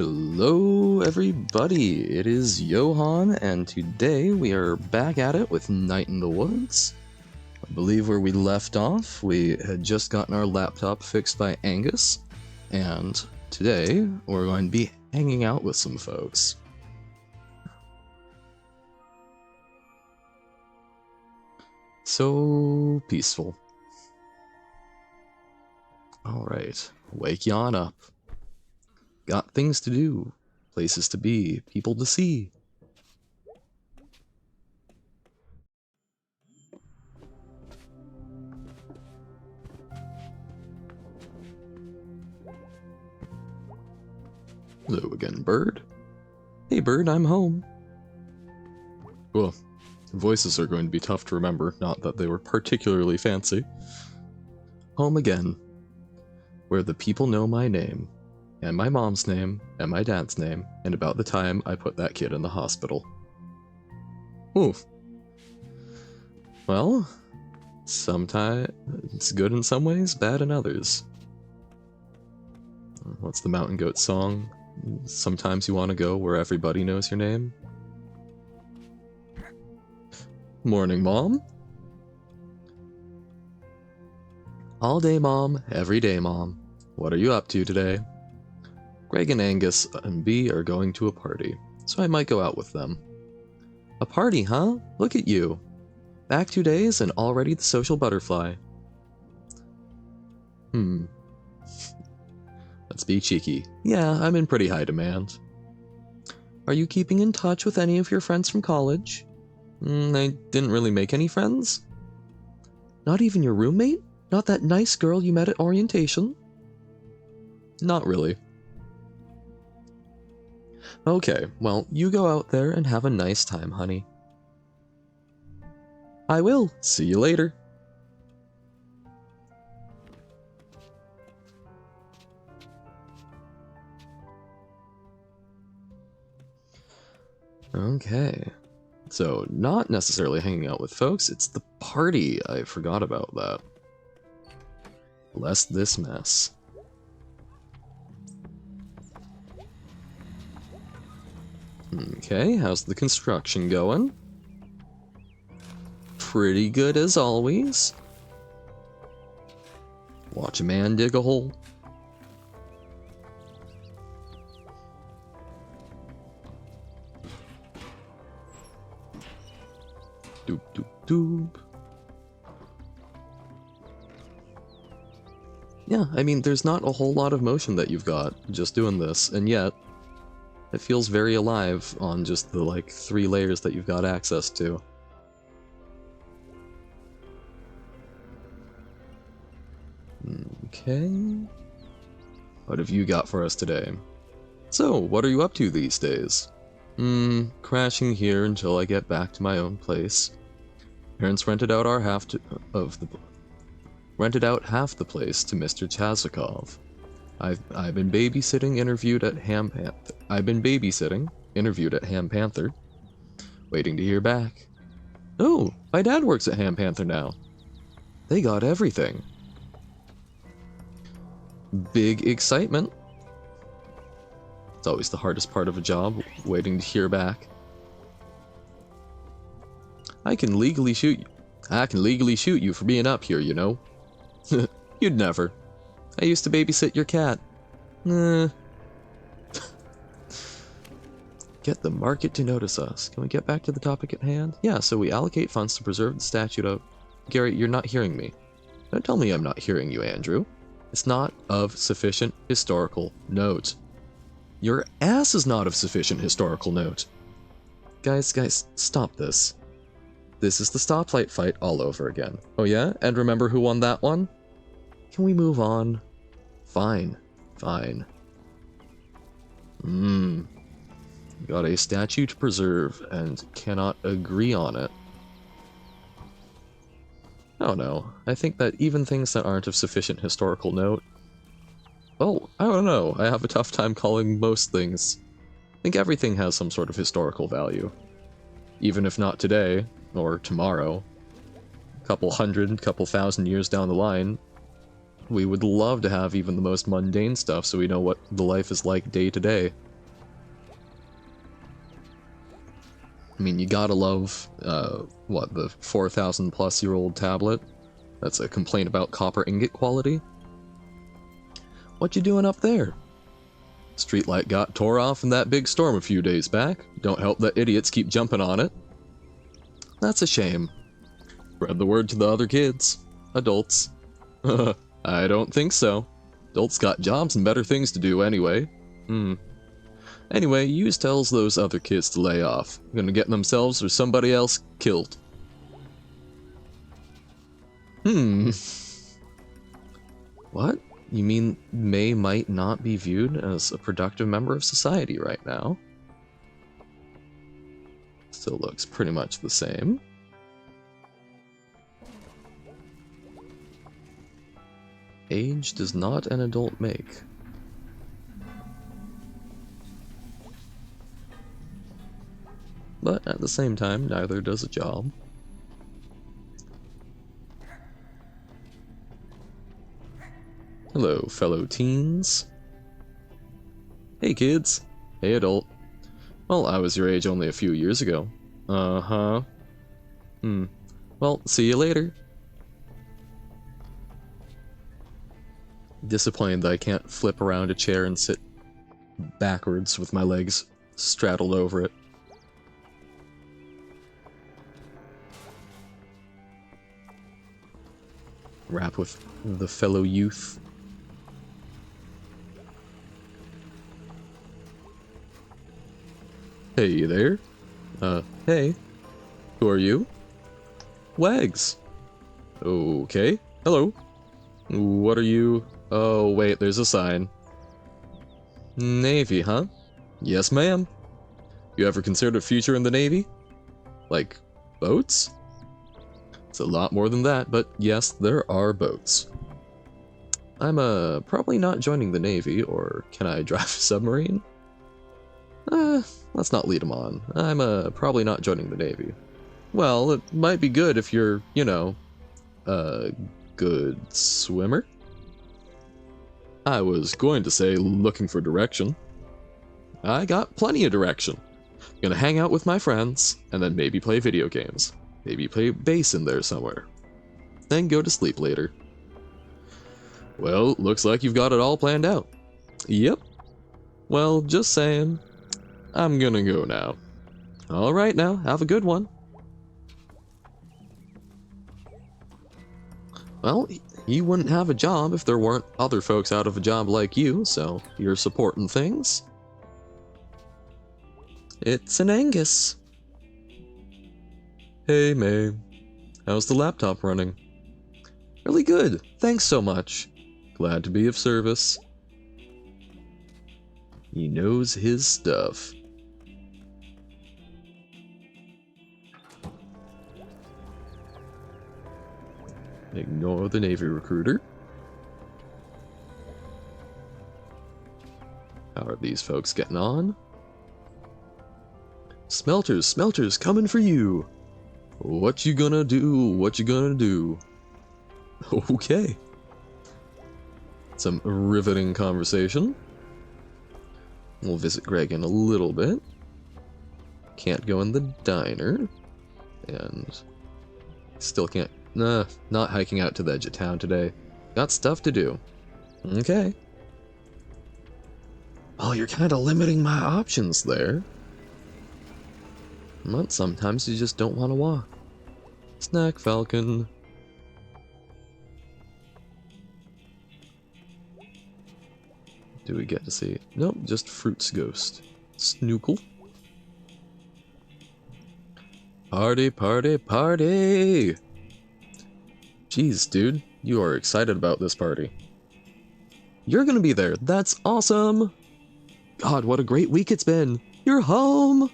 Hello everybody, it is Johan, and today we are back at it with Night in the Woods. I believe where we left off, we had just gotten our laptop fixed by Angus, and today we're going to be hanging out with some folks. So peaceful. Alright, wake yon up. Got things to do, places to be, people to see. Hello again, Bird. Hey Bird, I'm home. Well, voices are going to be tough to remember, not that they were particularly fancy. Home again, where the people know my name, and my mom's name, and my dad's name, and about the time I put that kid in the hospital. Ooh. Well, sometimes it's good in some ways, bad in others. What's the Mountain Goat song? Sometimes you want to go where everybody knows your name. Morning, Mom. All day, Mom. Every day, Mom. What are you up to today? Greg and Angus and B are going to a party, so I might go out with them. A party, huh? Look at you. Back 2 days and already the social butterfly. Let's be cheeky. Yeah, I'm in pretty high demand. Are you keeping in touch with any of your friends from college? I didn't really make any friends. Not even your roommate? Not that nice girl you met at orientation? Not really. Okay, well, you go out there and have a nice time, honey. I will. See you later. Okay. So, not necessarily hanging out with folks, it's the party. I forgot about that. Bless this mess. Okay, how's the construction going? Pretty good as always. Watch a man dig a hole. Doop doop doop. Yeah, I mean, there's not a whole lot of motion that you've got just doing this, and yet it feels very alive on just the, like, 3 layers that you've got access to. Okay. What have you got for us today? So, what are you up to these days? Crashing here until I get back to my own place. Parents rented out our half half the place to Mr. Chazikov. I've been babysitting, interviewed at Ham Panther, waiting to hear back. Oh, my dad works at Ham Panther now. They got everything. Big excitement. It's always the hardest part of a job, waiting to hear back. I can legally shoot you for being up here, you know. You'd never. I used to babysit your cat. Get the market to notice us. Can we get back to the topic at hand? Yeah, so we allocate funds to preserve the statute of... Gary, you're not hearing me. Don't tell me I'm not hearing you, Andrew. It's not of sufficient historical note. Your ass is not of sufficient historical note. Guys, stop this. This is the stoplight fight all over again. Oh yeah? And remember who won that one? Can we move on? Fine. Fine. Got a statue to preserve and cannot agree on it. Oh no. I think that even things that aren't of sufficient historical note... Well, I don't know. I have a tough time calling most things. I think everything has some sort of historical value. Even if not today, or tomorrow. Couple thousand years down the line, we would love to have even the most mundane stuff so we know what the life is like day to day. I mean, you gotta love, what, the 4,000 plus year old tablet? That's a complaint about copper ingot quality? What you doing up there? Streetlight got tore off in that big storm a few days back. Don't help that idiots keep jumping on it. That's a shame. Spread the word to the other kids. Adults. I don't think so. Adults got jobs and better things to do anyway. Anyway, Hughes tells those other kids to lay off. Gonna get themselves or somebody else killed. What? You mean May might not be viewed as a productive member of society right now? Still looks pretty much the same. Age does not an adult make. But at the same time, neither does a job. Hello, fellow teens. Hey, kids. Hey, adult. Well, I was your age only a few years ago. Uh-huh. Well, see you later. Disappointed that I can't flip around a chair and sit backwards with my legs straddled over it. Rap with the fellow youth. Hey there. Hey. Who are you? Wags. Okay. Hello. What are you? Oh, wait, there's a sign. Navy, huh? Yes, ma'am. You ever considered a future in the Navy? Like, boats? It's a lot more than that, but yes, there are boats. I'm, probably not joining the Navy, or can I drive a submarine? Let's not lead him on. I'm, probably not joining the Navy. Well, it might be good if you're, you know, a good swimmer? I was going to say looking for direction. I got plenty of direction. Gonna hang out with my friends, and then maybe play video games. Maybe play bass in there somewhere. Then go to sleep later. Well, looks like you've got it all planned out. Yep. Well, just saying. I'm gonna go now. Alright now, have a good one. Well, you wouldn't have a job if there weren't other folks out of a job like you, so you're supporting things. It's an Angus. Hey, May. How's the laptop running? Really good. Thanks so much. Glad to be of service. He knows his stuff. Ignore the Navy recruiter. How are these folks getting on? Smelters, coming for you. What you gonna do? What you gonna do? Okay. Some riveting conversation. We'll visit Greg in a little bit. Can't go in the diner. And still can't. Nah, not hiking out to the edge of town today. Got stuff to do. Okay. Well, you're kind of limiting my options there. But sometimes you just don't want to walk. Snack Falcon. Do we get to see? Nope, just Fruit's ghost. Snookle. Party, party, party! Jeez, dude, you are excited about this party. You're gonna be there. That's awesome! God, what a great week it's been! You're home!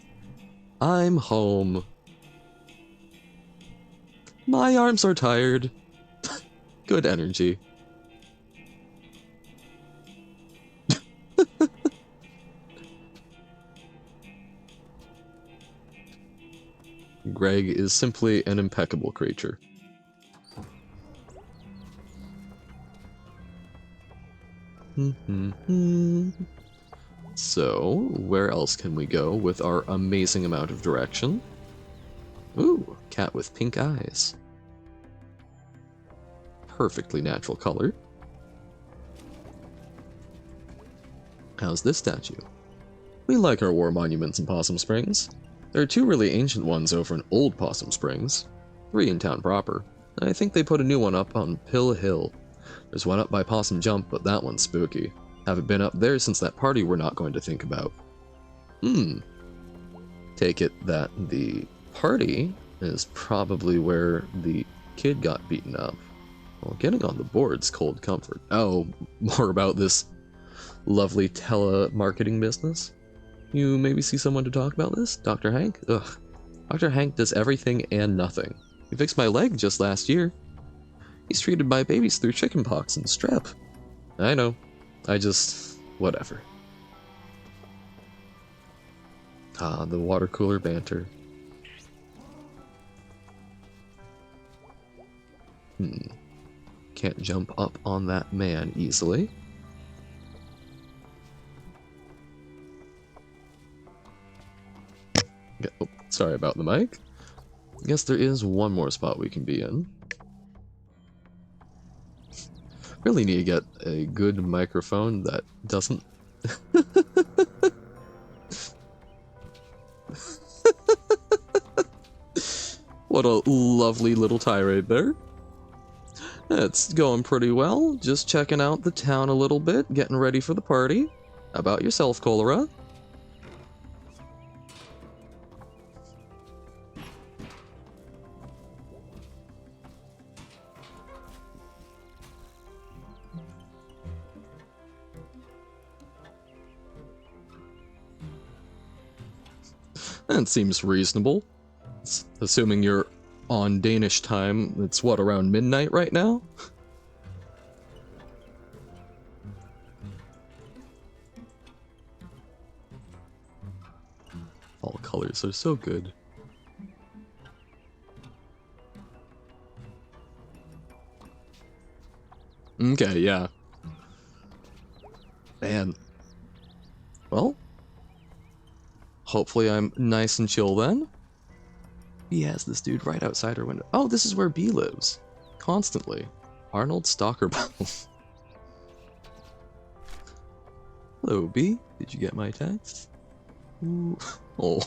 I'm home. My arms are tired. Good energy. Greg is simply an impeccable creature. So, where else can we go with our amazing amount of direction? Ooh, cat with pink eyes. Perfectly natural color. How's this statue? We like our war monuments in Possum Springs. There are 2 really ancient ones over in Old Possum Springs, 3 in town proper. I think they put a new one up on Pill Hill. There's one up by Possum Jump, but that one's spooky. Haven't been up there since that party we're not going to think about. Take it that the party is probably where the kid got beaten up. Well, getting on the board's cold comfort. Oh, more about this lovely telemarketing business? You maybe see someone to talk about this? Dr. Hank? Ugh. Dr. Hank does everything and nothing. He fixed my leg just last year. He's treated my babies through chickenpox and strep. I know. Whatever. Ah, the water cooler banter. Can't jump up on that man easily. Oh, sorry about the mic. I guess there is one more spot we can be in. Really need to get a good microphone that doesn't... What a lovely little tirade there. It's going pretty well. Just checking out the town a little bit, getting ready for the party. How about yourself, Cholera? That seems reasonable. Assuming you're on Danish time, it's what, around midnight right now? All colors are so good. Okay, yeah. Man. Well, hopefully I'm nice and chill then. B has this dude right outside her window. Oh, this is where B lives. Constantly. Arnold Stockerbell. Hello, B. Did you get my text? Ooh. Oh.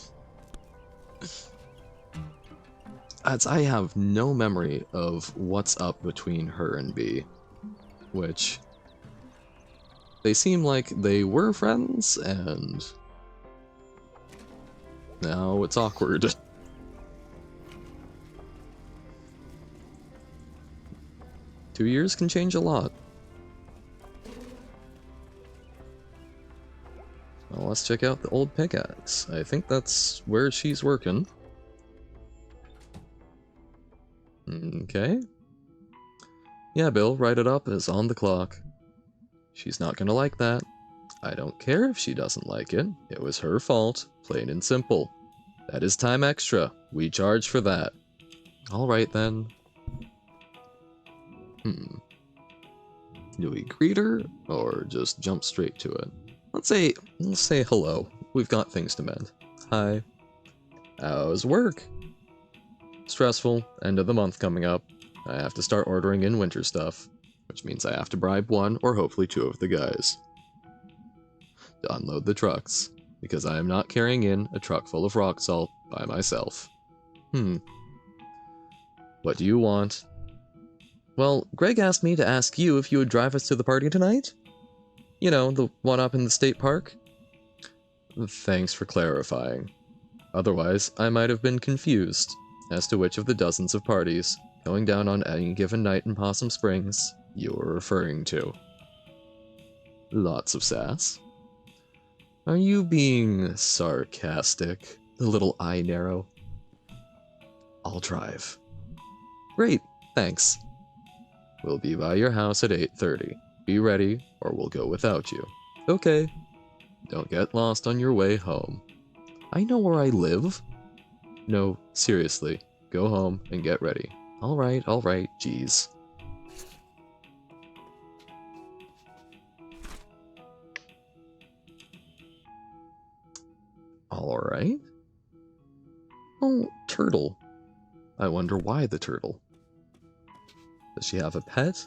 I have no memory of what's up between her and B. Which... they seem like they were friends, and... now it's awkward. 2 years can change a lot. Well, let's check out the old pickaxe. I think that's where she's working. Okay. Yeah, Bill, write it up as on the clock. She's not gonna like that. I don't care if she doesn't like it. It was her fault, plain and simple. That is time extra. We charge for that. Alright then. Do we greet her, or just jump straight to it? Let's say hello. We've got things to mend. Hi. How's work? Stressful. End of the month coming up. I have to start ordering in winter stuff, which means I have to bribe 1 or hopefully 2 of the guys to unload the trucks, because I am not carrying in a truck full of rock salt by myself. What do you want? Well, Greg asked me to ask you if you would drive us to the party tonight. You know, the one up in the state park. Thanks for clarifying. Otherwise, I might have been confused as to which of the dozens of parties going down on any given night in Possum Springs you were referring to. Lots of sass. Are you being sarcastic? The little eye narrow. I'll drive. Great, thanks. We'll be by your house at 8:30. Be ready, or we'll go without you. Okay. Don't get lost on your way home. I know where I live. No, seriously. Go home and get ready. Alright, jeez. Alright. Oh, turtle. I wonder why the turtle. Does she have a pet?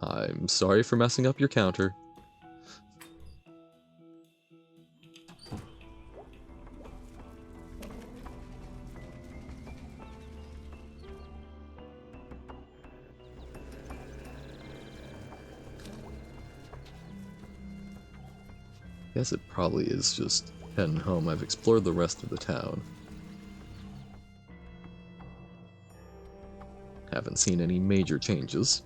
I'm sorry for messing up your counter. Guess it probably is just heading home. I've explored the rest of the town. Haven't seen any major changes.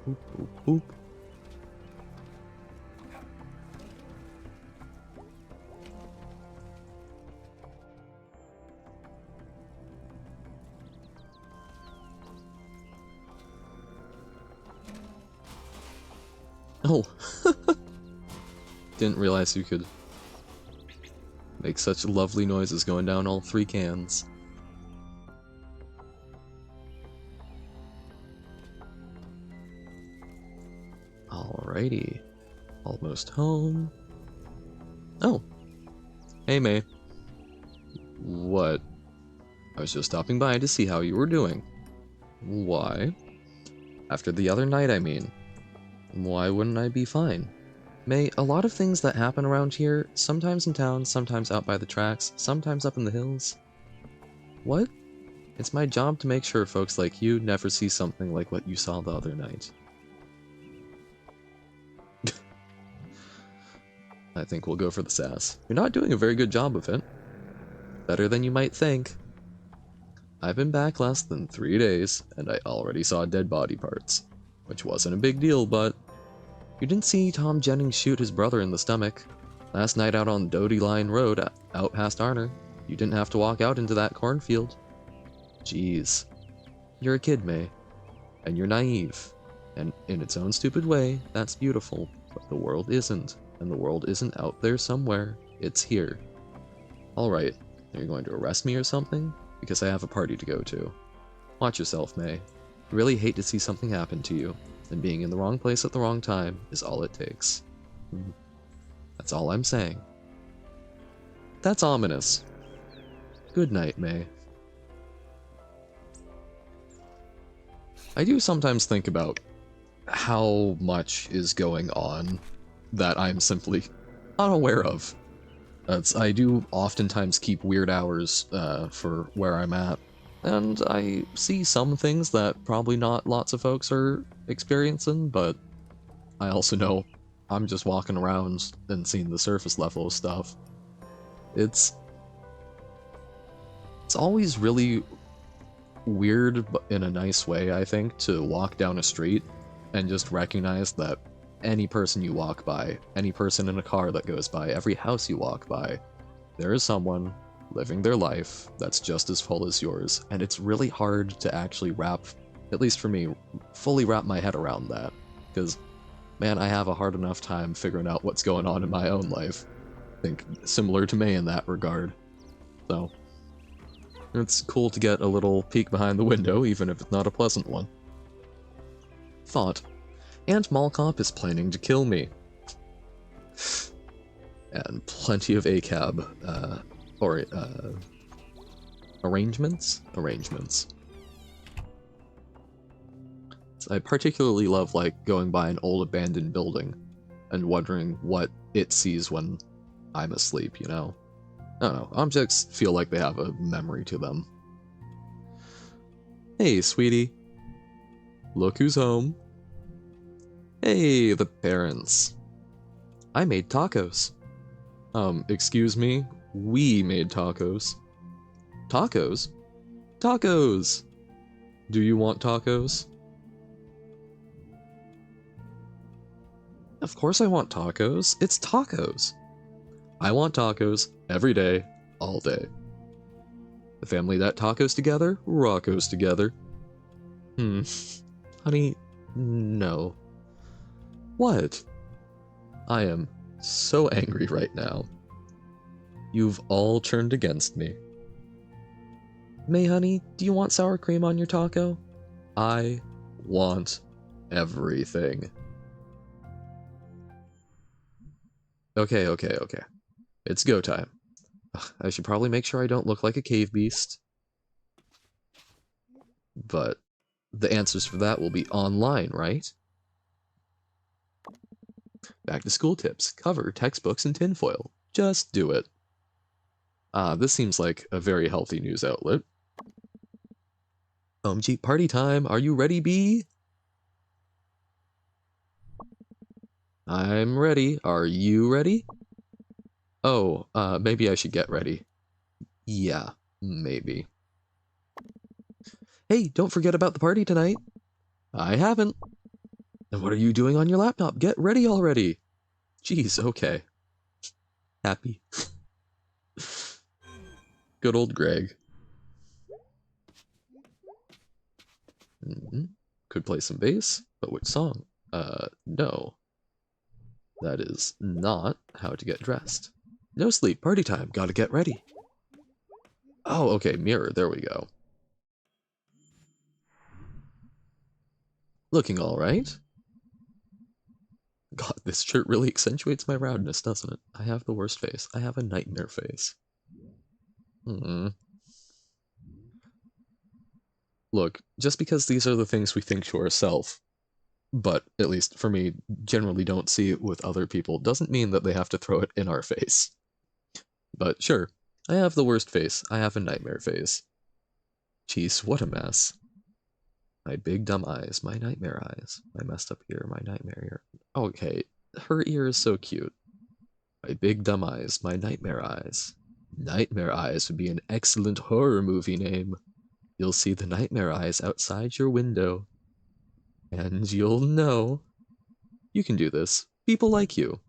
Boop, boop, boop. Oh! Didn't realize you could make such lovely noises going down all 3 cans. Alrighty. Almost home. Oh! Hey, May. What? I was just stopping by to see how you were doing. Why? After the other night, I mean. Why wouldn't I be fine? May, a lot of things that happen around here, sometimes in town, sometimes out by the tracks, sometimes up in the hills. What? It's my job to make sure folks like you never see something like what you saw the other night. I think we'll go for the sass. You're not doing a very good job of it. Better than you might think. I've been back less than 3 days, and I already saw dead body parts. Which wasn't a big deal, but... You didn't see Tom Jennings shoot his brother in the stomach. Last night out on Doty Line Road, out past Arner. You didn't have to walk out into that cornfield. Jeez. You're a kid, May. And you're naive. And in its own stupid way, that's beautiful. But the world isn't. And the world isn't out there somewhere. It's here. Alright, are you going to arrest me or something? Because I have a party to go to. Watch yourself, May. I really hate to see something happen to you, and being in the wrong place at the wrong time is all it takes. That's all I'm saying. That's ominous. Good night, May. I do sometimes think about how much is going on that I'm simply unaware of. I do oftentimes keep weird hours for where I'm at. And I see some things that probably not lots of folks are experiencing, but I also know I'm just walking around and seeing the surface level of stuff. It's always really weird, but in a nice way, I think, to walk down a street and just recognize that any person you walk by, any person in a car that goes by, every house you walk by, there is someone living their life that's just as full as yours, and it's really hard to actually wrap, at least for me, fully wrap my head around that, because, man, I have a hard enough time figuring out what's going on in my own life. I think similar to May in that regard. So, it's cool to get a little peek behind the window, even if it's not a pleasant one. Thought. Aunt Malcop is planning to kill me. And plenty of ACAB, arrangements? Arrangements. So I particularly love, like, going by an old abandoned building and wondering what it sees when I'm asleep, you know? I don't know, objects feel like they have a memory to them. Hey, sweetie. Look who's home. Hey, the parents. I made tacos. Excuse me? We made tacos. Tacos? Tacos! Do you want tacos? Of course I want tacos. It's tacos. I want tacos every day, all day. The family that tacos together, rockos together. Honey, no. What? I am so angry right now. You've all turned against me. May, honey, do you want sour cream on your taco? I want everything. Okay, okay, okay. It's go time. Ugh, I should probably make sure I don't look like a cave beast. But the answers for that will be online, right? Back to school tips. Cover textbooks in tinfoil. Just do it. This seems like a very healthy news outlet. OMG, party time. Are you ready, B? I'm ready. Are you ready? Oh, maybe I should get ready. Yeah, maybe. Hey, don't forget about the party tonight. I haven't. And what are you doing on your laptop? Get ready already. Jeez, okay. Happy. Good old Greg. Could play some bass, but which song? No. That is not how to get dressed. No sleep, party time, gotta get ready. Oh, okay, mirror, there we go. Looking alright? God, this shirt really accentuates my roundness, doesn't it? I have the worst face. I have a nightmare face. Look, just because these are the things we think to ourselves, but at least for me, generally don't see it with other people, doesn't mean that they have to throw it in our face. But sure, I have the worst face. I have a nightmare face. Jeez, what a mess. My big dumb eyes, my nightmare eyes, my messed up ear, my nightmare ear. Okay, her ear is so cute. My big dumb eyes, my nightmare eyes. Nightmare Eyes would be an excellent horror movie name. You'll see the nightmare eyes outside your window. And you'll know. You can do this. People like you.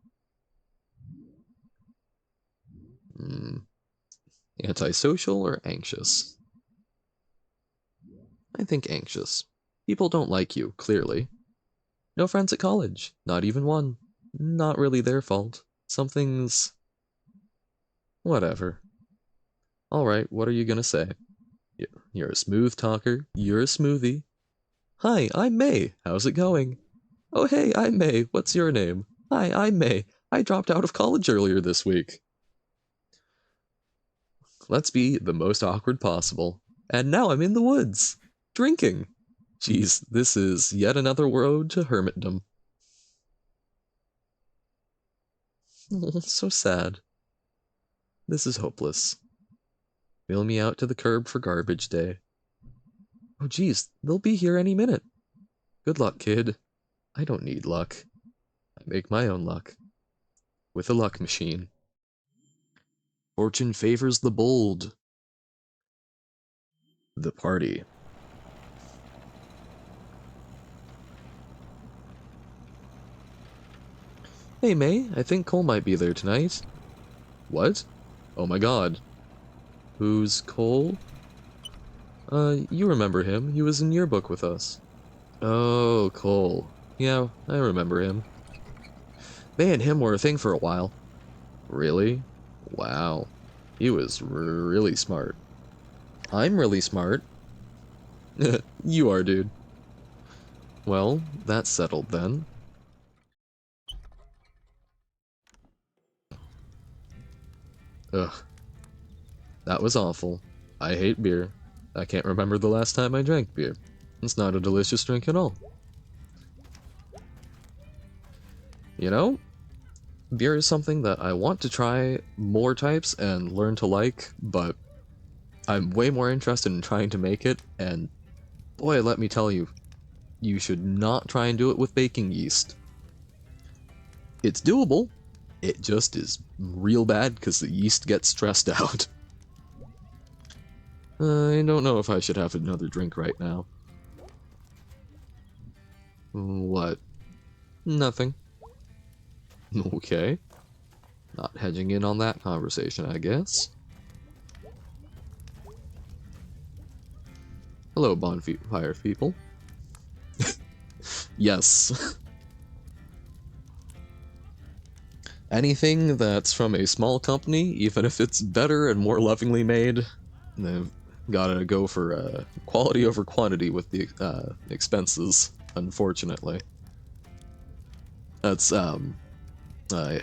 Antisocial or anxious? I think anxious. People don't like you, clearly. No friends at college. Not even one. Not really their fault. Something's... whatever. Alright, what are you gonna say? You're a smooth talker. You're a smoothie. Hi, I'm May. How's it going? Oh hey, I'm May. What's your name? Hi, I'm May. I dropped out of college earlier this week. Let's be the most awkward possible. And now I'm in the woods. Drinking. Jeez, this is yet another road to hermitdom. Oh, so sad. This is hopeless. Wheel me out to the curb for garbage day. Oh geez, they'll be here any minute. Good luck, kid. I don't need luck. I make my own luck. With a luck machine. Fortune favors the bold. The party. Hey May, I think Cole might be there tonight. What? Oh my god. Who's Cole? You remember him. He was in yearbook with us. Oh, Cole. Yeah, I remember him. They and him were a thing for a while. Really? Wow. He was really smart. I'm really smart. You are, dude. Well, that's settled then. Ugh. That was awful. I hate beer. I can't remember the last time I drank beer. It's not a delicious drink at all. You know, beer is something that I want to try more types and learn to like, but I'm way more interested in trying to make it, and boy, let me tell you, you should not try and do it with baking yeast. It's doable, it just is real bad because the yeast gets stressed out. I don't know if I should have another drink right now. What? Nothing. Okay. Not hedging in on that conversation, I guess. Hello, bonfire people. Yes. Anything that's from a small company, even if it's better and more lovingly made, they've gotta go for quality over quantity with the expenses, unfortunately. That's, I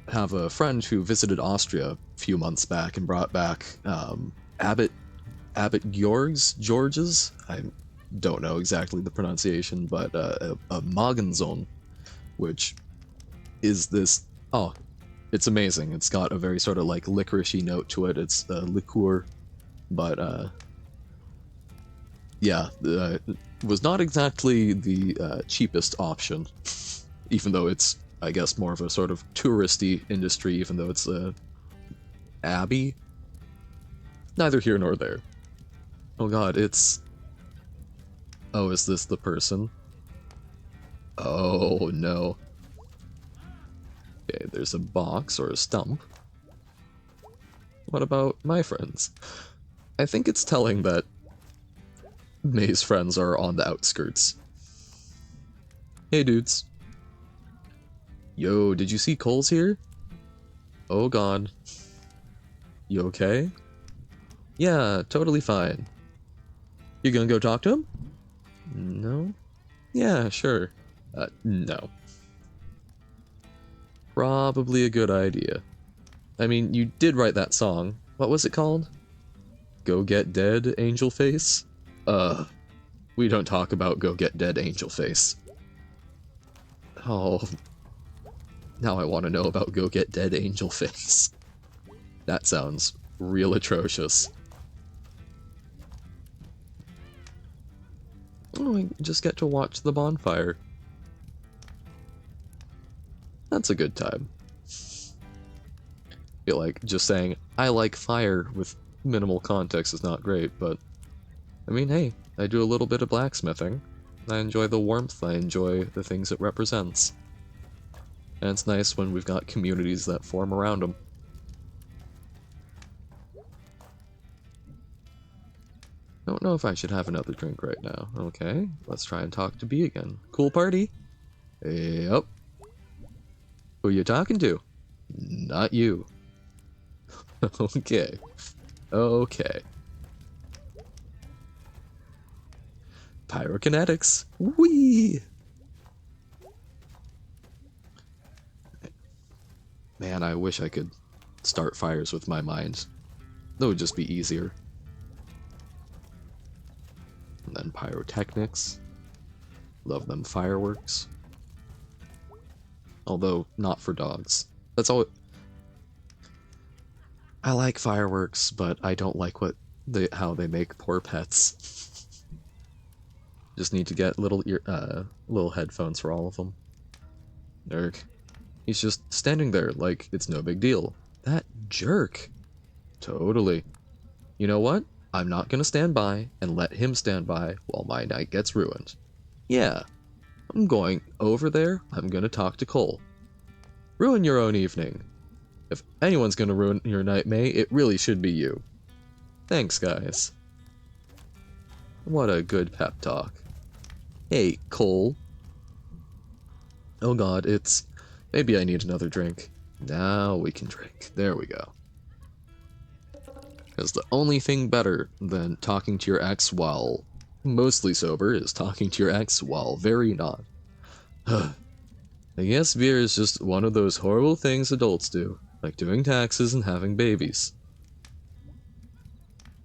have a friend who visited Austria a few months back and brought back Abbot George's. I don't know exactly the pronunciation, but a Magenzon, which is this. Oh, it's amazing. It's got a very sort of like licoricey note to it. It's a liqueur, but yeah, was not exactly the cheapest option, even though it's, I guess, more of a sort of touristy industry, even though it's a abbey. Neither here nor there. Oh god, it's... Oh, is this the person? Oh no. Okay, there's a box or a stump. What about my friends? I think it's telling that May's friends are on the outskirts. Hey dudes. Yo, did you see Cole's here? Oh god. You okay? Yeah, totally fine. You gonna go talk to him? No? Yeah, sure. No. Probably a good idea. I mean, you did write that song. What was it called? Go Get Dead, Angel Face? We don't talk about Go Get Dead, Angel Face. Oh. Now I want to know about Go Get Dead, Angel Face. That sounds real atrocious. Oh, I just get to watch the bonfire. That's a good time. I feel like just saying, I like fire with minimal context is not great, but... I mean, hey, I do a little bit of blacksmithing. I enjoy the warmth, I enjoy the things it represents. And it's nice when we've got communities that form around them. Don't know if I should have another drink right now. Okay, let's try and talk to B again. Cool party? Yep. Who you talking to? Not you. Okay. Okay. Pyrokinetics. Whee! Man, I wish I could start fires with my mind. That would just be easier. And then pyrotechnics. Love them fireworks. Although, not for dogs. That's all. I like fireworks, but I don't like how they make poor pets. Just need to get little headphones for all of them. Nerk. He's just standing there like it's no big deal. That jerk. Totally. You know what? I'm not gonna stand by and let him stand by while my night gets ruined. Yeah. I'm going over there, I'm gonna talk to Cole. Ruin your own evening. If anyone's gonna ruin your night, May, it really should be you. Thanks, guys. What a good pep talk. Hey, Cole. Oh god, it's... Maybe I need another drink. Now we can drink. There we go. Because the only thing better than talking to your ex while mostly sober is talking to your ex while very not. I guess beer is just one of those horrible things adults do, like doing taxes and having babies.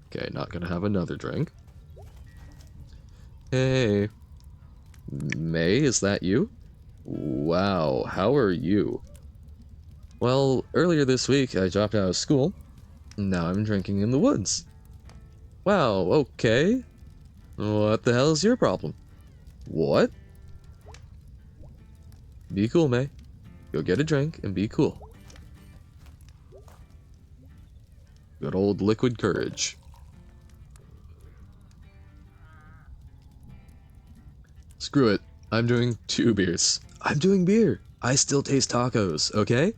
Okay, not gonna have another drink. Hey. May, is that you? Wow, how are you? Well, earlier this week I dropped out of school. Now I'm drinking in the woods. Wow, okay. What the hell is your problem? What? Be cool, May. Go get a drink and be cool. Good old liquid courage. Screw it. I'm doing 2 beers. I'm doing beer. I still taste tacos, okay?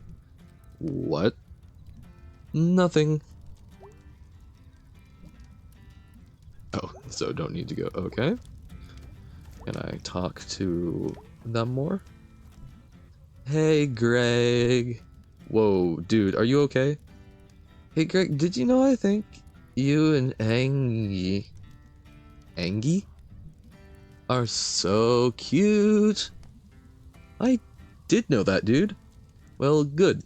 What? Nothing. Oh, so don't need to go. Okay. Can I talk to them more? Hey, Greg. Whoa, dude, are you okay? Hey, Greg, did you know I think you and Angie are so cute? I did know that, dude. Well, good.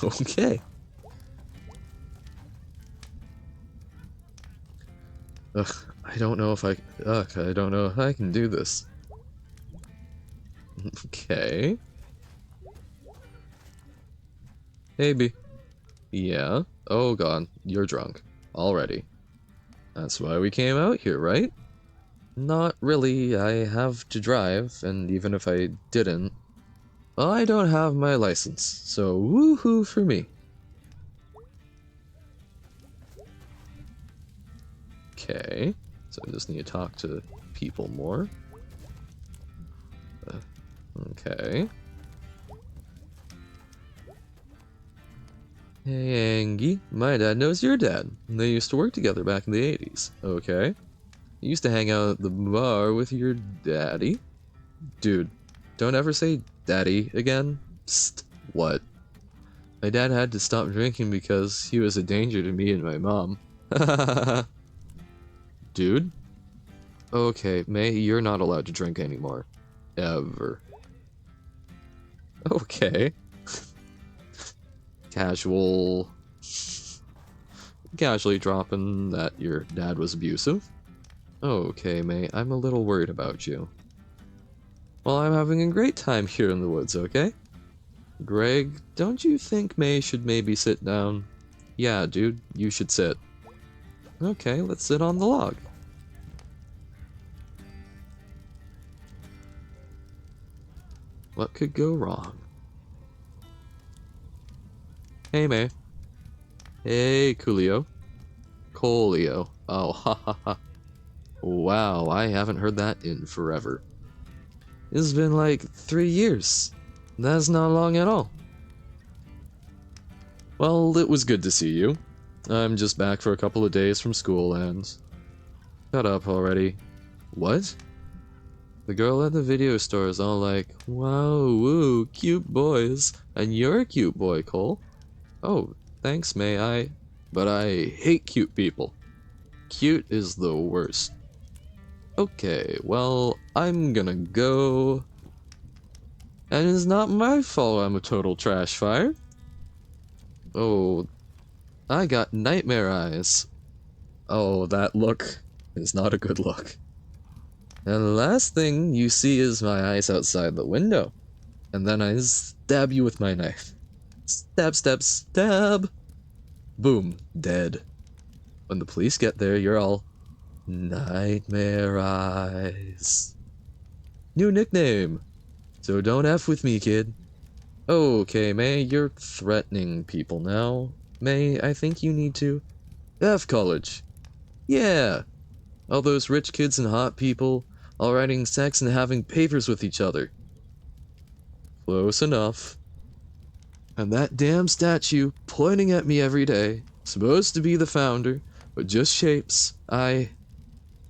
Okay. Ugh, I don't know if I... Ugh, I don't know if I can do this. Okay. Maybe. Yeah. Oh god, you're drunk. Already. That's why we came out here, right? Not really. I have to drive, and even if I didn't, I don't have my license, so woohoo for me. Okay. So I just need to talk to people more. Okay. Hey, Angie. My dad knows your dad. They used to work together back in the 80s. Okay. You used to hang out at the bar with your daddy? Dude, don't ever say daddy again. Psst. What? My dad had to stop drinking because he was a danger to me and my mom. Dude? Okay, May, you're not allowed to drink anymore. Ever. Okay. Casually dropping that your dad was abusive. Okay, May, I'm a little worried about you. Well, I'm having a great time here in the woods, okay? Greg, don't you think May should maybe sit down? Yeah, dude, you should sit. Okay, let's sit on the log. What could go wrong? Hey, May. Hey, Coolio. Colio. Oh, ha ha ha. Wow, I haven't heard that in forever. It's been like 3 years. That's not long at all. Well, it was good to see you. I'm just back for a couple of days from school and... Shut up already. What? The girl at the video store is all like, wow, woo, cute boys. And you're a cute boy, Cole. Oh, thanks, May. But I hate cute people. Cute is the worst. Okay, well, I'm gonna go. And it's not my fault I'm a total trash fire. Oh, I got nightmare eyes. Oh, that look is not a good look. And the last thing you see is my eyes outside the window. And then I stab you with my knife. Stab, stab, stab! Boom, dead. When the police get there, you're all nightmare eyes. New nickname! So don't F with me, kid. Okay, May, you're threatening people now. May, I think you need to... F college. Yeah! All those rich kids and hot people, all writing sex and having papers with each other. Close enough. And that damn statue pointing at me every day, supposed to be the founder, but just shapes. I'm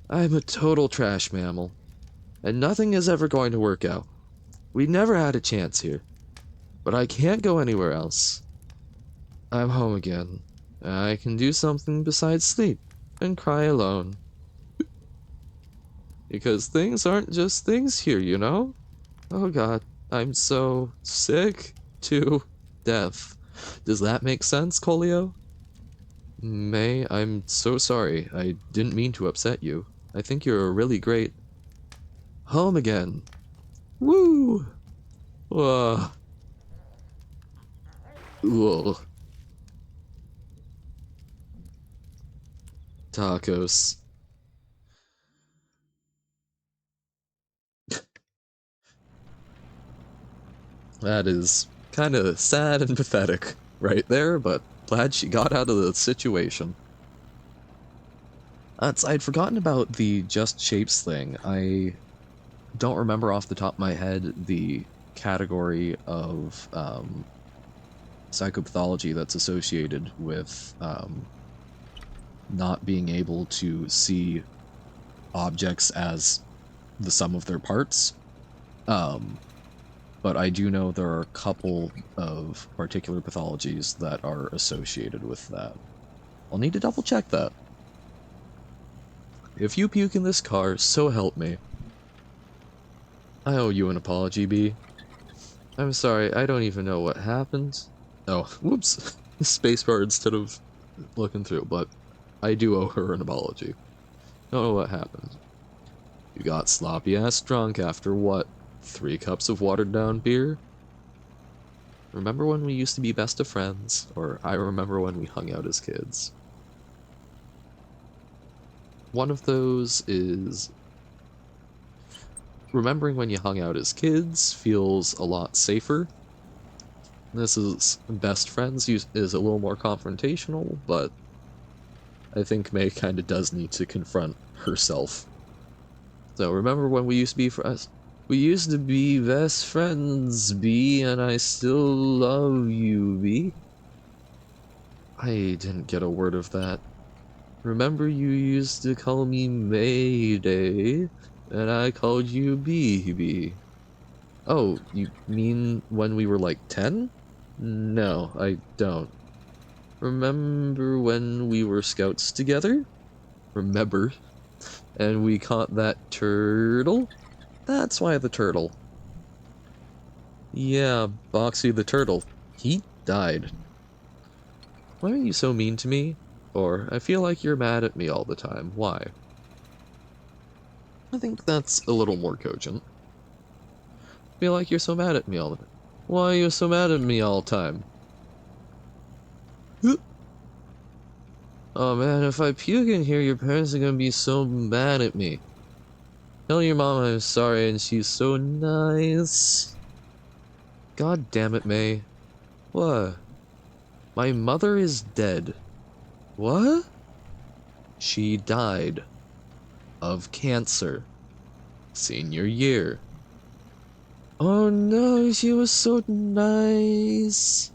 a total trash mammal. And nothing is ever going to work out. We never had a chance here. But I can't go anywhere else. I'm home again. I can do something besides sleep and cry alone. Because things aren't just things here, you know? Oh god, I'm so sick to death. Does that make sense, Colio? May, I'm so sorry. I didn't mean to upset you. I think you're really great. Home again. Woo! Whoa. Whoa. Tacos. That is kind of sad and pathetic right there, but glad she got out of the situation. I'd forgotten about the just shapes thing. I don't remember off the top of my head the category of psychopathology that's associated with not being able to see objects as the sum of their parts. But I do know there are a couple of particular pathologies that are associated with that. I'll need to double check that. If you puke in this car, so help me. I owe you an apology, B. I'm sorry, I don't even know what happened. Oh, whoops. Spacebar instead of looking through, but I do owe her an apology. Don't know what happened. You got sloppy-ass drunk after what? 3 cups of watered-down beer? Remember when we used to be best of friends? Or I remember when we hung out as kids. One of those is... remembering when you hung out as kids feels a lot safer. This is best friends is a little more confrontational, but I think May kind of does need to confront herself. So remember when we used to be friends? We used to be best friends, B, and I still love you, B. I didn't get a word of that. Remember you used to call me Mayday, and I called you BB. Oh, you mean when we were like 10? No, I don't. Remember when we were scouts together? Remember? And we caught that turtle? That's why the turtle. Yeah, Boxy the turtle. He died. Why are you so mean to me? Or, I feel like you're mad at me all the time. Why? I think that's a little more cogent. I feel like you're so mad at me all the time. Why are you so mad at me all the time? Oh man, if I puke in here, your parents are gonna be so mad at me. Tell your mom I'm sorry and she's so nice. God damn it, May. What? My mother is dead. What? She died of cancer. Senior year. Oh no, she was so nice.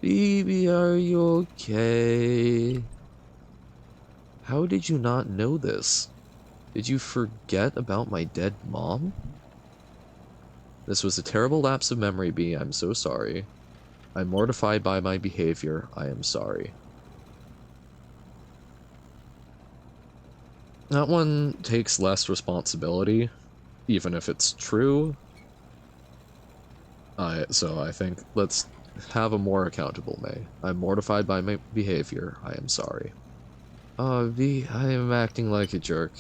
Baby, are you okay? How did you not know this? Did you forget about my dead mom? This was a terrible lapse of memory, B. I'm so sorry. I'm mortified by my behavior. I am sorry. That one takes less responsibility, even if it's true. So I think let's have a more accountable May. I'm mortified by my behavior. I am sorry. Oh, V, I am acting like a jerk.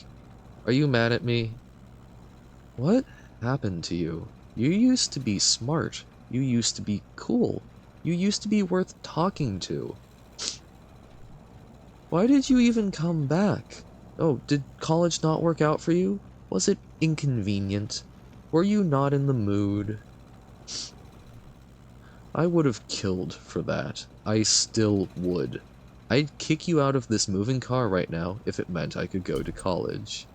Are you mad at me? What happened to you? You used to be smart. You used to be cool. You used to be worth talking to. Why did you even come back? Oh, did college not work out for you? Was it inconvenient? Were you not in the mood? I would have killed for that. I still would. I'd kick you out of this moving car right now if it meant I could go to college.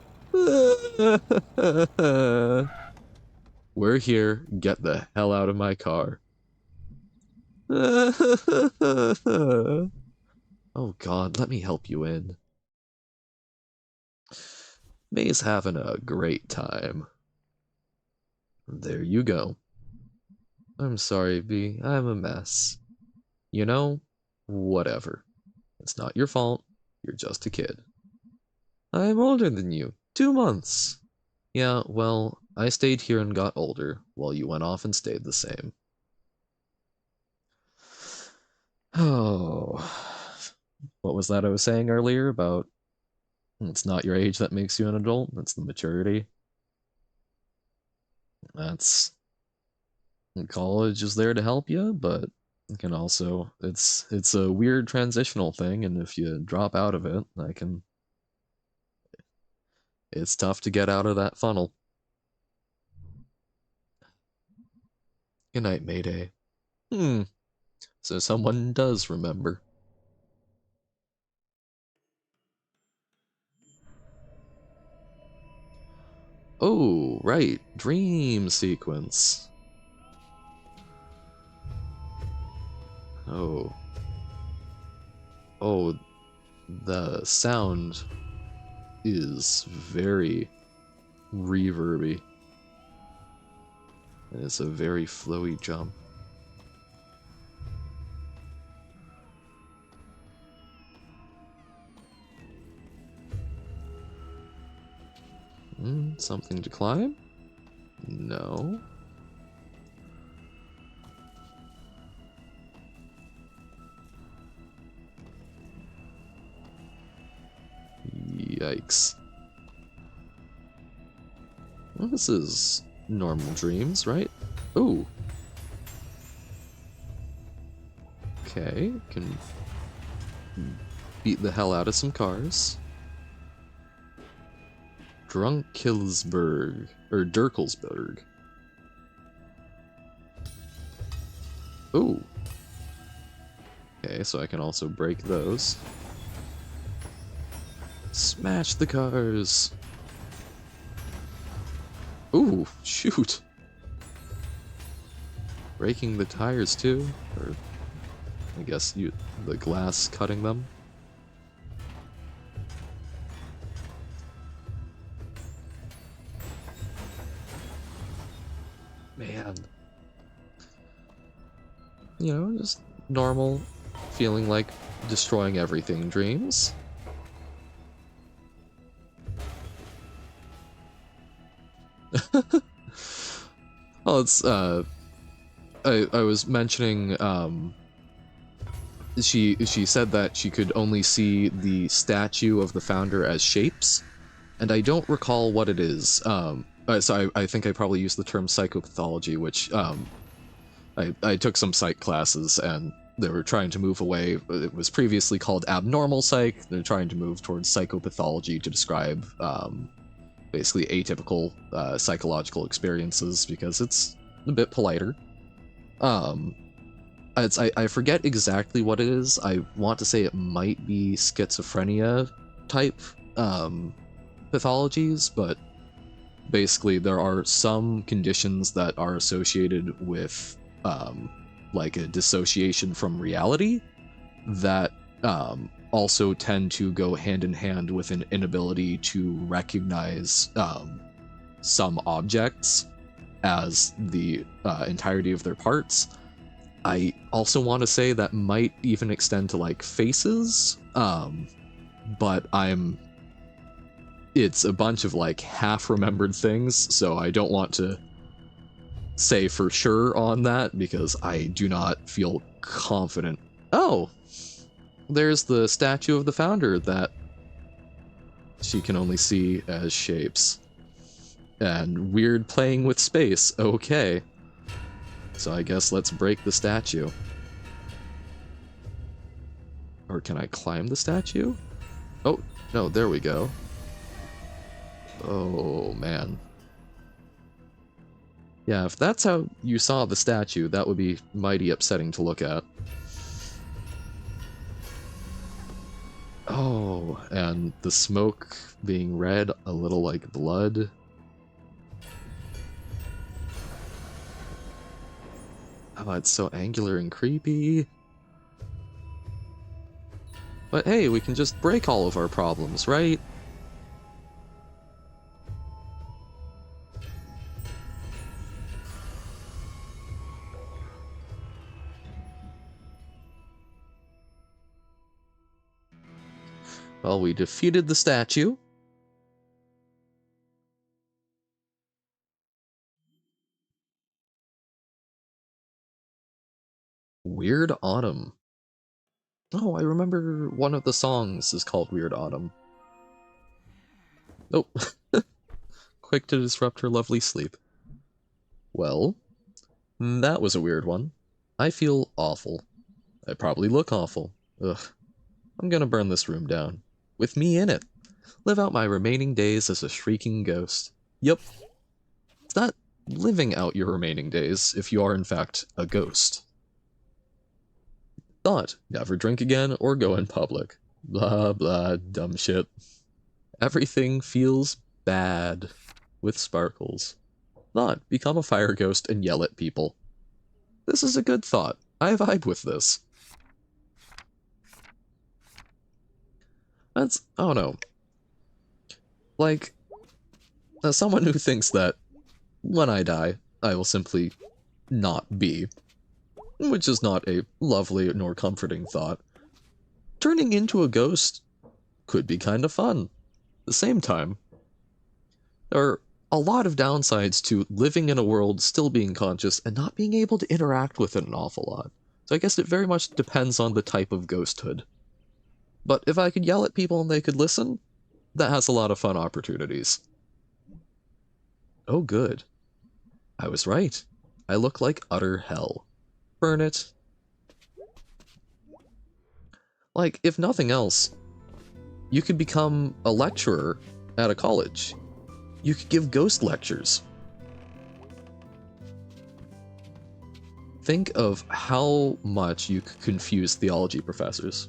We're here. Get the hell out of my car. Oh God, let me help you in. May's having a great time. There you go. I'm sorry, B. I'm a mess. You know, whatever. It's not your fault. You're just a kid. I'm older than you. 2 months. Yeah, well, I stayed here and got older, while you went off and stayed the same. Oh. What was that I was saying earlier about it's not your age that makes you an adult, it's the maturity. That's college is there to help you, but it can also it's a weird transitional thing, and if you drop out of it, it's tough to get out of that funnel. Good night, Mayday. So someone does remember. Oh, right, dream sequence. Oh. Oh, the sound is very reverby. And it's a very flowy jump. Something to climb? No. Yikes. Well, this is normal dreams, right? Ooh. Okay, can beat the hell out of some cars. Drunkelsburg, or Dirkelsburg. Ooh. Okay, so I can also break those. Smash the cars! Ooh, shoot! Breaking the tires too? Or, I guess, the glass cutting them? Man. You know, just normal, feeling like destroying everything dreams. Well, it's, I was mentioning, she said that she could only see the statue of the founder as shapes, and I don't recall what it is. So I think I probably used the term psychopathology, which, I took some psych classes, and they were trying to move away. It was previously called abnormal psych. They're trying to move towards psychopathology to describe, basically atypical psychological experiences, because it's a bit politer. I forget exactly what it is. I want to say it might be schizophrenia type pathologies, but basically there are some conditions that are associated with like a dissociation from reality that also tend to go hand in hand with an inability to recognize some objects as the entirety of their parts. I also want to say that might even extend to like faces, but it's a bunch of like half-remembered things, so I don't want to say for sure on that because I do not feel confident. Oh, there's the statue of the founder that she can only see as shapes. And weird playing with space, okay. So I guess let's break the statue. Or can I climb the statue? Oh, no, there we go. Oh, man. Yeah, if that's how you saw the statue, that would be mighty upsetting to look at. Oh, and the smoke being red, a little like blood. Oh, it's so angular and creepy. But hey, we can just break all of our problems, right? Well, we defeated the statue. Weird Autumn. Oh, I remember one of the songs is called Weird Autumn. Oh, quick to disrupt her lovely sleep. Well, that was a weird one. I feel awful. I probably look awful. Ugh. I'm gonna burn this room down. With me in it. Live out my remaining days as a shrieking ghost. Yup. It's not living out your remaining days if you are in fact a ghost. Thought, never drink again or go in public. Blah blah, dumb shit. Everything feels bad with sparkles. Thought, become a fire ghost and yell at people. This is a good thought. I vibe with this. That's, I don't know. Like, as someone who thinks that when I die, I will simply not be, which is not a lovely nor comforting thought, turning into a ghost could be kind of fun. At the same time, there are a lot of downsides to living in a world still being conscious and not being able to interact with it an awful lot. So I guess it very much depends on the type of ghosthood. But if I could yell at people and they could listen, that has a lot of fun opportunities. Oh, good. I was right. I look like utter hell. Burn it. Like, if nothing else, you could become a lecturer at a college. You could give ghost lectures. Think of how much you could confuse theology professors.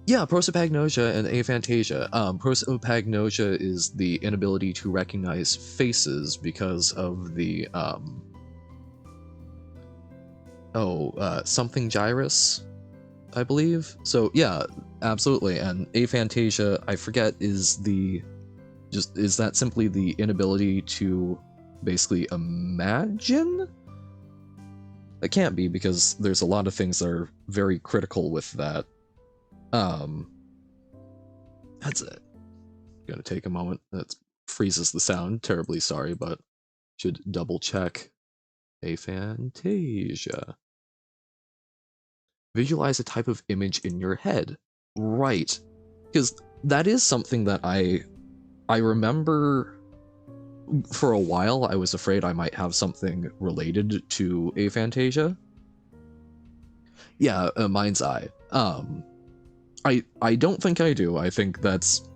Yeah, prosopagnosia and aphantasia. Prosopagnosia is the inability to recognize faces because of the, something gyrus, I believe. So yeah, absolutely. And aphantasia, I forget, is that simply the inability to basically imagine? It can't be, because there's a lot of things that are very critical with that. That's it. Gonna take a moment. That freezes the sound. Terribly sorry, but should double check. Aphantasia. Visualize a type of image in your head. Right. Because that is something that I remember for a while. I was afraid I might have something related to aphantasia. Yeah, mind's eye. I don't think I do. I think that's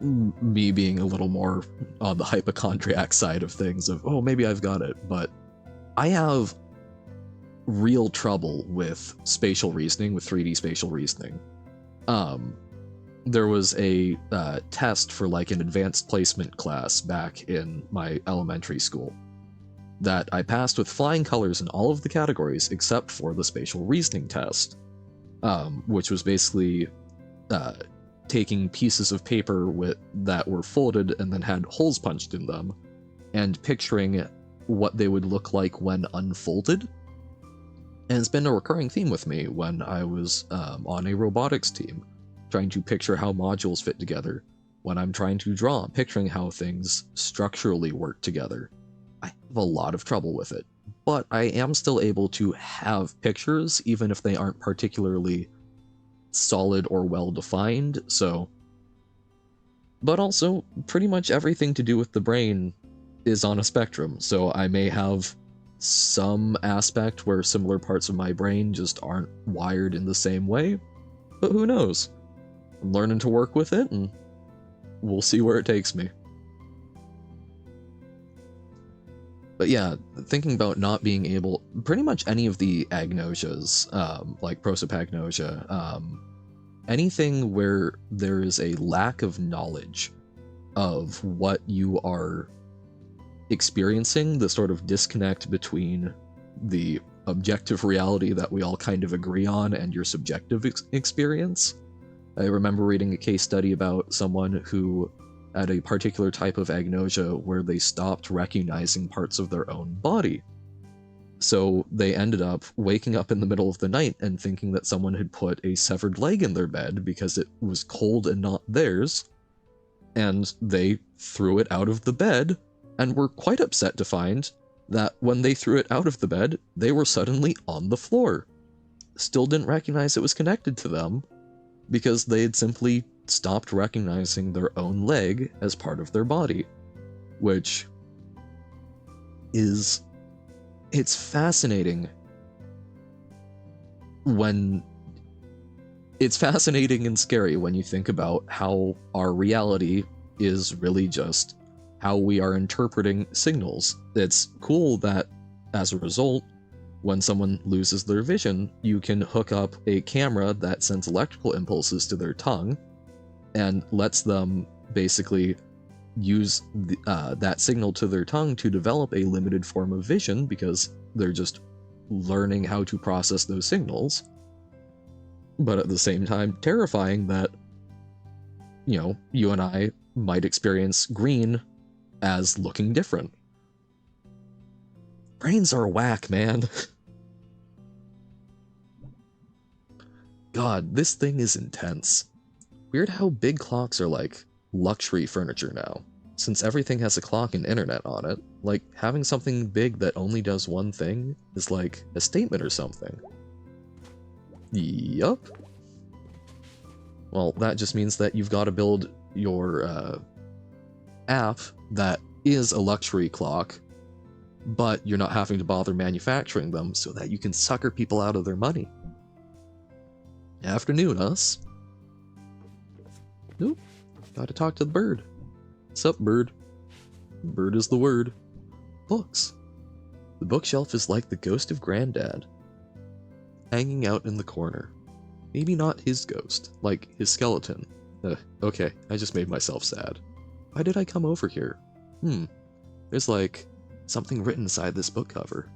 me being a little more on the hypochondriac side of things of, oh, maybe I've got it. But I have real trouble with spatial reasoning, with 3D spatial reasoning. There was a test for like an advanced placement class back in my elementary school that I passed with flying colors in all of the categories except for the spatial reasoning test, which was basically taking pieces of paper that were folded and then had holes punched in them and picturing what they would look like when unfolded. And it's been a recurring theme with me when I was on a robotics team, trying to picture how modules fit together. When I'm trying to draw, picturing how things structurally work together. I have a lot of trouble with it, but I am still able to have pictures, even if they aren't particularly solid or well-defined, so... But also, pretty much everything to do with the brain is on a spectrum, so I may have some aspect where similar parts of my brain just aren't wired in the same way, but who knows? I'm learning to work with it, and we'll see where it takes me. But yeah, thinking about not being able, pretty much any of the agnosias, like prosopagnosia, anything where there is a lack of knowledge of what you are experiencing, the sort of disconnect between the objective reality that we all kind of agree on and your subjective experience. I remember reading a case study about someone who had a particular type of agnosia where they stopped recognizing parts of their own body. So they ended up waking up in the middle of the night and thinking that someone had put a severed leg in their bed because it was cold and not theirs, and they threw it out of the bed and were quite upset to find that when they threw it out of the bed, they were suddenly on the floor. Still didn't recognize it was connected to them because they had simply stopped recognizing their own leg as part of their body, which is... it's fascinating when... it's fascinating and scary when you think about how our reality is really just how we are interpreting signals. It's cool that, as a result, when someone loses their vision, you can hook up a camera that sends electrical impulses to their tongue and lets them basically use that signal to their tongue to develop a limited form of vision because they're just learning how to process those signals. But at the same time, terrifying that, you know, you and I might experience green as looking different. Brains are whack, man. God, this thing is intense. Weird how big clocks are like luxury furniture now. Since everything has a clock and internet on it, like having something big that only does one thing is like a statement or something. Yup. Well, that just means that you've got to build your app that is a luxury clock, but you're not having to bother manufacturing them so that you can sucker people out of their money. Afternoon, us. Nope. Gotta talk to the bird. Sup, bird? Bird is the word. Books. The bookshelf is like the ghost of Granddad, hanging out in the corner. Maybe not his ghost, like his skeleton. Okay, I just made myself sad. Why did I come over here? There's like something written inside this book cover.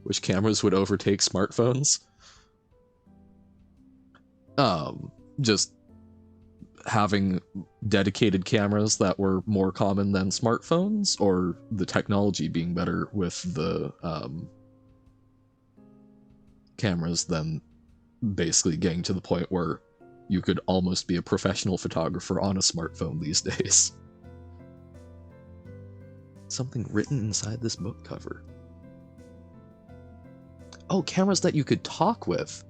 Which cameras would overtake smartphones? Just having dedicated cameras that were more common than smartphones, or the technology being better with the cameras than basically getting to the point where you could almost be a professional photographer on a smartphone these days. Something written inside this book cover. Oh, cameras that you could talk with.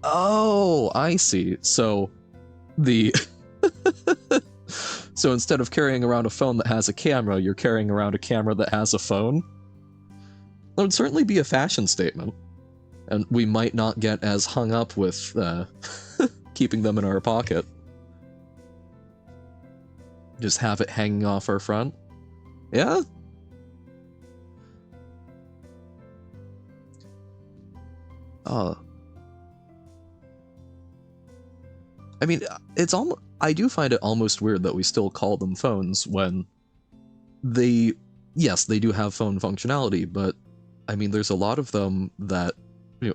Oh, I see. So the so instead of carrying around a phone that has a camera, you're carrying around a camera that has a phone? That would certainly be a fashion statement. And we might not get as hung up with keeping them in our pocket. Just have it hanging off our front. Yeah? I mean, it's almost, I do find it almost weird that we still call them phones when they, yes, they do have phone functionality, but I mean, there's a lot of them that, you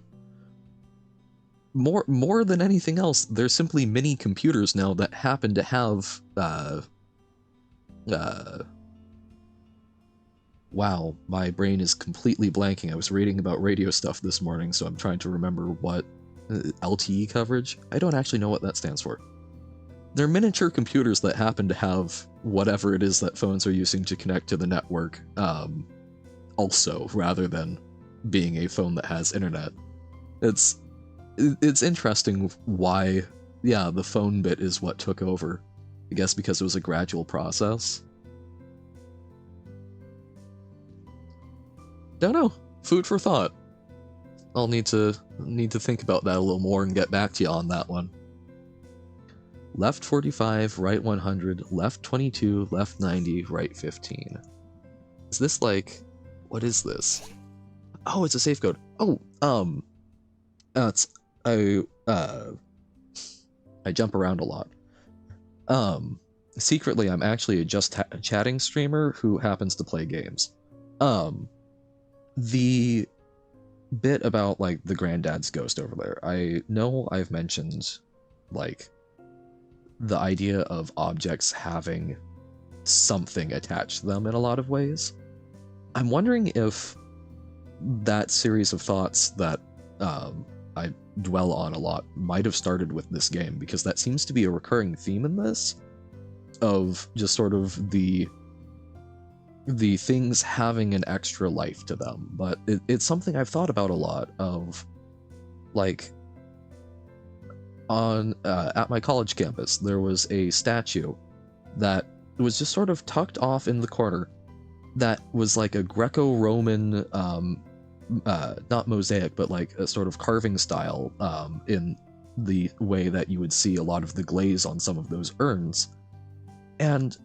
know, more than anything else, they're simply mini computers now that happen to have, wow, my brain is completely blanking. I was reading about radio stuff this morning, so I'm trying to remember what LTE coverage? I don't actually know what that stands for. They're miniature computers that happen to have whatever it is that phones are using to connect to the network, also, rather than being a phone that has internet. It's interesting why, yeah, the phone bit is what took over. I guess because it was a gradual process. Don't know. Food for thought. I'll need to think about that a little more and get back to you on that one. Left 45, right 100, left 22, left 90, right 15. Is this like, what is this? Oh, it's a safe code. Oh, it's I jump around a lot. Secretly, I'm actually a just chatting streamer who happens to play games. The bit about like the granddad's ghost over there. I know I've mentioned like the idea of objects having something attached to them in a lot of ways. I'm wondering if that series of thoughts that I dwell on a lot might have started with this game, because that seems to be a recurring theme in this, of just sort of the things having an extra life to them. But it's something I've thought about a lot, of like on at my college campus there was a statue that was just sort of tucked off in the corner that was like a Greco-Roman not mosaic, but like a sort of carving style in the way that you would see a lot of the glaze on some of those urns. And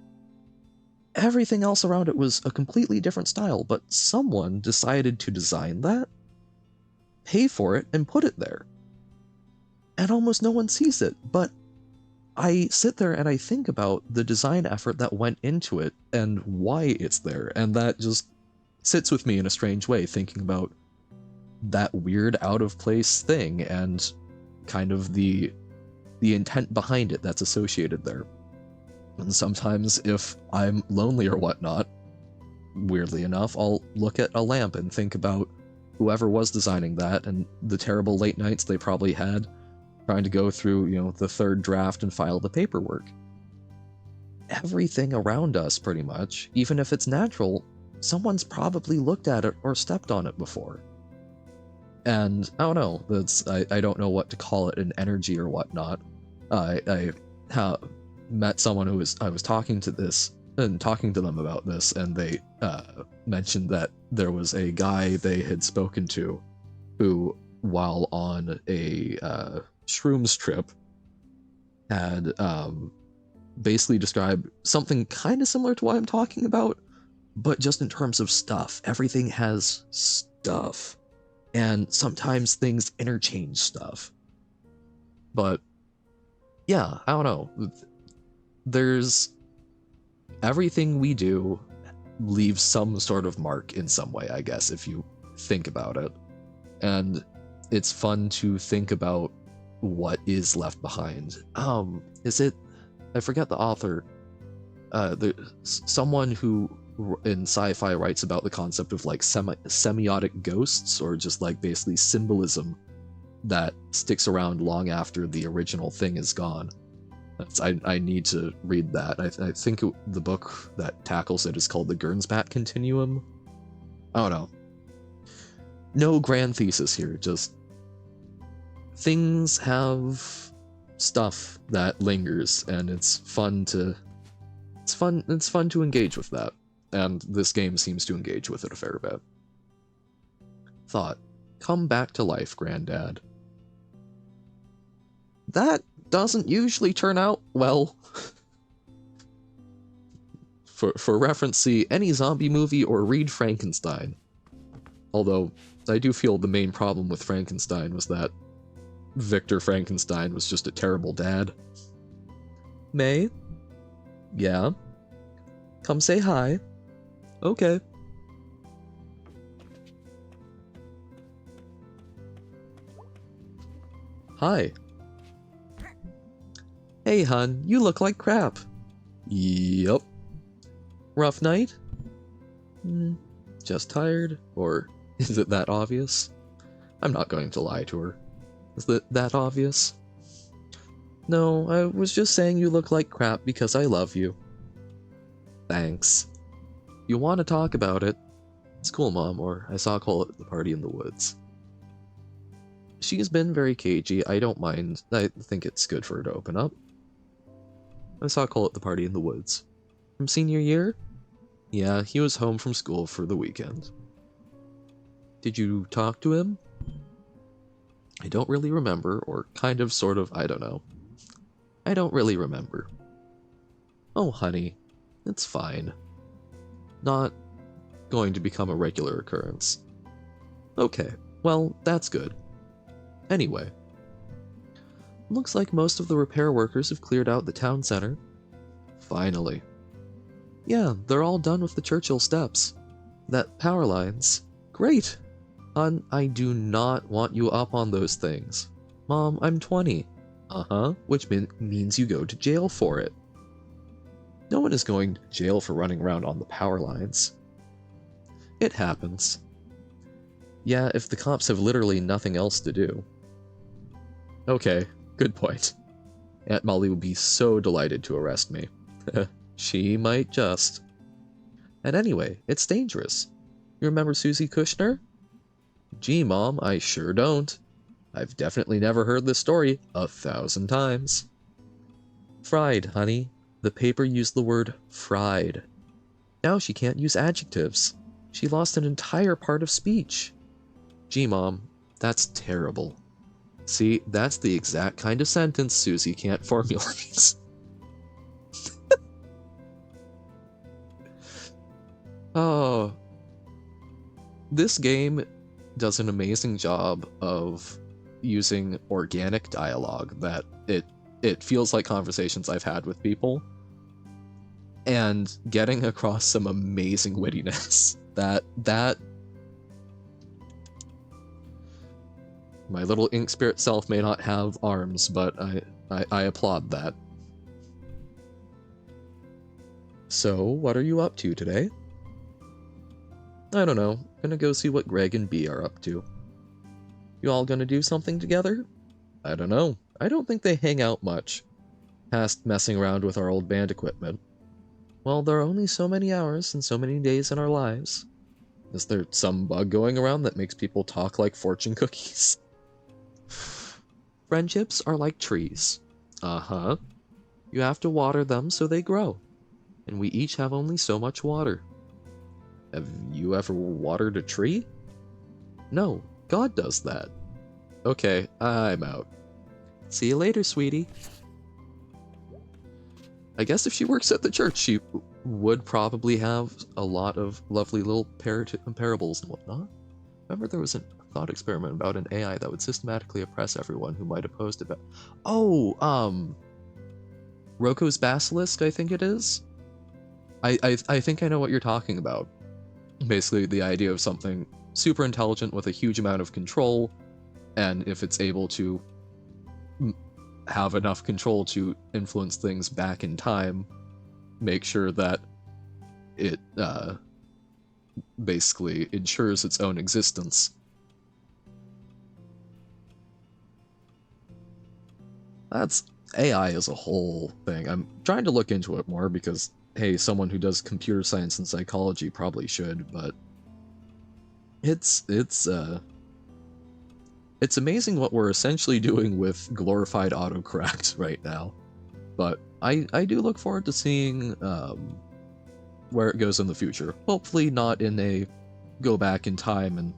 everything else around it was a completely different style, but someone decided to design that, pay for it, and put it there. And almost no one sees it, but I sit there and I think about the design effort that went into it and why it's there, and that just sits with me in a strange way, thinking about that weird out-of-place thing and kind of the intent behind it that's associated there. And sometimes if I'm lonely or whatnot, weirdly enough, I'll look at a lamp and think about whoever was designing that and the terrible late nights they probably had trying to go through, you know, the third draft and file the paperwork. Everything around us, pretty much, even if it's natural, someone's probably looked at it or stepped on it before. And I don't know, I don't know what to call it, an energy or whatnot, I met someone who I was talking to them about this, and they mentioned that there was a guy they had spoken to who, while on a shrooms trip, had basically described something kind of similar to what I'm talking about, but just in terms of stuff. Everything has stuff, and sometimes things interchange stuff. But yeah, I don't know. There's everything we do leaves some sort of mark in some way, I guess, if you think about it. And it's fun to think about what is left behind. Is it? I forget the author. Someone who in sci-fi writes about the concept of like semiotic ghosts, or just like basically symbolism that sticks around long after the original thing is gone. I need to read that. I think the book that tackles it is called the Gernsback Continuum. I don't know. No grand thesis here, just things have stuff that lingers, and it's fun to engage with that. And this game seems to engage with it a fair bit. Thought, come back to life, Granddad. That doesn't usually turn out well. For reference, see any zombie movie or read Frankenstein. Although, I do feel the main problem with Frankenstein was that Victor Frankenstein was just a terrible dad. May? Yeah? Come say hi. Okay. Hi. Hey, hun, you look like crap. Yup. Rough night? Just tired? Or is it that obvious? I'm not going to lie to her. Is it that obvious? No, I was just saying you look like crap because I love you. Thanks. You want to talk about it? It's cool, Mom, or I saw Cole at the party in the woods. She's been very cagey. I don't mind. I think it's good for her to open up. I saw Cole at the party in the woods. From senior year? Yeah, he was home from school for the weekend. Did you talk to him? I don't really remember, or kind of, sort of, I don't know. I don't really remember. Oh, honey, it's fine. Not going to become a regular occurrence. Okay, well, that's good. Anyway. Looks like most of the repair workers have cleared out the town center. Finally. Yeah, they're all done with the Churchill steps. That power lines. Great! Hon, I do not want you up on those things. Mom, I'm 20. Uh-huh, which means you go to jail for it. No one is going to jail for running around on the power lines. It happens. Yeah, if the cops have literally nothing else to do. Okay, good point. Aunt Molly would be so delighted to arrest me. She might just. And anyway, it's dangerous. You remember Susie Kushner? Gee, Mom, I sure don't. I've definitely never heard this story 1,000 times. Fried, honey. The paper used the word fried. Now she can't use adjectives. She lost an entire part of speech. Gee, Mom, that's terrible. See, that's the exact kind of sentence Susie can't formulate. Oh. This game does an amazing job of using organic dialogue that it feels like conversations I've had with people, and getting across some amazing wittiness. That my little ink spirit self may not have arms, but I applaud that. So, what are you up to today? I don't know. Gonna go see what Greg and Bea are up to. You all gonna do something together? I don't know. I don't think they hang out much. Past messing around with our old band equipment. Well, there are only so many hours and so many days in our lives. Is there some bug going around that makes people talk like fortune cookies? Friendships are like trees. Uh-huh. You have to water them so they grow. And we each have only so much water. Have you ever watered a tree? No, God does that. Okay, I'm out. See you later, sweetie. I guess if she works at the church, she would probably have a lot of lovely little parables and whatnot. Remember there was a thought experiment about an AI that would systematically oppress everyone who might oppose it. Oh, Roko's Basilisk, I think it is? I think I know what you're talking about. Basically, the idea of something super intelligent with a huge amount of control, and if it's able to have enough control to influence things back in time, make sure that it basically ensures its own existence. That's AI as a whole thing. I'm trying to look into it more because, hey, someone who does computer science and psychology probably should, but it's amazing what we're essentially doing with glorified autocorrect right now. But I do look forward to seeing where it goes in the future. Hopefully not in a go back in time and,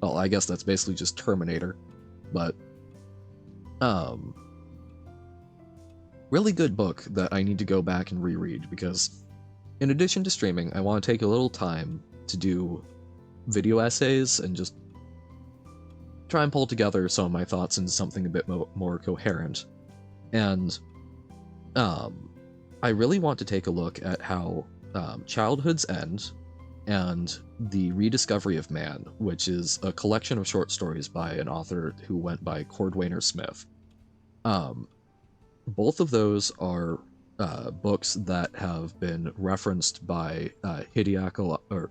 well, I guess that's basically just Terminator. But really good book that I need to go back and reread, because in addition to streaming, I want to take a little time to do video essays and just try and pull together some of my thoughts into something a bit more coherent. And I really want to take a look at how Childhood's End and The Rediscovery of Man, which is a collection of short stories by an author who went by Cordwainer Smith. Both of those are books that have been referenced by Hideaki, or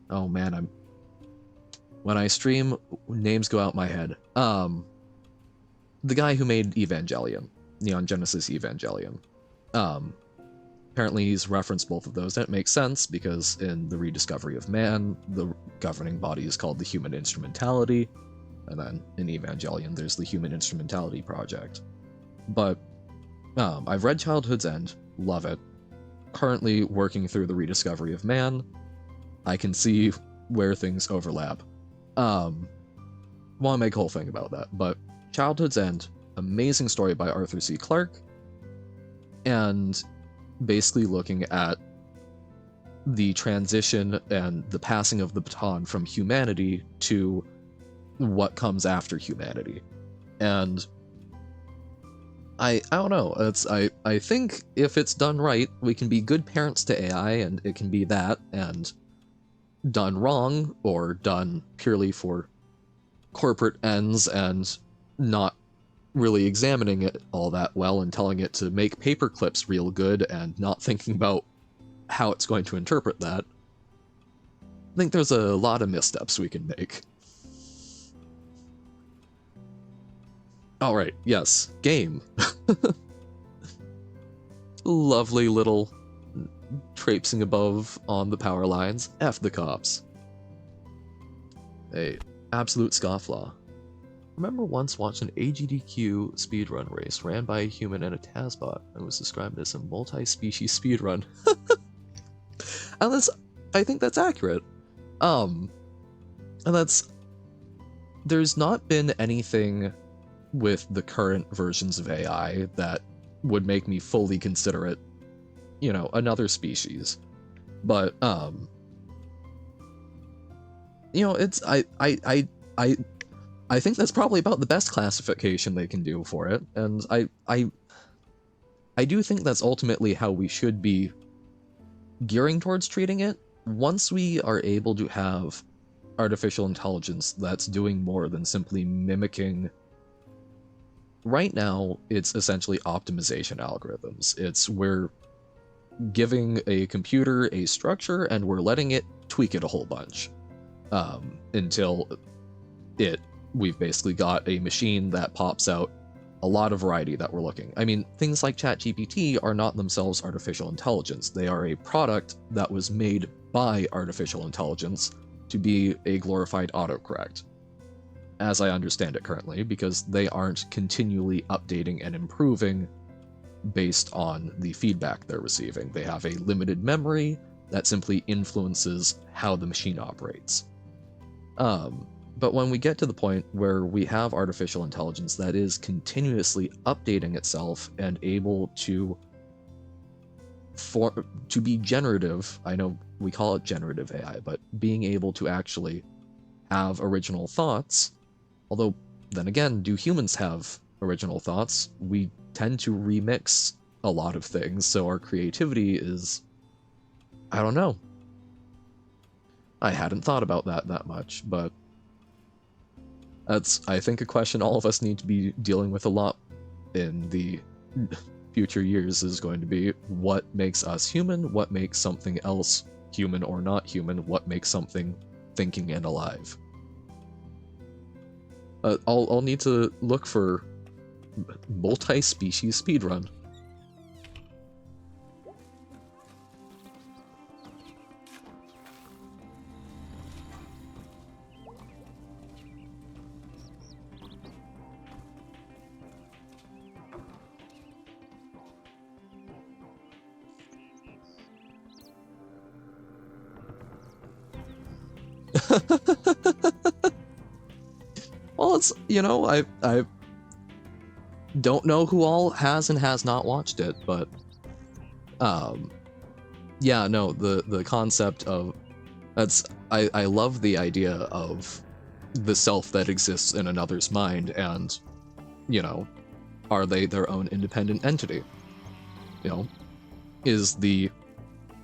oh man, when I stream, names go out my head. The guy who made Evangelion, Neon Genesis Evangelion. Apparently he's referenced both of those, and it makes sense because in The Rediscovery of Man, the governing body is called the Human Instrumentality, and then in Evangelion there's the Human Instrumentality Project. But I've read Childhood's End, love it. Currently working through The Rediscovery of Man. I can see where things overlap. Want to make a whole thing about that, but Childhood's End, amazing story by Arthur C. Clarke, and basically looking at the transition and the passing of the baton from humanity to what comes after humanity. And I don't know, I think if it's done right, we can be good parents to AI, and it can be that, and done wrong, or done purely for corporate ends and not really examining it all that well and telling it to make paper clips real good and not thinking about how it's going to interpret that. I think there's a lot of missteps we can make. Alright, yes, game. Lovely little traipsing above on the power lines. F the cops. Hey, absolute scofflaw. Remember once watched an AGDQ speedrun race ran by a human and a Tazbot and was described as a multi-species speedrun. And I think that's accurate. And there's not been anything with the current versions of AI that would make me fully consider it, you know, another species. But, you know, it's, I think that's probably about the best classification they can do for it, and I do think that's ultimately how we should be gearing towards treating it. Once we are able to have artificial intelligence that's doing more than simply mimicking. Right now, it's essentially optimization algorithms. We're giving a computer a structure and we're letting it tweak it a whole bunch until we've basically got a machine that pops out a lot of variety that we're looking. I mean, things like ChatGPT are not themselves artificial intelligence. They are a product that was made by artificial intelligence to be a glorified autocorrect. as I understand it currently, because they aren't continually updating and improving based on the feedback they're receiving. They have a limited memory that simply influences how the machine operates. But when we get to the point where we have artificial intelligence that is continuously updating itself and able to be generative, I know we call it generative AI, but being able to actually have original thoughts, although then again, do humans have original thoughts? We tend to remix a lot of things, so our creativity is, I don't know. I hadn't thought about that much, but that's, I think, a question all of us need to be dealing with a lot in the future years is going to be what makes us human, what makes something else human or not human, what makes something thinking and alive. I'll need to look for multi-species speedrun. Well, it's, you know, I don't know who all has and has not watched it, but yeah, no, the concept of that's I love the idea of the self that exists in another's mind, and, you know, are they their own independent entity? You know, is the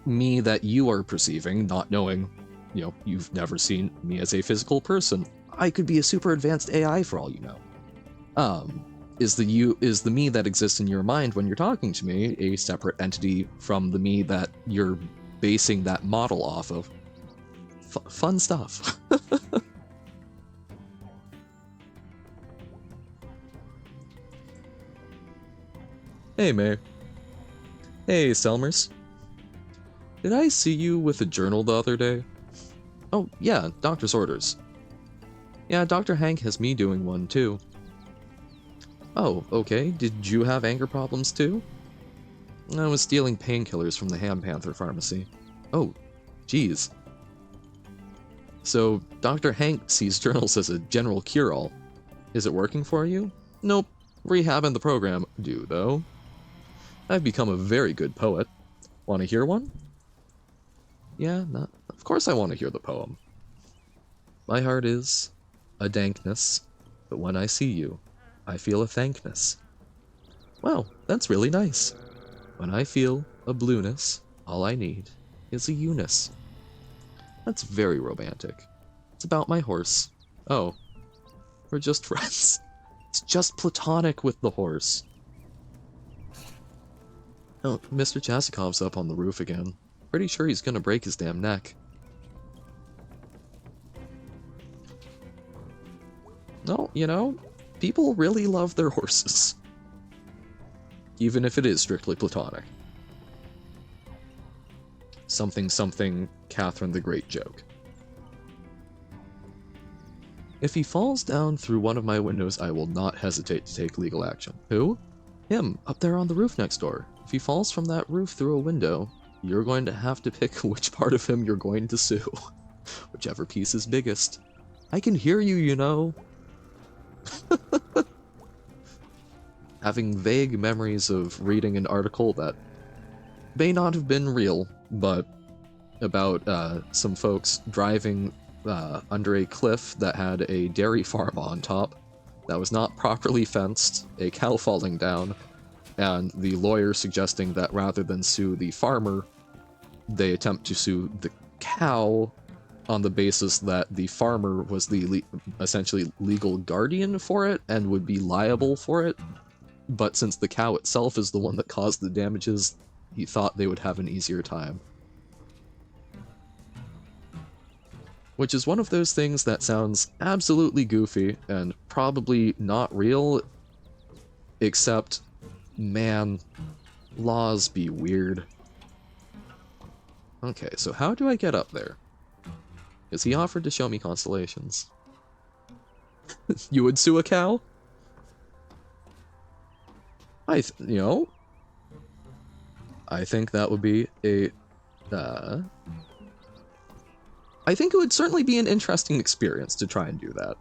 me that you are perceiving, not knowing, you know, you've never seen me as a physical person. I could be a super advanced AI for all you know. Is the me that exists in your mind when you're talking to me a separate entity from the me that you're basing that model off of? Fun stuff. Hey, May. Hey, Selmers. Did I see you with a journal the other day? Oh, yeah, doctor's orders. Yeah, Dr. Hank has me doing one, too. Oh, okay. Did you have anger problems, too? I was stealing painkillers from the Ham Panther pharmacy. Oh, geez. So, Dr. Hank sees journals as a general cure-all. Is it working for you? Nope. Rehabbing the program do, though. I've become a very good poet. Want to hear one? Yeah, of course I want to hear the poem. My heart is a dankness, but when I see you, I feel a thankness. Wow, that's really nice. When I feel a blueness, all I need is a Eunice. That's very romantic. It's about my horse. Oh, we're just friends. It's just platonic with the horse. Oh, Mr. Chasikov's up on the roof again. Pretty sure he's gonna break his damn neck. No, you know, people really love their horses. Even if it is strictly platonic. Something something Catherine the Great joke. If he falls down through one of my windows, I will not hesitate to take legal action. Who? Him, up there on the roof next door. If he falls from that roof through a window, you're going to have to pick which part of him you're going to sue. Whichever piece is biggest. I can hear you, you know. Having vague memories of reading an article that may not have been real, but about some folks driving under a cliff that had a dairy farm on top that was not properly fenced, a cow falling down, and the lawyer suggesting that rather than sue the farmer, they attempt to sue the cow on the basis that the farmer was the essentially legal guardian for it and would be liable for it, but since the cow itself is the one that caused the damages, he thought they would have an easier time. Which is one of those things that sounds absolutely goofy and probably not real, except, man, laws be weird. Okay, so how do I get up there? Because he offered to show me constellations. You would sue a cow? I think that would be a, I think it would certainly be an interesting experience to try and do that.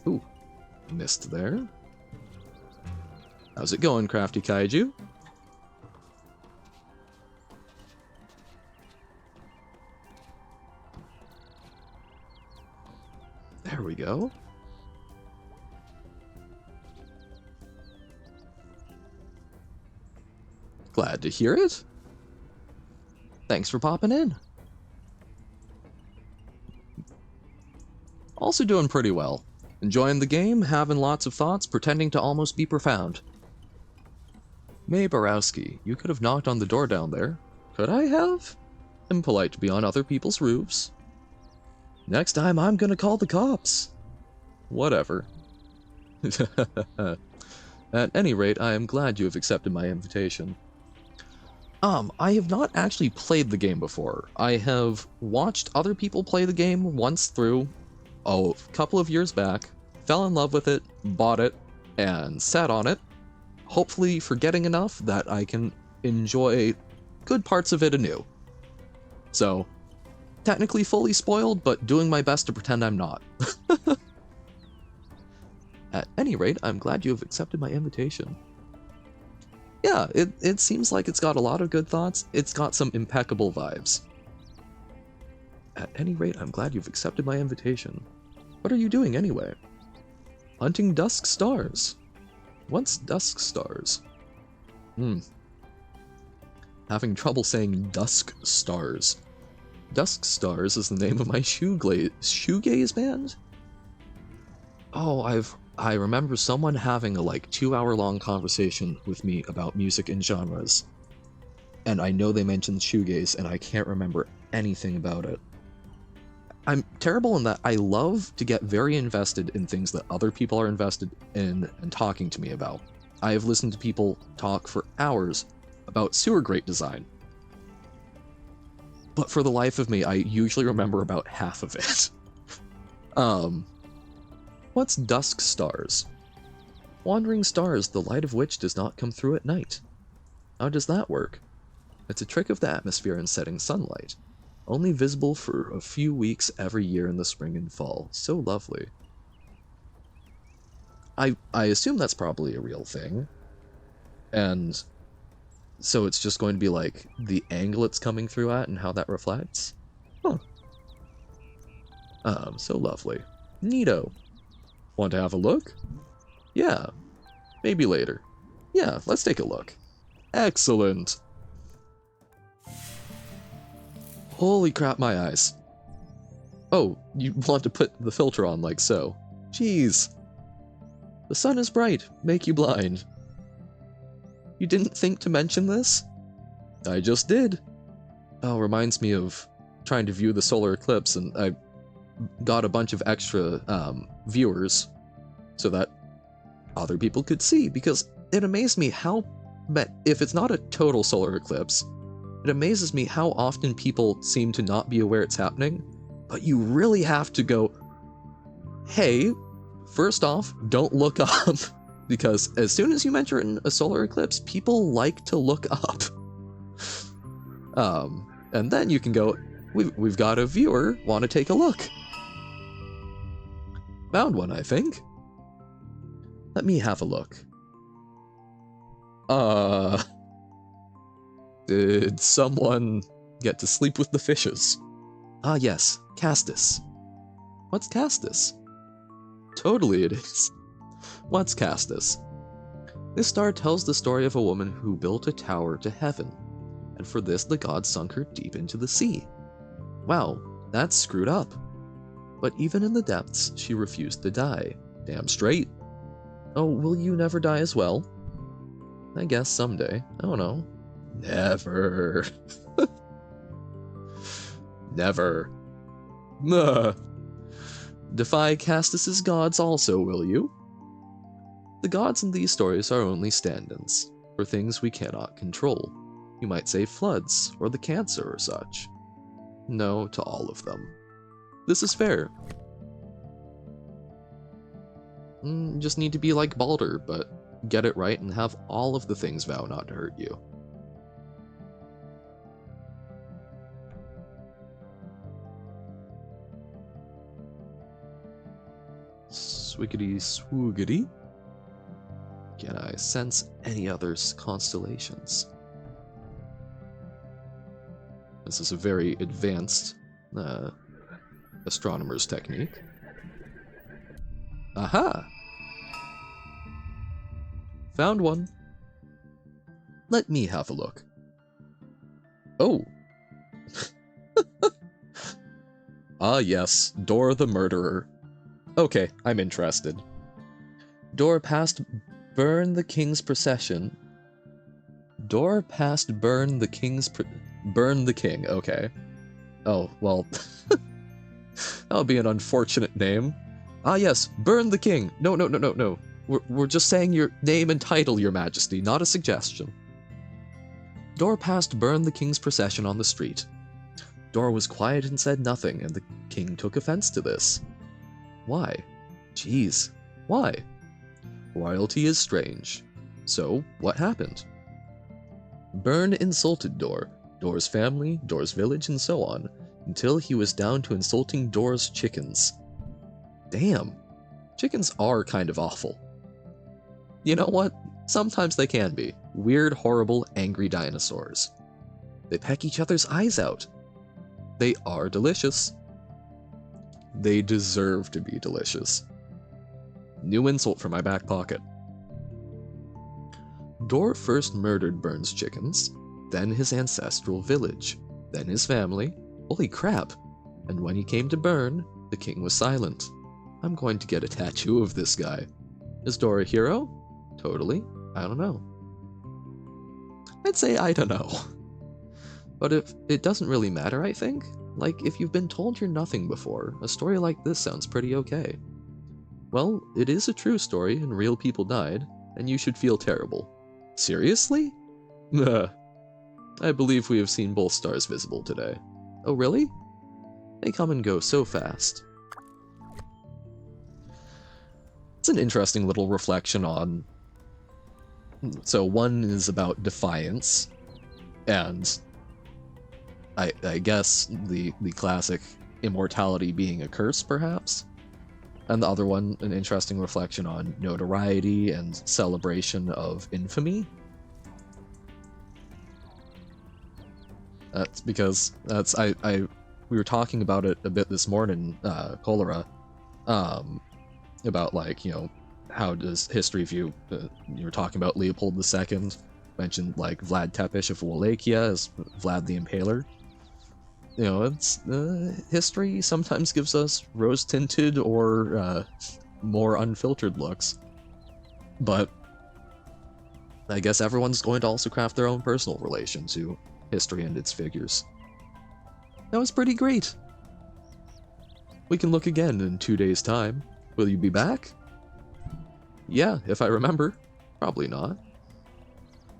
Ooh, missed there. How's it going, Crafty Kaiju? There we go. Glad to hear it. Thanks for popping in. Also doing pretty well. Enjoying the game, having lots of thoughts, pretending to almost be profound. May Borowski, you could have knocked on the door down there. Could I have? Impolite to be on other people's roofs. Next time I'm gonna call the cops. Whatever. At any rate, I am glad you have accepted my invitation. I have not actually played the game before. I have watched other people play the game once through, a couple of years back, fell in love with it, bought it, and sat on it, hopefully forgetting enough that I can enjoy good parts of it anew. So, technically fully spoiled, but doing my best to pretend I'm not. At any rate, I'm glad you have accepted my invitation. Yeah, it seems like it's got a lot of good thoughts. It's got some impeccable vibes. At any rate, I'm glad you've accepted my invitation. What are you doing anyway? Hunting dusk stars. What's dusk stars? Having trouble saying dusk stars. Dusk Stars is the name of my shoegaze band? Oh, I remember someone having a 2-hour-long conversation with me about music and genres. And I know they mentioned shoegaze, and I can't remember anything about it. I'm terrible in that I love to get very invested in things that other people are invested in and talking to me about. I have listened to people talk for hours about sewer grate design. But for the life of me, I usually remember about half of it. What's dusk stars? Wandering stars, the light of which does not come through at night. How does that work? It's a trick of the atmosphere in setting sunlight. Only visible for a few weeks every year in the spring and fall. So lovely. I assume that's probably a real thing. And so it's just going to be the angle it's coming through at and how that reflects? Huh. So lovely. Neato. Want to have a look? Yeah. Maybe later. Yeah, let's take a look. Excellent. Holy crap, my eyes. Oh, you want to put the filter on like so. Jeez. The sun is bright, make you blind. You didn't think to mention this? I just did. Oh, reminds me of trying to view the solar eclipse, and I got a bunch of extra viewers so that other people could see, because it amazed me how, if it's not a total solar eclipse, it amazes me how often people seem to not be aware it's happening, but you really have to go, hey, first off, don't look up, because as soon as you mention a solar eclipse, people like to look up. And then you can go, we've got a viewer, want to take a look. Found one, I think. Let me have a look. Did someone get to sleep with the fishes? Ah yes, Castus. What's Castus? Totally it is. What's Castus? This star tells the story of a woman who built a tower to heaven, and for this the gods sunk her deep into the sea. Wow, that's screwed up. But even in the depths, she refused to die. Damn straight. Oh, will you never die as well? I guess someday. I don't know. Never. Never. Defy Castus's gods also, will you? The gods in these stories are only stand-ins for things we cannot control. You might say floods, or the cancer or such. No to all of them. This is fair. Just need to be like Balder, but get it right and have all of the things vow not to hurt you. Swiggity swoogity. Can I sense any other constellations? This is a very advanced astronomer's technique. Aha! Found one. Let me have a look. Oh. Ah yes, Dor the murderer. Okay, I'm interested. Dor passed burn the king's procession. Dor passed burn the king's burn the king, okay. Oh, well, that would be an unfortunate name. Ah yes, burn the king. No. We're just saying your name and title, your majesty, not a suggestion. Dor passed burn the king's procession on the street. Dor was quiet and said nothing, and the king took offense to this. Why? Jeez, why? Royalty is strange. So, what happened? Burn insulted Dor, Dor's family, Dor's village, and so on, until he was down to insulting Dor's chickens. Damn, chickens are kind of awful. You know what? Sometimes they can be. Weird, horrible, angry dinosaurs. They peck each other's eyes out. They are delicious. They deserve to be delicious. New insult from my back pocket. Dor first murdered Burn's chickens, then his ancestral village, then his family. Holy crap! And when he came to Burn, the king was silent. I'm going to get a tattoo of this guy. Is Dor a hero? Totally. I don't know. I'd say I don't know. But if it doesn't really matter, I think. Like, if you've been told you're nothing before, a story like this sounds pretty okay. Well, it is a true story, and real people died, and you should feel terrible. Seriously? I believe we have seen both stars visible today. Oh, really? They come and go so fast. It's an interesting little reflection on... So one is about defiance, and I guess the classic immortality being a curse, perhaps? And the other one, an interesting reflection on notoriety and celebration of infamy. That's because we were talking about it a bit this morning, Cholera, about, like, you know, how does history view, you were talking about Leopold II, mentioned, like, Vlad Tepes of Wallachia as Vlad the Impaler. You know, it's, history sometimes gives us rose-tinted or, more unfiltered looks. But I guess everyone's going to also craft their own personal relation to history and its figures. That was pretty great. We can look again in 2 days' time. Will you be back? Yeah, if I remember. Probably not.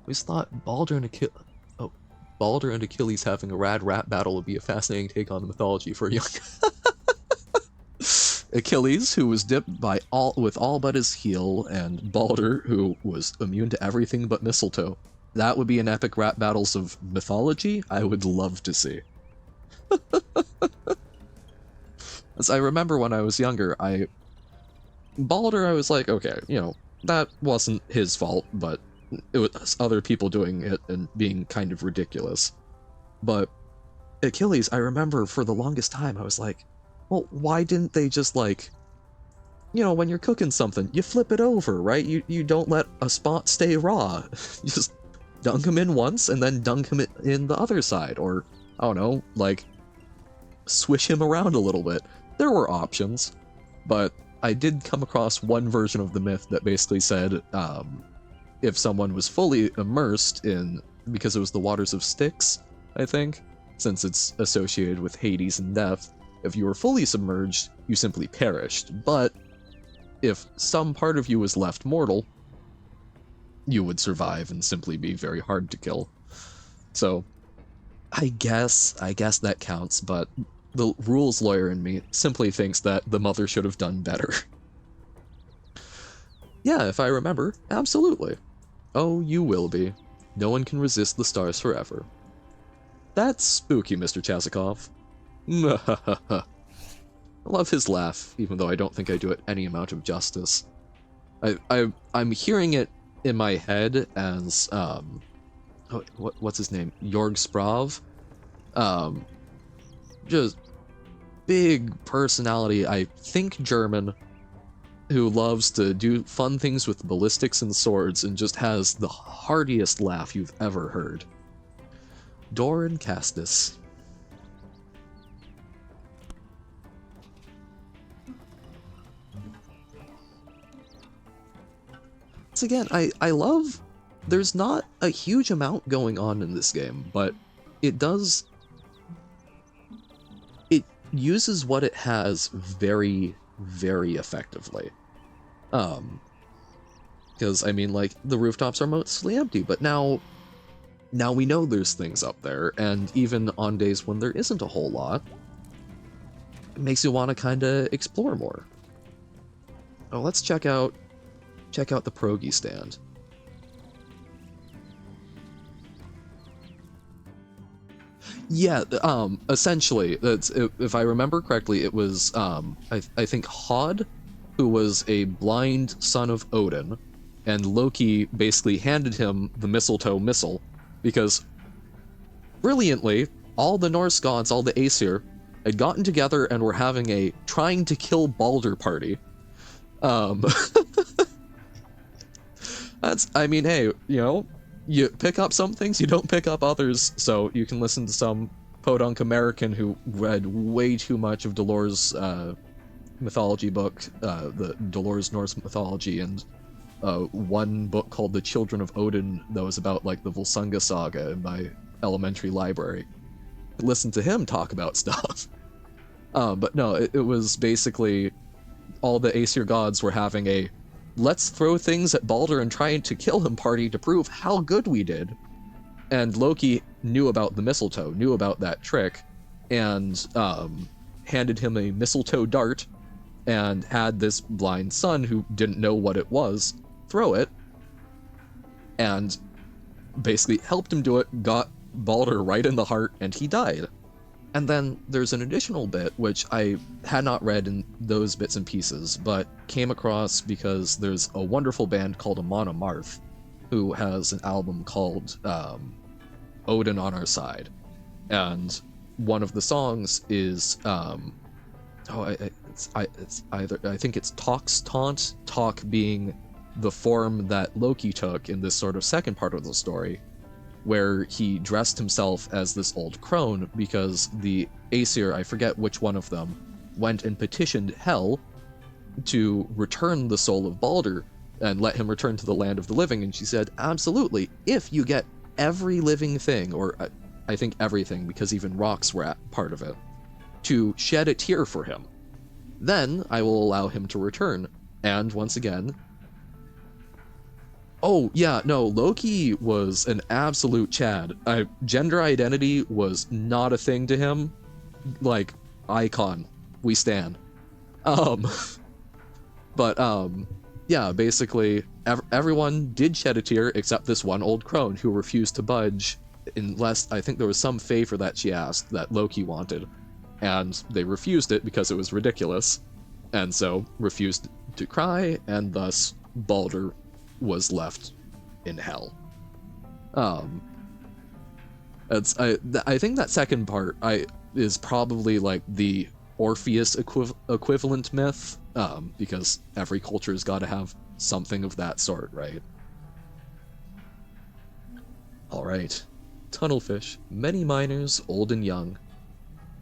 We just thought Balder and Achilles having a rad rap battle would be a fascinating take on the mythology for a young... Achilles, who was dipped with all but his heel, and Balder, who was immune to everything but mistletoe. That would be an epic rap battles of mythology I would love to see. As I remember when I was younger, Balder, I was like, okay, you know, that wasn't his fault, but it was other people doing it and being kind of ridiculous. But Achilles, I remember for the longest time, I was like, well, why didn't they just, like, you know, when you're cooking something, you flip it over, right? You don't let a spot stay raw. You just dunk him in once and then dunk him in the other side, or, I don't know, like, swish him around a little bit. There were options, but I did come across one version of the myth that basically said, if someone was fully immersed in, because it was the waters of Styx, I think, since it's associated with Hades and death, if you were fully submerged, you simply perished. But if some part of you was left mortal, you would survive and simply be very hard to kill. So, I guess that counts, but the rules lawyer in me simply thinks that the mother should have done better. Yeah, if I remember, absolutely. Oh, you will be. No one can resist the stars forever. That's spooky, Mr. Chazikov. I love his laugh, even though I don't think I do it any amount of justice. I'm hearing it in my head as, what's his name? Jorg Sprav? Just big personality, I think German, who loves to do fun things with ballistics and swords and just has the heartiest laugh you've ever heard. Doran Castus. Once again, I love... There's not a huge amount going on in this game, but it does... It uses what it has very, very effectively. Because, I mean, like, the rooftops are mostly empty, but now we know there's things up there, and even on days when there isn't a whole lot, it makes you want to kind of explore more. Oh, let's check out the Progi stand. Yeah, essentially, if I remember correctly, it was, I think Hod, who was a blind son of Odin, and Loki basically handed him the mistletoe missile, because, brilliantly, all the Norse gods, all the Aesir, had gotten together and were having a trying to kill Baldur party. I mean, hey, you know, you pick up some things, you don't pick up others, so you can listen to some podunk American who read way too much of Dolores' mythology book, the Dolores Norse mythology, and one book called The Children of Odin that was about, like, the Volsunga saga in my elementary library. Listen to him talk about stuff. But no, it was basically all the Aesir gods were having a let's throw things at Baldur and try to kill him party to prove how good we did. And Loki knew about the mistletoe, knew about that trick, and handed him a mistletoe dart, and had this blind son who didn't know what it was throw it, and basically helped him do it, got Baldur right in the heart, and he died. And then there's an additional bit, which I had not read in those bits and pieces, but came across because there's a wonderful band called Amon Amarth, who has an album called Odin on Our Side. And one of the songs is, I think it's Talk's Taunt, Talk being the form that Loki took in this sort of second part of the story, where he dressed himself as this old crone because the Aesir, I forget which one of them, went and petitioned Hel to return the soul of Baldur and let him return to the land of the living, and she said, absolutely, if you get every living thing, or I think everything, because even rocks were part of it, to shed a tear for him, then I will allow him to return. And once again, oh, yeah, no, Loki was an absolute Chad. Gender identity was not a thing to him. Like, icon. We stan. Yeah, basically, everyone did shed a tear except this one old crone who refused to budge unless, I think there was some favor that she asked that Loki wanted. And they refused it because it was ridiculous. And so, refused to cry, and thus, Baldur was left in hell. I think that second part is probably like the Orpheus equivalent myth, because every culture's got to have something of that sort, right? Alright. Tunnelfish, many miners, old and young,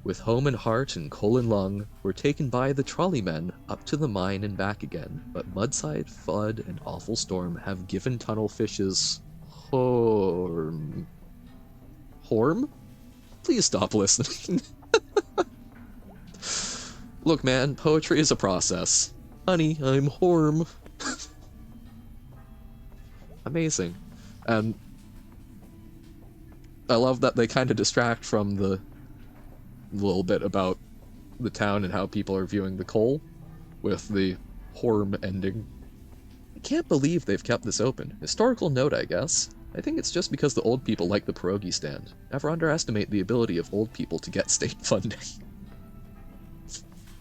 with home and heart and coal and lung, were taken by the trolleymen up to the mine and back again, but mudslide, flood, and awful storm have given tunnelfish's horm? Please stop listening. Look, man, poetry is a process. Honey, I'm horm. Amazing. And I love that they kind of distract from the little bit about the town and how people are viewing the coal with the horror ending. I can't believe they've kept this open. Historical note, I guess. I think it's just because the old people like the pierogi stand. Never underestimate the ability of old people to get state funding.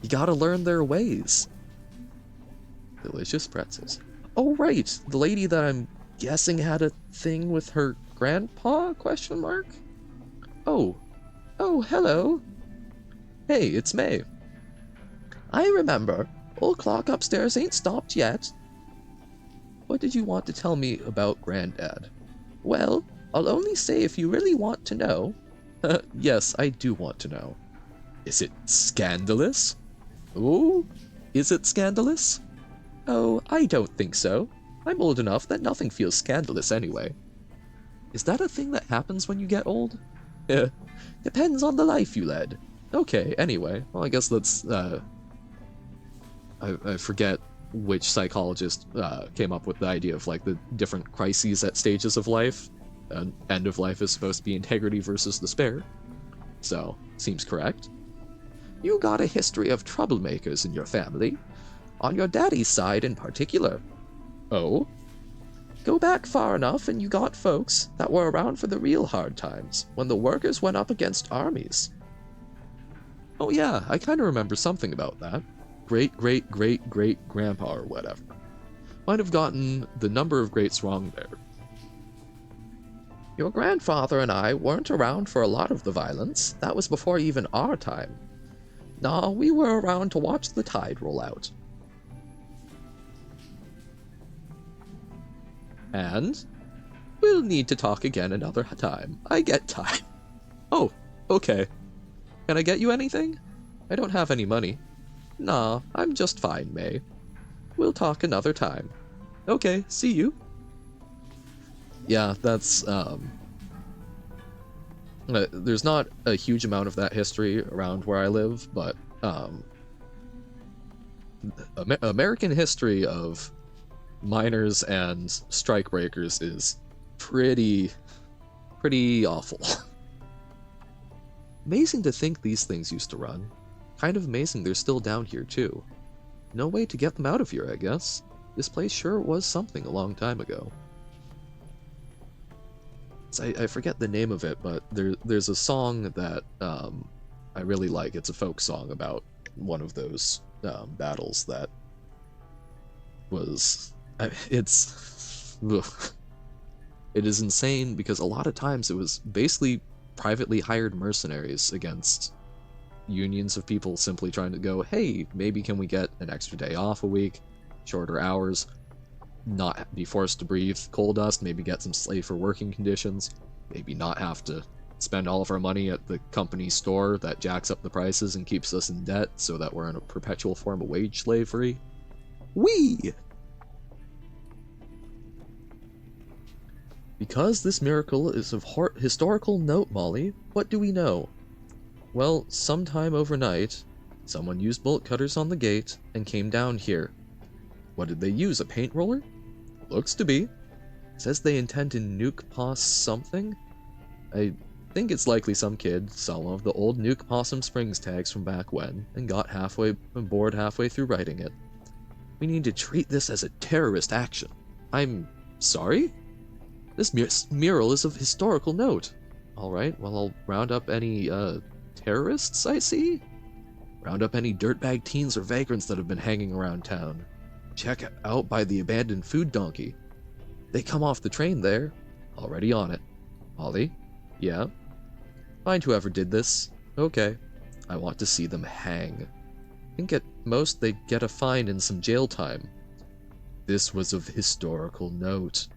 You gotta learn their ways. Delicious pretzels. Oh right, the lady that I'm guessing had a thing with her grandpa, question mark? Oh, hello. Hey, it's May. I remember. Old clock upstairs ain't stopped yet. What did you want to tell me about Granddad? Well, I'll only say if you really want to know. Yes, I do want to know. Is it scandalous? Oh, is it scandalous? Oh, I don't think so. I'm old enough that nothing feels scandalous anyway. Is that a thing that happens when you get old? Depends on the life you led. Okay, anyway, well I guess let's, I forget which psychologist came up with the idea of like the different crises at stages of life. End of life is supposed to be integrity versus despair. So, seems correct. You got a history of troublemakers in your family. On your daddy's side in particular. Oh? Go back far enough and you got folks that were around for the real hard times, when the workers went up against armies. Oh yeah, I kinda remember something about that. Great-great-great-great-grandpa or whatever. Might have gotten the number of greats wrong there. Your grandfather and I weren't around for a lot of the violence. That was before even our time. Nah, we were around to watch the tide roll out. And? We'll need to talk again another time. I get time. Oh, okay. Can I get you anything? I don't have any money. Nah, I'm just fine, May. We'll talk another time. Okay, see you. Yeah, that's, there's not a huge amount of that history around where I live, but, American history of miners and strikebreakers is pretty awful. Amazing to think these things used to run. Kind of amazing they're still down here, too. No way to get them out of here, I guess. This place sure was something a long time ago. I forget the name of it, but there's a song that I really like. It's a folk song about one of those battles that was... it's... ugh. It is insane because a lot of times it was basically privately hired mercenaries against unions of people simply trying to go, hey, maybe can we get an extra day off a week, shorter hours, not be forced to breathe coal dust, maybe get some safer working conditions, maybe not have to spend all of our money at the company store that jacks up the prices and keeps us in debt so that we're in a perpetual form of wage slavery. Whee! Because this miracle is of historical note, Molly, what do we know? Well, sometime overnight, someone used bolt cutters on the gate and came down here. What did they use, a paint roller? Looks to be. Says they intend to nuke Poss something? I think it's likely some kid saw one of the old Nuke Possum Springs tags from back when, and got bored halfway through writing it. We need to treat this as a terrorist action. I'm sorry? This mural is of historical note. Alright, well I'll round up any, terrorists I see? Round up any dirtbag teens or vagrants that have been hanging around town. Check out by the abandoned food donkey. They come off the train there. Already on it. Ollie? Yeah? Find whoever did this. Okay. I want to see them hang. I think at most they'd get a fine and some jail time. This was of historical note.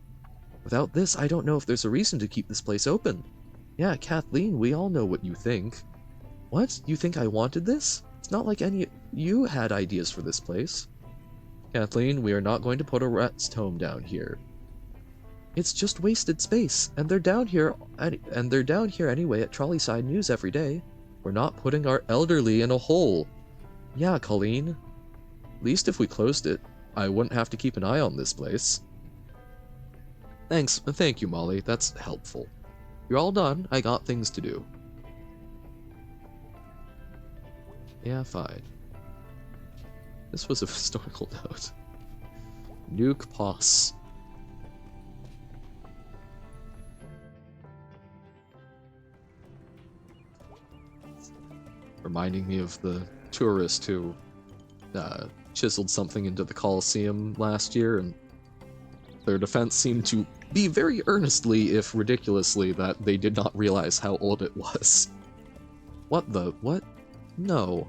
Without this, I don't know if there's a reason to keep this place open. Yeah, Kathleen, we all know what you think. What? You think I wanted this? It's not like any of you had ideas for this place. Kathleen, we are not going to put a rest home down here. It's just wasted space, and they're down here anyway at Trolleyside News every day. We're not putting our elderly in a hole. Yeah, Colleen. At least if we closed it, I wouldn't have to keep an eye on this place. Thank you, Molly. That's helpful. You're all done. I got things to do. Yeah, fine. This was a historical note. Nuke Poss. Reminding me of the tourist who chiseled something into the Colosseum last year, and their defense seemed to be very earnestly, if ridiculously, that they did not realize how old it was. What the? What? No.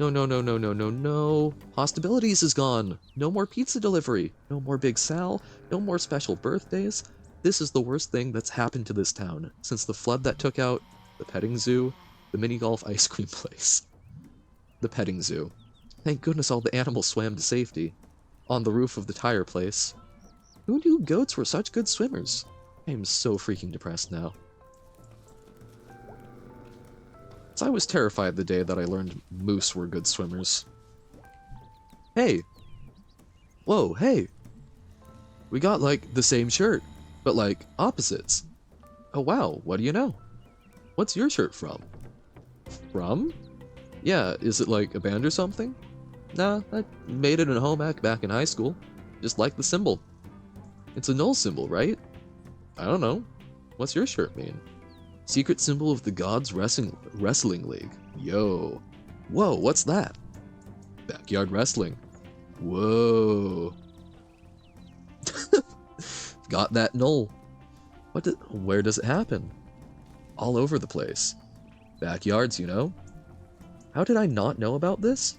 No, no, no, no, no, no, no. Hostilities is gone. No more pizza delivery. No more Big Sal. No more special birthdays. This is the worst thing that's happened to this town since the flood that took out the petting zoo, the mini golf ice cream place. The petting zoo. Thank goodness all the animals swam to safety. On the roof of the tire place. Who knew goats were such good swimmers? I am so freaking depressed now. So I was terrified the day that I learned moose were good swimmers. Hey! Whoa, hey! We got, like, the same shirt, but, like, opposites. Oh wow, what do you know? What's your shirt from? From? Yeah, is it like a band or something? Nah, I made it in home ec back in high school. Just like the symbol. It's a null symbol, right? I don't know. What's your shirt mean? Secret symbol of the Gods Wrestling League. Yo. Whoa, what's that? Backyard wrestling. Whoa. Got that null. Where does it happen? All over the place. Backyards, you know? How did I not know about this?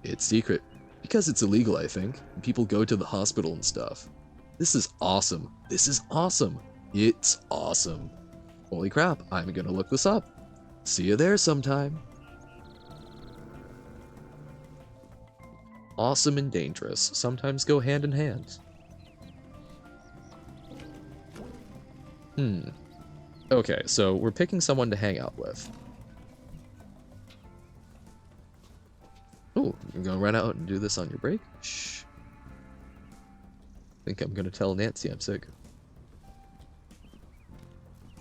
It's secret. Because it's illegal, I think. And people go to the hospital and stuff. This is awesome. This is awesome. It's awesome. Holy crap, I'm gonna look this up. See you there sometime. Awesome and dangerous sometimes go hand in hand. Okay, so we're picking someone to hang out with. Oh, you're gonna run out and do this on your break? Shh. I think I'm gonna tell Nancy I'm sick.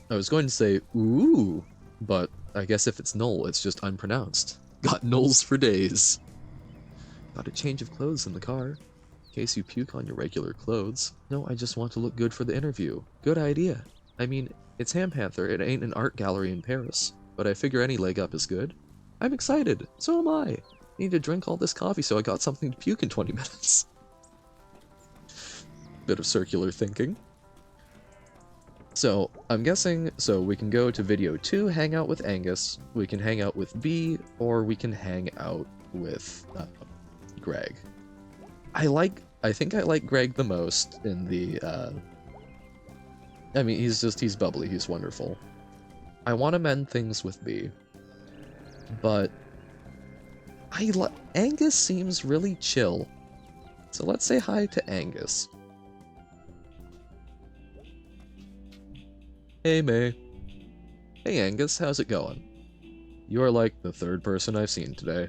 I was going to say, ooh, but I guess if it's null, it's just unpronounced. Got nulls for days. Got a change of clothes in the car. In case you puke on your regular clothes. No, I just want to look good for the interview. Good idea. I mean, it's Ham Panther, it ain't an art gallery in Paris. But I figure any leg up is good. I'm excited, so am I. Need to drink all this coffee so I got something to puke in 20 minutes. Bit of circular thinking. So, I'm guessing, so we can go to video 2, hang out with Angus, we can hang out with B, or we can hang out with Greg. I think I like Greg the most in the, I mean, he's bubbly, he's wonderful. I want to mend things with B, but Angus seems really chill. So let's say hi to Angus. Hey, May. Hey, Angus, how's it going? You are like the third person I've seen today.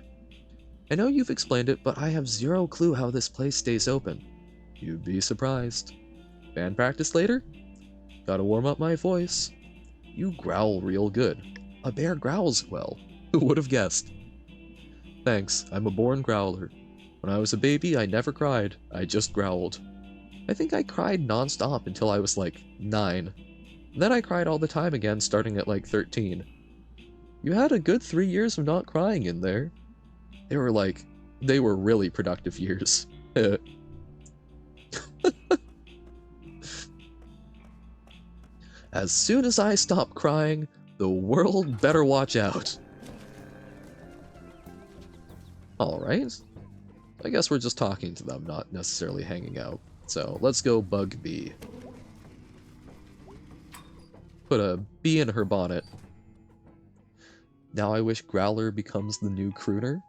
I know you've explained it, but I have zero clue how this place stays open. You'd be surprised. Band practice later? Gotta warm up my voice. You growl real good. A bear growls well. Who would have guessed? Thanks, I'm a born growler. When I was a baby, I never cried. I just growled. I think I cried non-stop until I was like 9. Then I cried all the time again starting at like 13. You had a good 3 years of not crying in there. They were really productive years. As soon as I stop crying, the world better watch out. Alright. I guess we're just talking to them, not necessarily hanging out. So, let's go bug B. Put a bee in her bonnet. Now I wish Growler becomes the new crooner.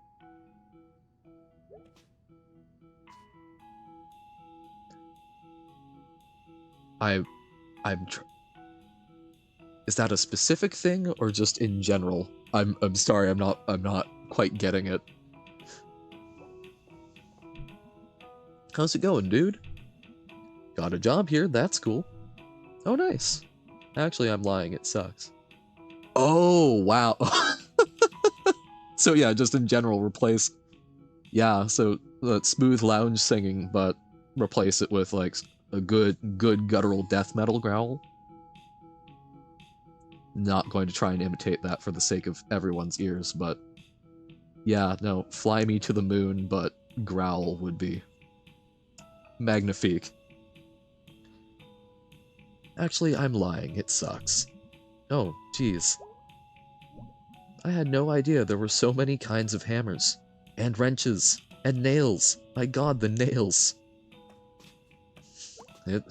Is that a specific thing or just in general? I'm sorry, I'm not quite getting it. How's it going, dude? Got a job here, that's cool. Oh, nice. Actually, I'm lying. It sucks. Oh, wow. So yeah, just in general, replace... Yeah, so smooth lounge singing, but replace it with, like, a good guttural death metal growl. Not going to try and imitate that for the sake of everyone's ears, but... Yeah, no, fly me to the moon, but growl would be... magnifique. Actually, I'm lying. It sucks. Oh, jeez. I had no idea there were so many kinds of hammers. And wrenches. And nails. My god, the nails.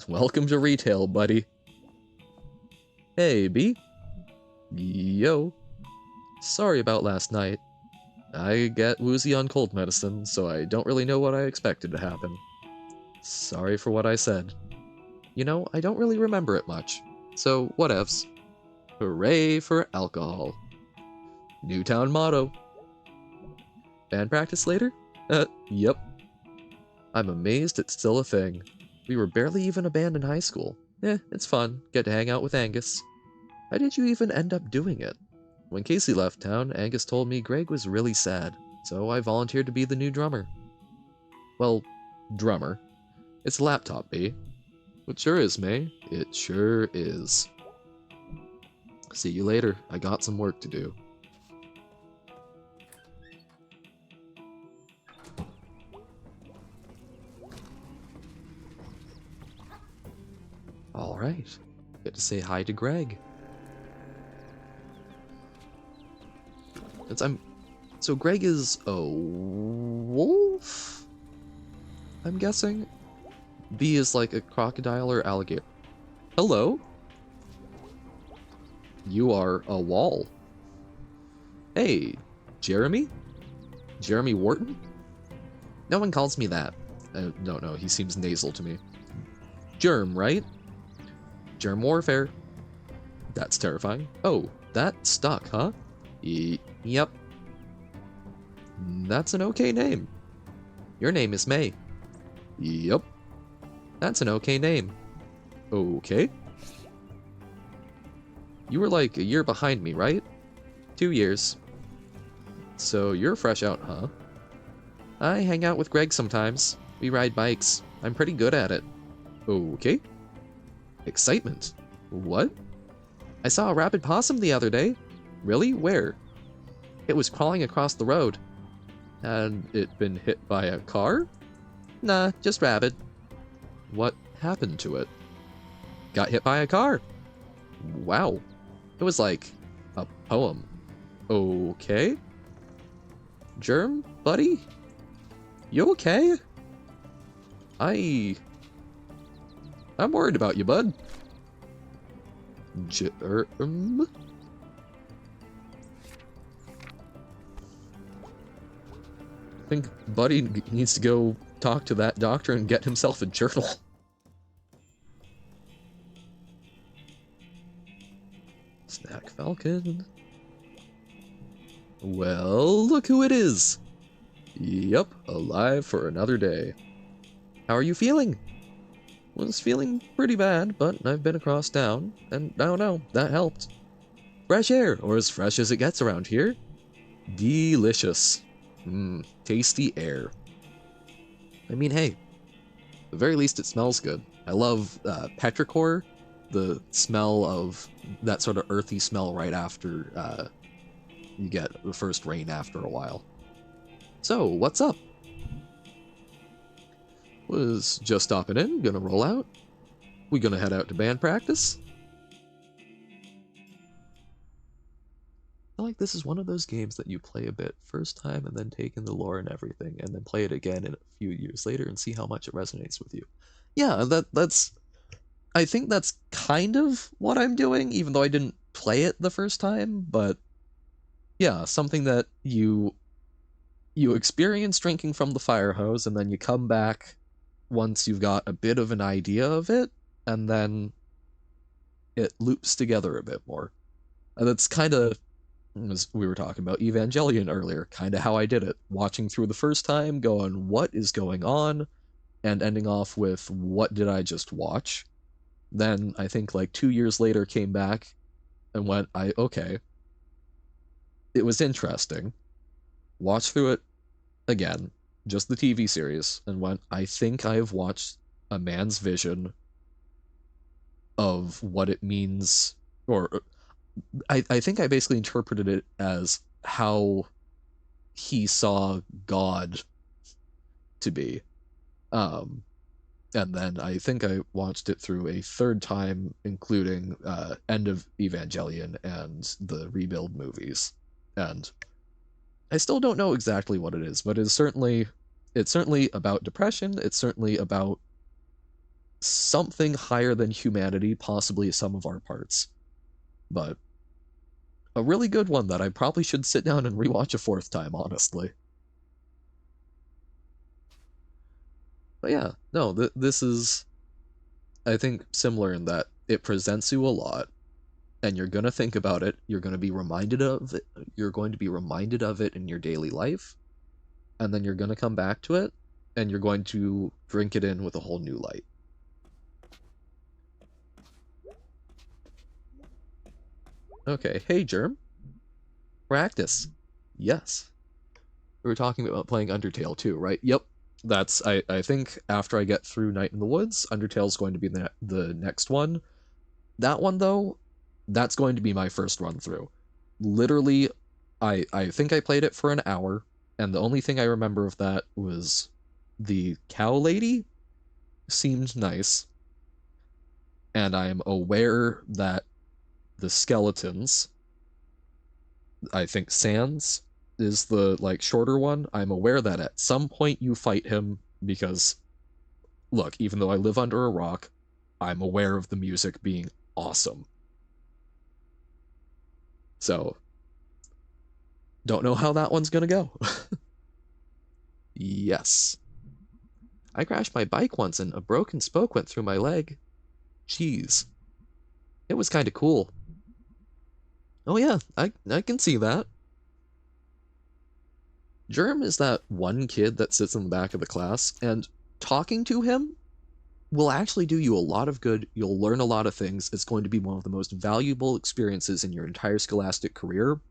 Welcome to retail, buddy. Hey, B. Yo. Sorry about last night. I get woozy on cold medicine, so I don't really know what I expected to happen. Sorry for what I said. You know, I don't really remember it much. So, whatevs. Hooray for alcohol. Newtown motto. Band practice later? Yep. I'm amazed it's still a thing. We were barely even a band in high school. It's fun. Get to hang out with Angus. How did you even end up doing it? When Casey left town, Angus told me Greg was really sad, so I volunteered to be the new drummer. Well, drummer. It's a laptop, B. It sure is, May. It sure is. See you later. I got some work to do. Alright. Get to say hi to Greg. So Greg is a wolf? I'm guessing? B is like a crocodile or alligator. Hello? You are a wall. Hey, Jeremy? Jeremy Wharton? No one calls me that. No, he seems nasal to me. Germ, right? Germ warfare. That's terrifying. Oh, that stuck, huh? Yep. That's an okay name. Your name is May. Yep. That's an okay name. Okay. You were like a year behind me, right? 2 years. So you're fresh out, huh? I hang out with Greg sometimes. We ride bikes. I'm pretty good at it. Okay. Excitement. What? I saw a rabid possum the other day. Really? Where? It was crawling across the road. Had it been hit by a car? Nah, just rabid. What happened to it? Got hit by a car. Wow. It was like a poem. Okay. Germ, buddy? You okay? I'm worried about you, bud. Germ? I think Buddy needs to go talk to that doctor and get himself a journal. Snack Falcon. Well, look who it is. Yep, alive for another day. How are you feeling? Was feeling pretty bad, but I've been across town, and I don't know, that helped. Fresh air, or as fresh as it gets around here. Delicious. Tasty air. I mean, hey, at the very least it smells good. I love petrichor, the smell of that sort of earthy smell right after you get the first rain after a while. So, what's up? Was just stopping in, gonna roll out. We gonna head out to band practice? I feel like this is one of those games that you play a bit first time and then take in the lore and everything, and then play it again in a few years later and see how much it resonates with you. Yeah, that's... I think that's kind of what I'm doing, even though I didn't play it the first time, but... Yeah, something that you experience drinking from the fire hose, and then you come back once you've got a bit of an idea of it, and then it loops together a bit more. And that's kind of, as we were talking about Evangelion earlier, kind of how I did it. Watching through the first time, going, what is going on? And ending off with, what did I just watch? Then I think like 2 years later came back and went, okay, it was interesting. Watched through it again, just the TV series, and went, I think I have watched a man's vision of what it means, or I think I basically interpreted it as how he saw God to be. Um, and then I think I watched it through a third time, including End of Evangelion and the Rebuild movies. And I still don't know exactly what it is, but it's certainly about depression. It's certainly about something higher than humanity, possibly some of our parts. But a really good one that I probably should sit down and rewatch a fourth time, honestly. But yeah, no, this is, I think, similar in that it presents you a lot, and you're gonna think about it. You're gonna be reminded of it. You're going to be reminded of it in your daily life, and then you're gonna come back to it, and you're going to drink it in with a whole new light. Okay, hey Germ. Practice. Yes. We were talking about playing Undertale too, right? Yep. I think after I get through Night in the Woods, Undertale's going to be the next one. That one though, that's going to be my first run through. Literally, I think I played it for an hour, and the only thing I remember of that was the cow lady seemed nice, and I'm aware that the skeletons, I think Sans is the like shorter one. I'm aware that at some point you fight him because look, even though I live under a rock, I'm aware of the music being awesome. So, don't know how that one's gonna go. Yes. I crashed my bike once and a broken spoke went through my leg. Jeez. It was kind of cool. Oh yeah, I can see that. Germ is that one kid that sits in the back of the class, and talking to him will actually do you a lot of good. You'll learn a lot of things. It's going to be one of the most valuable experiences in your entire scholastic career,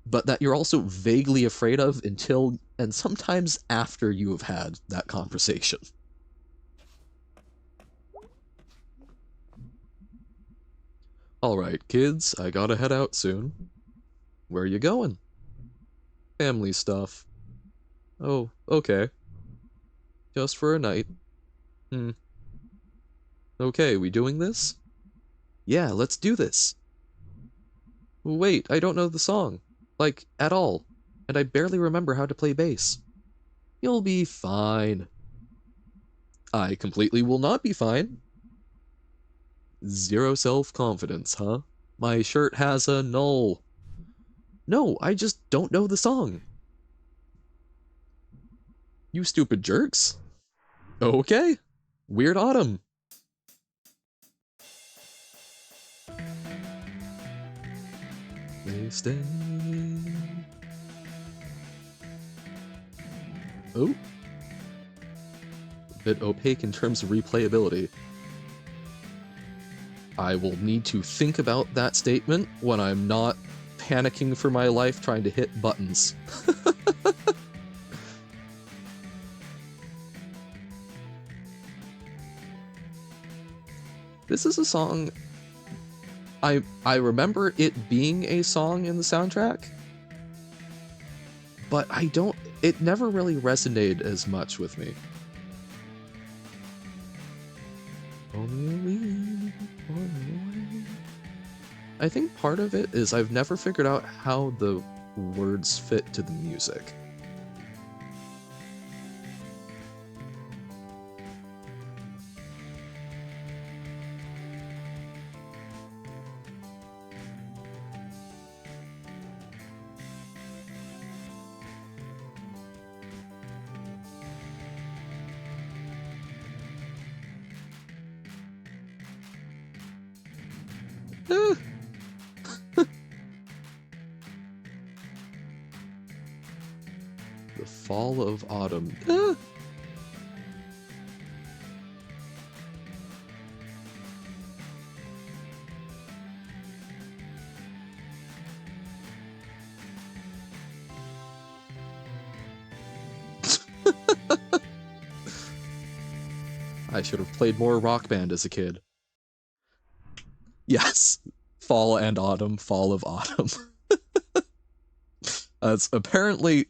but that you're also vaguely afraid of until and sometimes after you have had that conversation. All right, kids, I gotta head out soon. Where are you going? Family stuff. Oh, okay. Just for a night. Hmm. Okay, we doing this? Yeah, let's do this. Wait, I don't know the song. Like, at all. And I barely remember how to play bass. You'll be fine. I completely will not be fine. Zero self-confidence, huh? My shirt has a null. No, I just don't know the song. You stupid jerks. Okay. Weird Autumn. They stay. Oh. A bit opaque in terms of replayability. I will need to think about that statement when I'm not panicking for my life trying to hit buttons. This is a song I remember it being a song in the soundtrack, but it never really resonated as much with me. I think part of it is I've never figured out how the words fit to the music. The fall of autumn. 'Cause I should have played more Rock Band as a kid. Yes. Fall and autumn, fall of autumn. It's apparently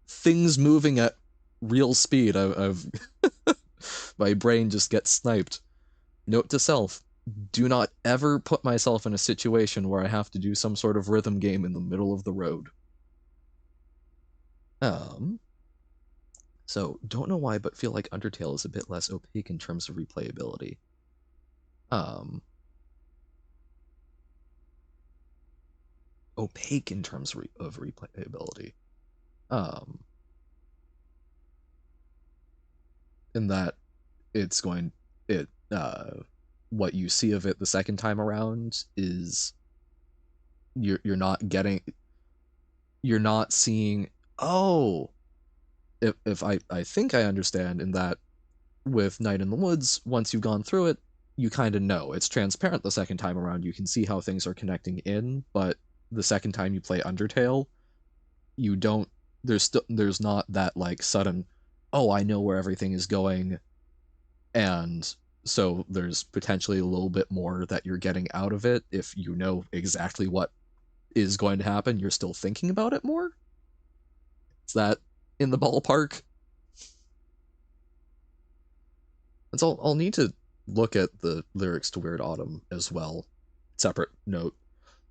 things moving at real speed. I've my brain just gets sniped. Note to self, do not ever put myself in a situation where I have to do some sort of rhythm game in the middle of the road. So, don't know why, but feel like Undertale is a bit less opaque in terms of replayability. Opaque in terms of replayability. In that it's going, what you see of it the second time around is you're not seeing, oh, if I think I understand in that with Night in the Woods, once you've gone through it, you kind of know. It's transparent the second time around. You can see how things are connecting in, but the second time you play Undertale, you don't, there's not that like sudden, oh, I know where everything is going, and so there's potentially a little bit more that you're getting out of it if you know exactly what is going to happen. You're still thinking about it more. Is that in the ballpark? And so I'll need to look at the lyrics to Weird Autumn as well. Separate note.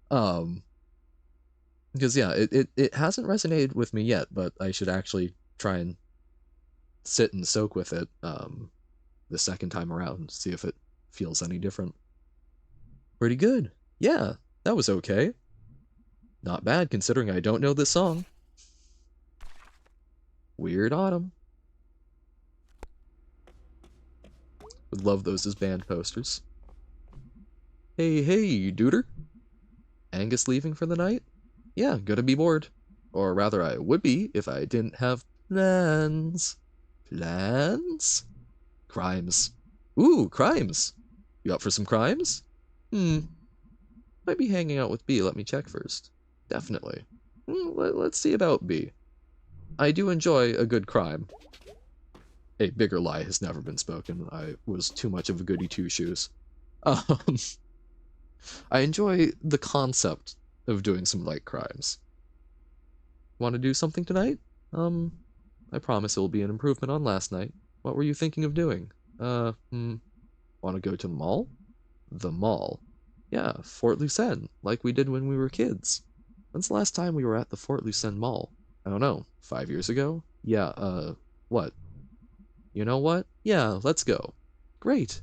Because yeah, it hasn't resonated with me yet, but I should actually try and sit and soak with it the second time around, see if it feels any different. Pretty good. Yeah, that was okay. Not bad considering I don't know this song. Weird Autumn. Would love those as band posters. Hey, duder. Angus leaving for the night? Yeah, gonna be bored. Or rather, I would be if I didn't have plans. Plans? Crimes. Ooh, crimes. You up for some crimes? Might be hanging out with B. Let me check first. Definitely. Let's see about B. I do enjoy a good crime. A bigger lie has never been spoken. I was too much of a goody two-shoes. I enjoy the concept of doing some light crimes. Want to do something tonight? I promise it will be an improvement on last night. What were you thinking of doing? Want to go to the mall? The mall. Yeah, Fort Lucenne, like we did when we were kids. When's the last time we were at the Fort Lucenne Mall? I don't know, 5 years ago? Yeah, what? You know what? Yeah, let's go. Great.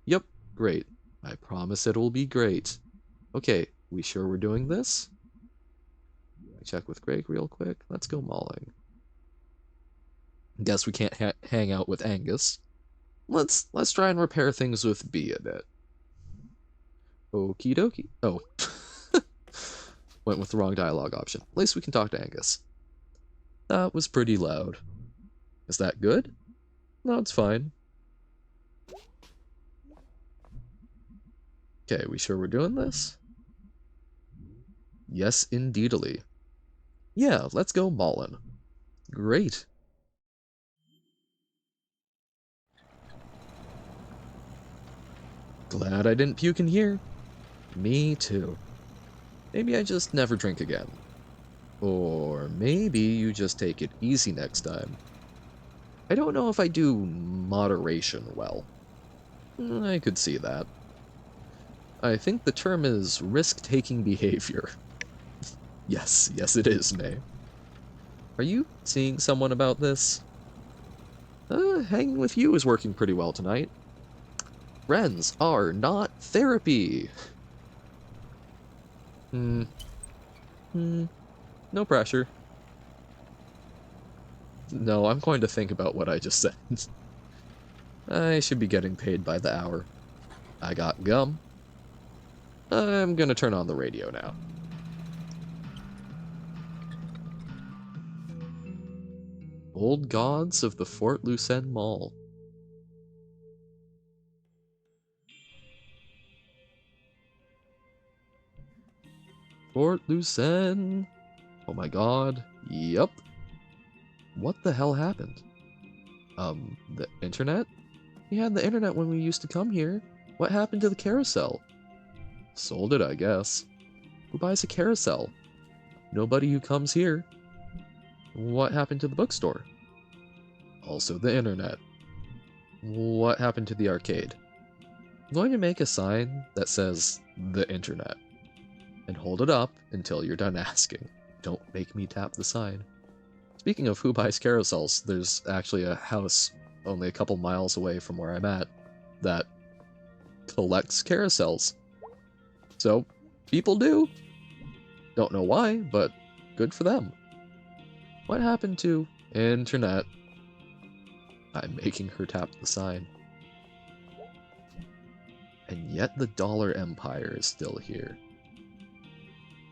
Yep, great. I promise it'll be great. Okay, we sure we're doing this? Check with Greg real quick. Let's go malling. Guess we can't hang out with Angus. Let's try and repair things with B a bit. Okie dokie. Oh. Went with the wrong dialogue option. At least we can talk to Angus. That was pretty loud. Is that good? No, it's fine. Okay, we sure we're doing this? Yes, indeedly. Yeah, let's go maulin'. Great. Glad I didn't puke in here. Me too. Maybe I just never drink again. Or maybe you just take it easy next time. I don't know if I do moderation well. I could see that. I think the term is risk-taking behavior. Yes, it is, May. Are you seeing someone about this? Hanging with you is working pretty well tonight. Friends are not therapy. No pressure. No, I'm going to think about what I just said. I should be getting paid by the hour. I got gum. I'm gonna turn on the radio now. Old Gods of the Fort Lucenne Mall. Fort Lucenne. Oh my god. Yup. What the hell happened? The internet? We had the internet when we used to come here. What happened to the carousel? Sold it, I guess. Who buys a carousel? Nobody who comes here. What happened to the bookstore? Also the internet. What happened to the arcade? I'm going to make a sign that says the internet and hold it up until you're done asking. Don't make me tap the sign. Speaking of who buys carousels, there's actually a house only a couple miles away from where I'm at that collects carousels. So, people do. Don't know why, but good for them. What happened to internet? I'm making her tap the sign. And yet the dollar empire is still here.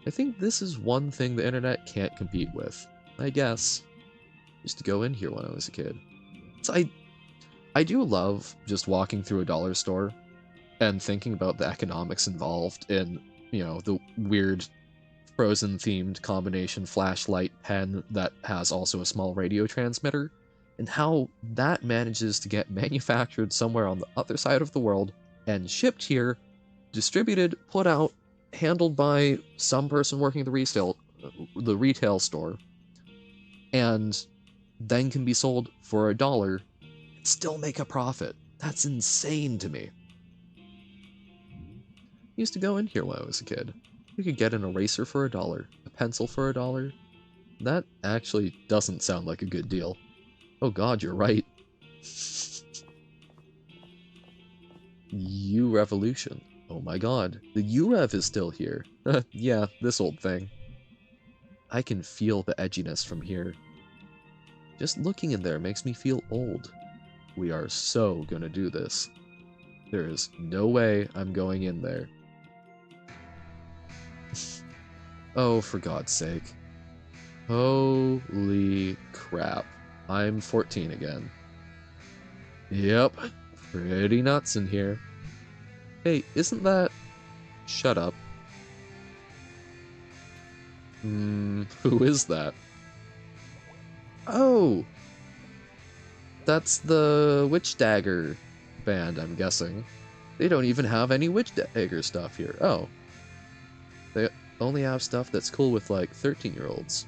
I think this is one thing the internet can't compete with. I guess. Used to go in here when I was a kid. So I do love just walking through a dollar store and thinking about the economics involved in, you know, the weird Frozen-themed combination flashlight pen that has also a small radio transmitter, and how that manages to get manufactured somewhere on the other side of the world and shipped here, distributed, put out, handled by some person working at the retail store, and then can be sold for $1 and still make a profit. That's insane to me. I used to go in here when I was a kid. You could get an eraser for $1, a pencil for $1. That actually doesn't sound like a good deal. Oh god, you're right. U-Revolution. Oh my god, the U-Rev is still here. Yeah, this old thing. I can feel the edginess from here. Just looking in there makes me feel old. We are so gonna do this. There is no way I'm going in there. Oh, for God's sake. Holy crap. I'm 14 again. Yep, pretty nuts in here. Hey, isn't that... Shut up. Who is that? Oh! That's the Witch Dagger band, I'm guessing. They don't even have any Witch Dagger stuff here. Oh. They only have stuff that's cool with, like, 13-year-olds.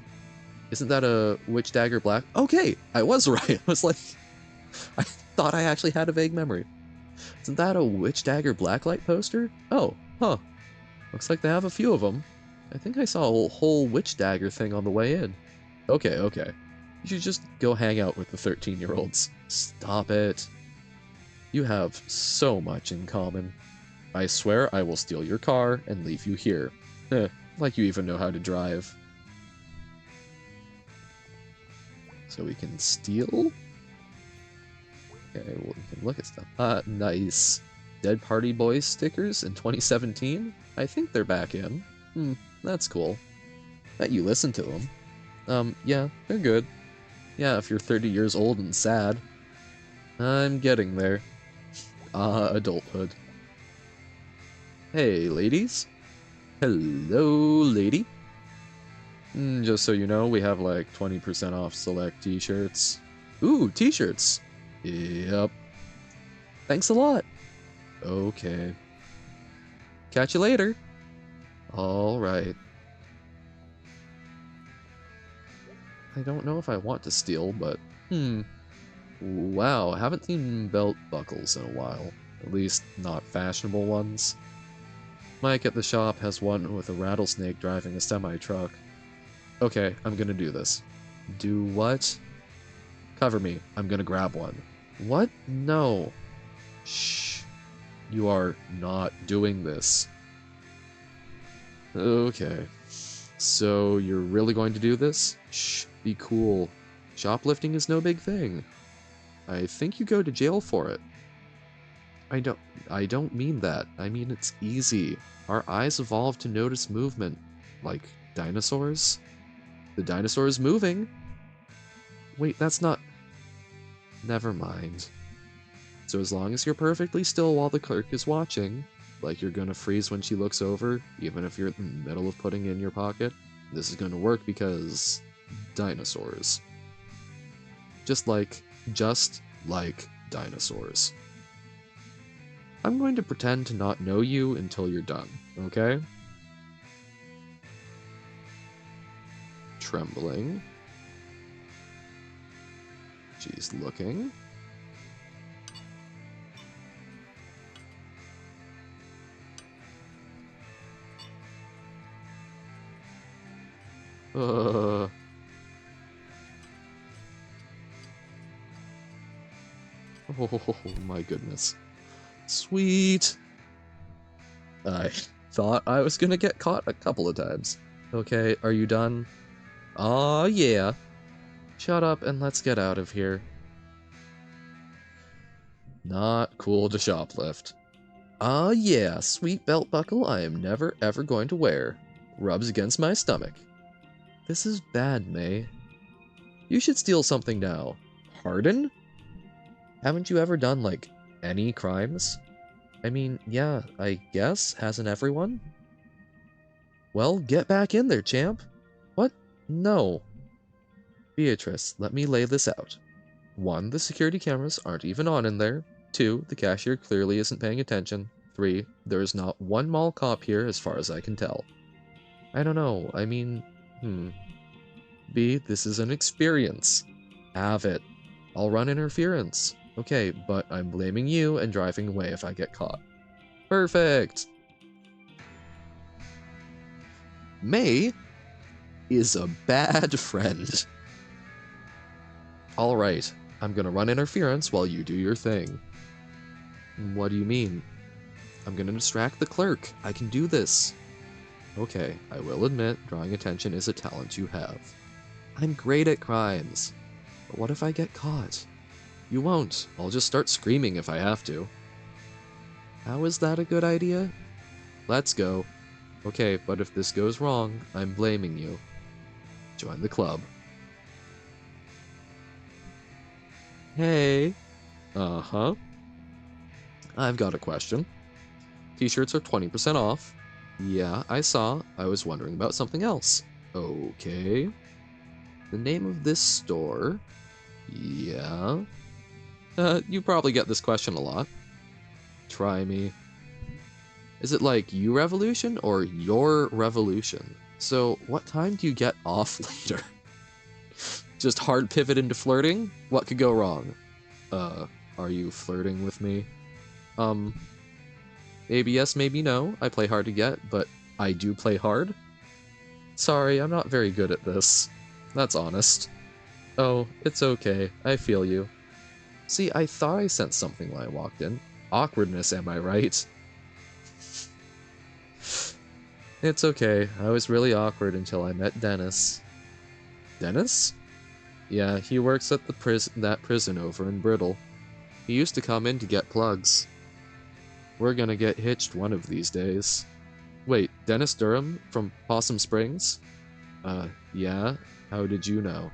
Isn't that a Witch Dagger Black? Okay, I was right. I was like... I thought I actually had a vague memory. Isn't that a Witch Dagger Blacklight poster? Oh, huh. Looks like they have a few of them. I think I saw a whole Witch Dagger thing on the way in. Okay, okay. You should just go hang out with the 13-year-olds. Stop it. You have so much in common. I swear I will steal your car and leave you here. Like you even know how to drive. So we can steal? Okay, well, we can look at stuff. Nice. Dead Party Boys stickers in 2017? I think they're back in. That's cool. Bet you listen to them. Yeah, they're good. Yeah, if you're 30 years old and sad. I'm getting there. Adulthood. Hey, ladies. Hello, lady. Just so you know, we have like 20% off select t-shirts. Ooh, t-shirts. Yep. Thanks a lot. Okay. Catch you later. Alright. I don't know if I want to steal, but... Wow, I haven't seen belt buckles in a while. At least, not fashionable ones. Mike at the shop has one with a rattlesnake driving a semi-truck. Okay, I'm gonna do this. Do what? Cover me. I'm gonna grab one. What? No. Shh. You are not doing this. Okay. So, you're really going to do this? Shh. Be cool. Shoplifting is no big thing. I think you go to jail for it. I don't mean that. I mean it's easy. Our eyes evolved to notice movement. Like dinosaurs? The dinosaur is moving. Wait, that's not... Never mind. So as long as you're perfectly still while the clerk is watching, like you're gonna freeze when she looks over, even if you're in the middle of putting in your pocket, this is gonna work because... dinosaurs. Just like dinosaurs. I'm going to pretend to not know you until you're done, okay? Trembling. She's looking. Oh my goodness. Sweet. I thought I was gonna get caught a couple of times. Okay, are you done? Aw, yeah. Shut up and let's get out of here. Not cool to shoplift. Ah, yeah, sweet belt buckle I am never ever going to wear. Rubs against my stomach. This is bad, May. You should steal something now. Pardon? Haven't you ever done, like, any crimes? I mean, yeah, I guess, hasn't everyone? Well, get back in there, champ. What? No. Beatrice, let me lay this out. 1, the security cameras aren't even on in there. 2, the cashier clearly isn't paying attention. 3, there is not one mall cop here as far as I can tell. I don't know, I mean, B, this is an experience. Have it. I'll run interference. Okay, but I'm blaming you and driving away if I get caught. Perfect! May is a bad friend. Alright, I'm gonna run interference while you do your thing. What do you mean? I'm gonna distract the clerk. I can do this. Okay, I will admit, drawing attention is a talent you have. I'm great at crimes. But what if I get caught? You won't. I'll just start screaming if I have to. How is that a good idea? Let's go. Okay, but if this goes wrong, I'm blaming you. Join the club. Hey. Uh-huh. I've got a question. T-shirts are 20% off. Yeah, I saw. I was wondering about something else. Okay. The name of this store. Yeah. You probably get this question a lot. Try me. Is it like you revolution or your revolution? So, what time do you get off later? Just hard pivot into flirting? What could go wrong? Are you flirting with me? Maybe yes, maybe no. I play hard to get, but I do play hard. Sorry, I'm not very good at this. That's honest. Oh, it's okay. I feel you. See, I thought I sensed something when I walked in. Awkwardness, am I right? It's okay. I was really awkward until I met Dennis. Dennis? Yeah, he works at the prison over in Brittle. He used to come in to get plugs. We're gonna get hitched one of these days. Wait, Dennis Durham from Possum Springs? Yeah? How did you know?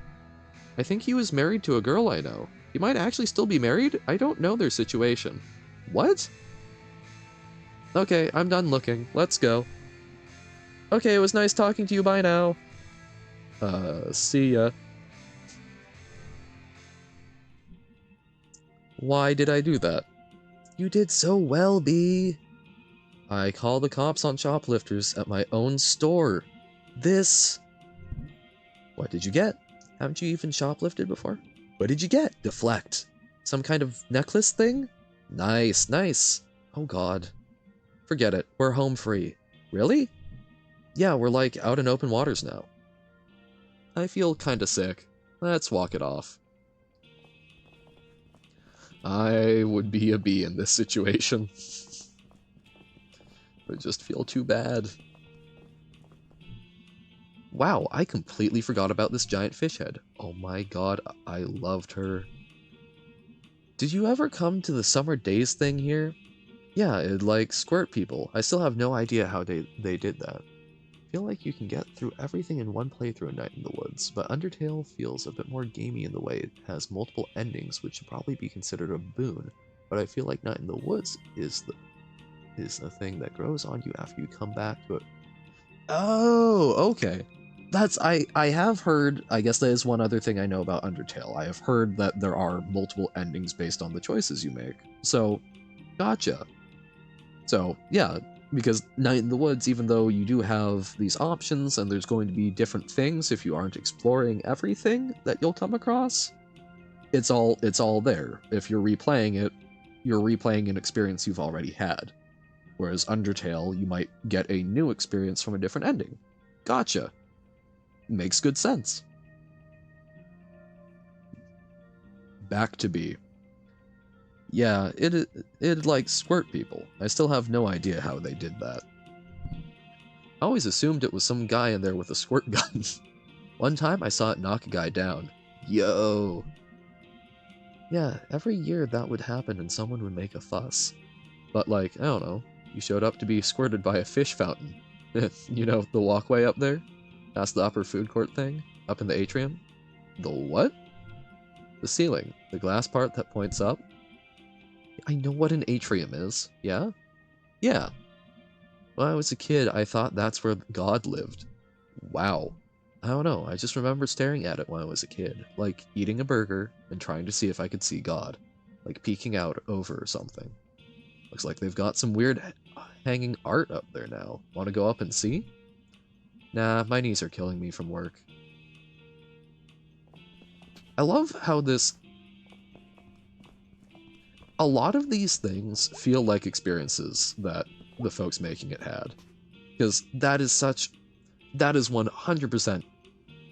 I think he was married to a girl I know. He might actually still be married? I don't know their situation. What? Okay, I'm done looking. Let's go. Okay, it was nice talking to you. Bye now. See ya. Why did I do that? You did so well, B. I call the cops on shoplifters at my own store. This... What did you get? Haven't you even shoplifted before? What did you get? Deflect. Some kind of necklace thing? Nice, nice. Oh god. Forget it. We're home free. Really? Yeah, we're like out in open waters now. I feel kinda sick. Let's walk it off. I would be a bee in this situation. I just feel too bad. Wow, I completely forgot about this giant fish head. Oh my god, I loved her. Did you ever come to the summer days thing here? Yeah, it'd like squirt people. I still have no idea how they did that. I feel like you can get through everything in one playthrough in Night in the Woods, but Undertale feels a bit more gamey in the way it has multiple endings, which should probably be considered a boon. But I feel like Night in the Woods is the thing that grows on you after you come back to it. Oh, okay. That's I have heard, I guess that is one other thing I know about Undertale. I have heard that there are multiple endings based on the choices you make. So, gotcha. So, yeah, because Night in the Woods, even though you do have these options and there's going to be different things if you aren't exploring everything that you'll come across, it's all there. If you're replaying it, you're replaying an experience you've already had. Whereas Undertale, you might get a new experience from a different ending. Gotcha. Makes good sense. Back to B. Yeah, it'd like squirt people. I still have no idea how they did that. I always assumed it was some guy in there with a squirt gun. One time I saw it knock a guy down. Yo! Yeah, every year that would happen and someone would make a fuss. But like, I don't know, you showed up to be squirted by a fish fountain. You know, the walkway up there? Past the upper food court thing? Up in the atrium? The what? The ceiling. The glass part that points up? I know what an atrium is, yeah? Yeah. When I was a kid, I thought that's where God lived. Wow. I don't know, I just remember staring at it when I was a kid. Like, eating a burger and trying to see if I could see God. Like, peeking out over or something. Looks like they've got some weird hanging art up there now. Want to go up and see? Nah, my knees are killing me from work. I love how this... A lot of these things feel like experiences that the folks making it had. Because that is 100%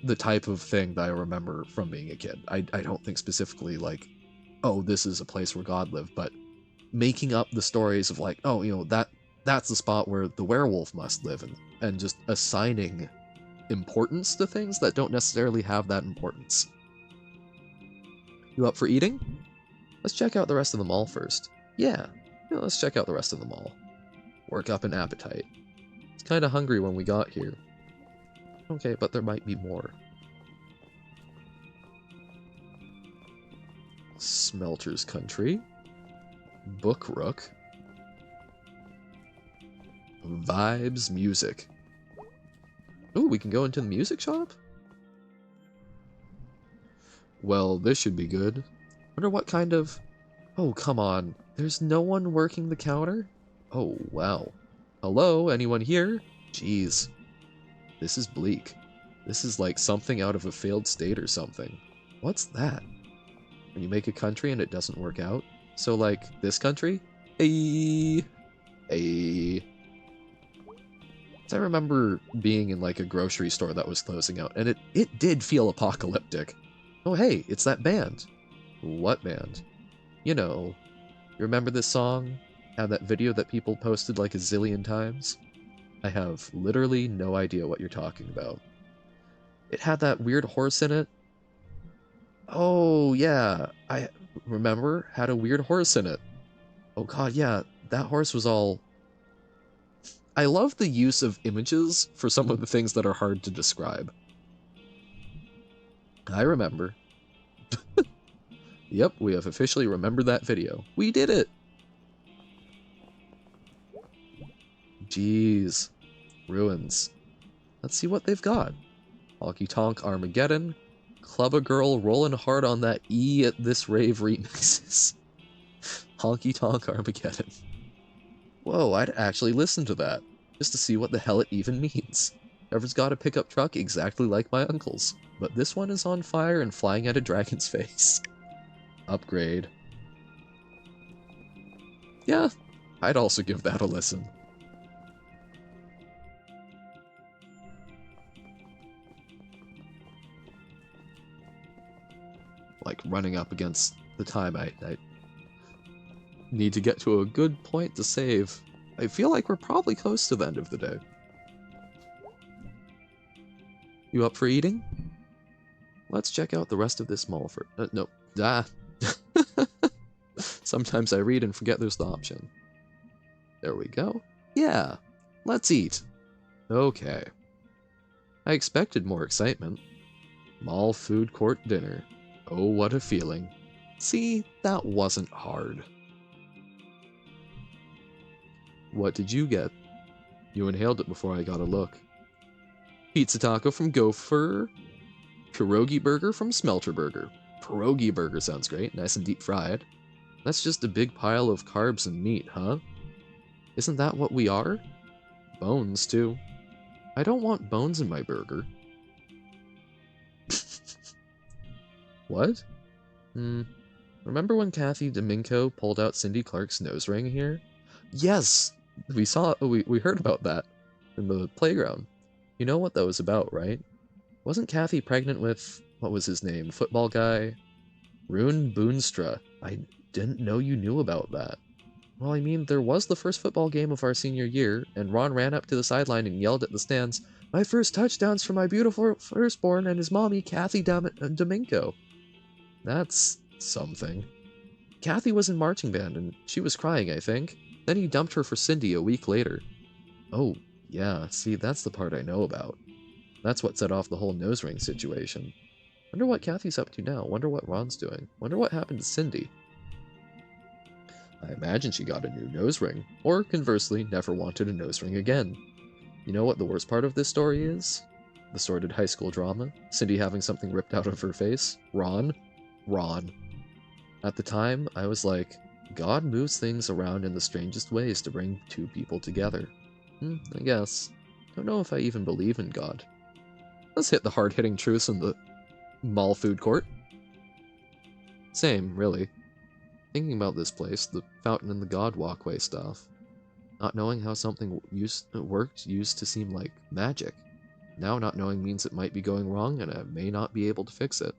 the type of thing that I remember from being a kid. I don't think specifically like, oh, this is a place where God lived, but making up the stories of like, oh, you know, that's the spot where the werewolf must live, and just assigning importance to things that don't necessarily have that importance. You up for eating? Let's check out the rest of the mall first. Yeah, let's check out the rest of the mall. Work up an appetite. It's kind of hungry when we got here. Okay, but there might be more. Smelter's Country. Book Rook. Vibes Music. Ooh, we can go into the music shop? Well, this should be good. Wonder what kind of... Oh, come on. There's no one working the counter? Oh, wow. Hello, anyone here? Jeez. This is bleak. This is like something out of a failed state or something. What's that? When you make a country and it doesn't work out? So like, this country? Ayy. Ayy. I remember being in like a grocery store that was closing out, and it did feel apocalyptic. Oh hey, it's that band. What band? You know, you remember this song? And that video that people posted like a zillion times? I have literally no idea what you're talking about. It had that weird horse in it. Oh yeah, I remember had a weird horse in it. Oh god, yeah, that horse was all... I love the use of images for some of the things that are hard to describe. I remember. Yep, we have officially remembered that video. We did it! Jeez. Ruins. Let's see what they've got. Honky Tonk Armageddon. Club a Girl Rollin' Hard on That E at This Rave remixes. Honky Tonk Armageddon. Whoa, I'd actually listen to that, just to see what the hell it even means. Trevor's got a pickup truck exactly like my uncle's, but this one is on fire and flying at a dragon's face. Upgrade. Yeah, I'd also give that a listen. Like running up against the time I need to get to a good point to save. I feel like we're probably close to the end of the day. You up for eating? Let's check out the rest of this mall for... no. Ah. Sometimes I read and forget there's the option. There we go. Yeah, let's eat. Okay. I expected more excitement. Mall food court dinner. Oh, what a feeling. See, that wasn't hard. What did you get? You inhaled it before I got a look. Pizza taco from Gopher. Pierogi burger from Smelter Burger. Pierogi burger sounds great, nice and deep fried. That's just a big pile of carbs and meat, huh? Isn't that what we are? Bones, too. I don't want bones in my burger. What? Remember when Kathy Domingo pulled out Cindy Clark's nose ring here? Yes! We heard about that in the playground. You know what that was about, right? Wasn't Kathy pregnant with, what was his name, football guy? Rune Boonstra. I didn't know you knew about that. Well, I mean, there was the first football game of our senior year, and Ron ran up to the sideline and yelled at the stands, "My first touchdown's for my beautiful firstborn and his mommy, Kathy Domingo." That's something. Kathy was in marching band, and she was crying, I think. Then he dumped her for Cindy a week later. Oh, yeah, see, that's the part I know about. That's what set off the whole nose ring situation. Wonder what Kathy's up to now. Wonder what Ron's doing. Wonder what happened to Cindy. I imagine she got a new nose ring, or conversely, never wanted a nose ring again. You know what the worst part of this story is? The sordid high school drama? Cindy having something ripped out of her face? Ron? At the time, I was like, God moves things around in the strangest ways to bring two people together. I guess. Don't know if I even believe in God. Let's hit the hard-hitting truths in the mall food court. Same, really. Thinking about this place, the fountain and the God walkway stuff. Not knowing how something worked used to seem like magic. Now not knowing means it might be going wrong and I may not be able to fix it.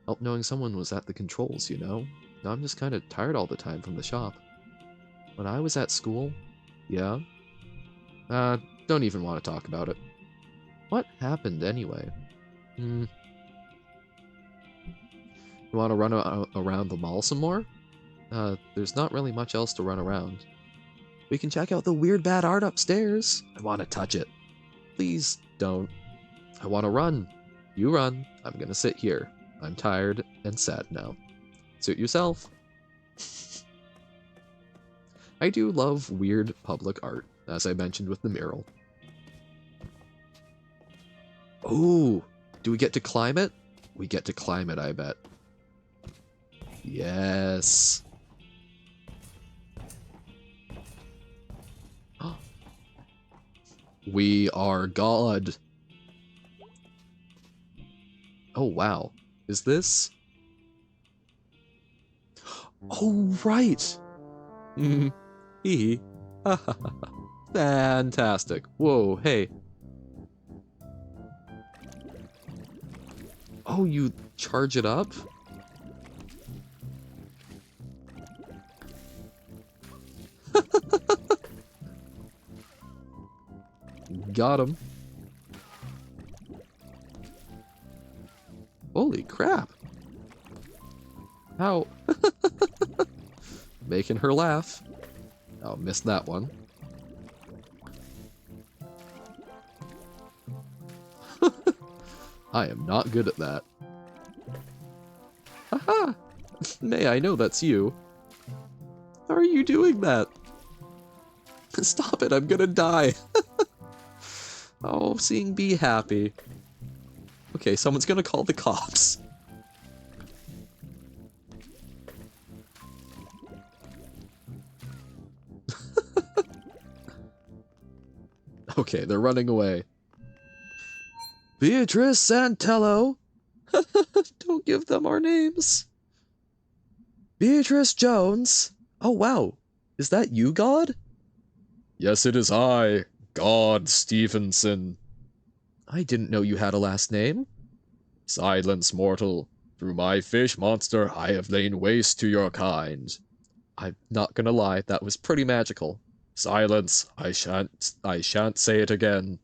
Help knowing someone was at the controls, you know? Now I'm just kind of tired all the time from the shop. When I was at school, yeah? Don't even want to talk about it. What happened anyway? You want to run around the mall some more? There's not really much else to run around. We can check out the weird bad art upstairs. I want to touch it. Please don't. I want to run. You run. I'm gonna sit here. I'm tired and sad now. Suit yourself. I do love weird public art, as I mentioned with the mural. Oh, do we get to climb it? We get to climb it, I bet. Yes. We are God. Oh, wow. Is this? Oh, right. Hee. Fantastic. Whoa, hey. Oh, you charge it up? Got him. Holy crap. How? Making her laugh. Oh, missed that one. I am not good at that. Haha! May I know that's you? How are you doing that? Stop it, I'm gonna die. Oh, seeing Bee happy. Okay, someone's gonna call the cops. Okay, they're running away. Beatrice Santello! Don't give them our names. Beatrice Jones! Oh wow, is that you, God? Yes, it is I, God Stevenson. I didn't know you had a last name. Silence, mortal. Through my fish monster, I have lain waste to your kind. I'm not gonna lie, that was pretty magical. Silence, I shan't say it again.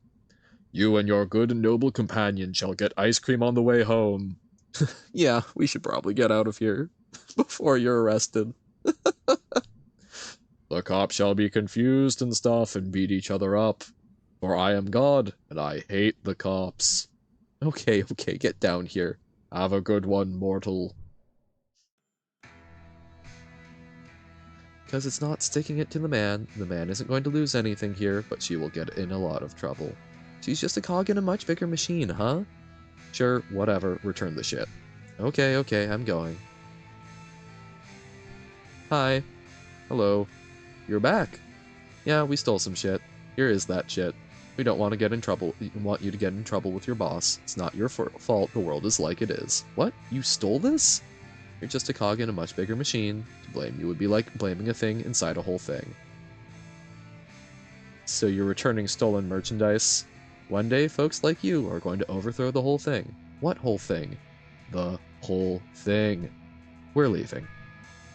You and your good and noble companion shall get ice cream on the way home. Yeah, we should probably get out of here before you're arrested. The cops shall be confused and stuff and beat each other up. For I am God, and I hate the cops. Okay, get down here. Have a good one, mortal. Because it's not sticking it to the man isn't going to lose anything here, but she will get in a lot of trouble. She's just a cog in a much bigger machine, huh? Sure, whatever, return the shit. Okay, I'm going. Hi. Hello. You're back. Yeah, we stole some shit. Here is that shit. We don't want to get in trouble. We want you to get in trouble with your boss. It's not your fault. The world is like it is. What? You stole this? You're just a cog in a much bigger machine. To blame you would be like blaming a thing inside a whole thing. So you're returning stolen merchandise? One day, folks like you are going to overthrow the whole thing. What whole thing? The whole thing. We're leaving.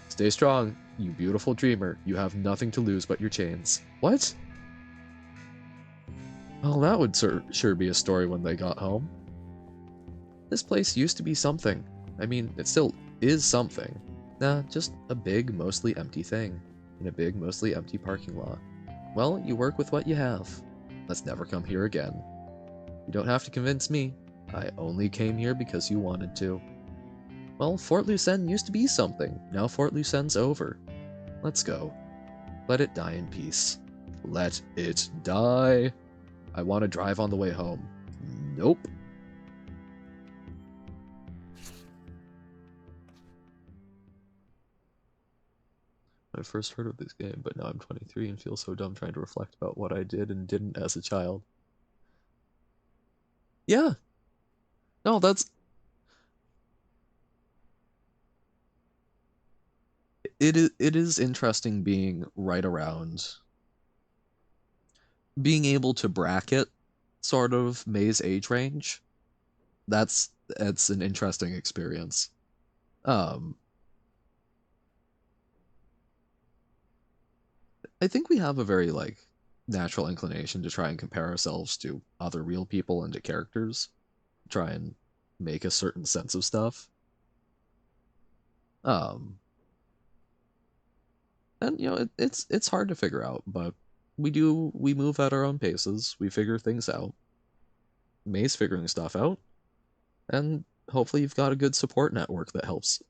Stay strong, you beautiful dreamer. You have nothing to lose but your chains. What? Well, that would sure be a story when they got home. This place used to be something. I mean, it still is something. Nah, just a big, mostly empty thing. In a big, mostly empty parking lot. Well, you work with what you have. Let's never come here again. You don't have to convince me. I only came here because you wanted to. Well, Fort Lucenne used to be something. Now Fort Lucenne's over. Let's go. Let it die in peace. Let it die. I want to drive on the way home. Nope. I first heard of this game, but now I'm 23 and feel so dumb trying to reflect about what I did and didn't as a child. Yeah. No, that's... It is interesting being right around... Being able to bracket sort of May's age range. That's an interesting experience. I think we have a very, like, natural inclination to try and compare ourselves to other real people and to characters. Try and make a certain sense of stuff. And, you know, it's hard to figure out, but we move at our own paces. We figure things out. May's figuring stuff out. And hopefully you've got a good support network that helps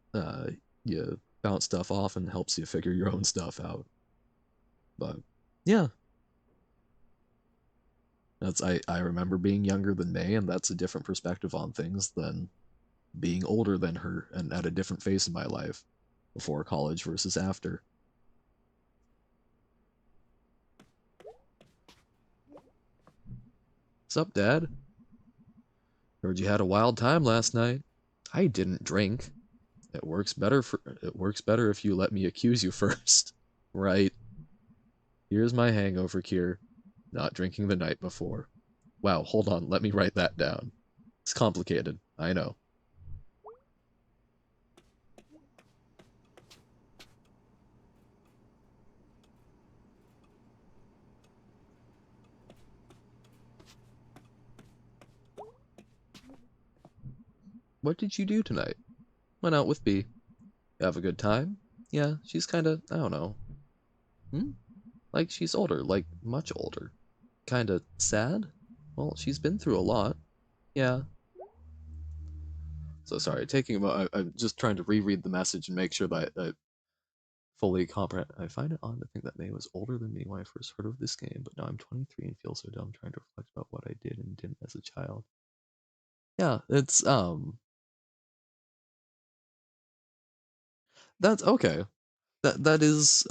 you bounce stuff off and helps you figure your own stuff out. But yeah, I remember being younger than May, and that's a different perspective on things than being older than her and at a different phase in my life, before college versus after. Sup, Dad? Heard you had a wild time last night. I didn't drink. It works better if you let me accuse you first. Right. Here's my hangover cure. Not drinking the night before. Wow, hold on, let me write that down. It's complicated, I know. What did you do tonight? Went out with B. You have a good time? Yeah, she's kinda, I don't know. Like, she's older, like, much older. Kinda sad? Well, she's been through a lot. Yeah. So sorry, taking a moment, I'm just trying to reread the message and make sure that I fully comprehend. I find it odd to think that May was older than me when I first heard of this game, but now I'm 23 and feel so dumb trying to reflect about what I did and didn't as a child. Yeah, it's, that's okay. That is,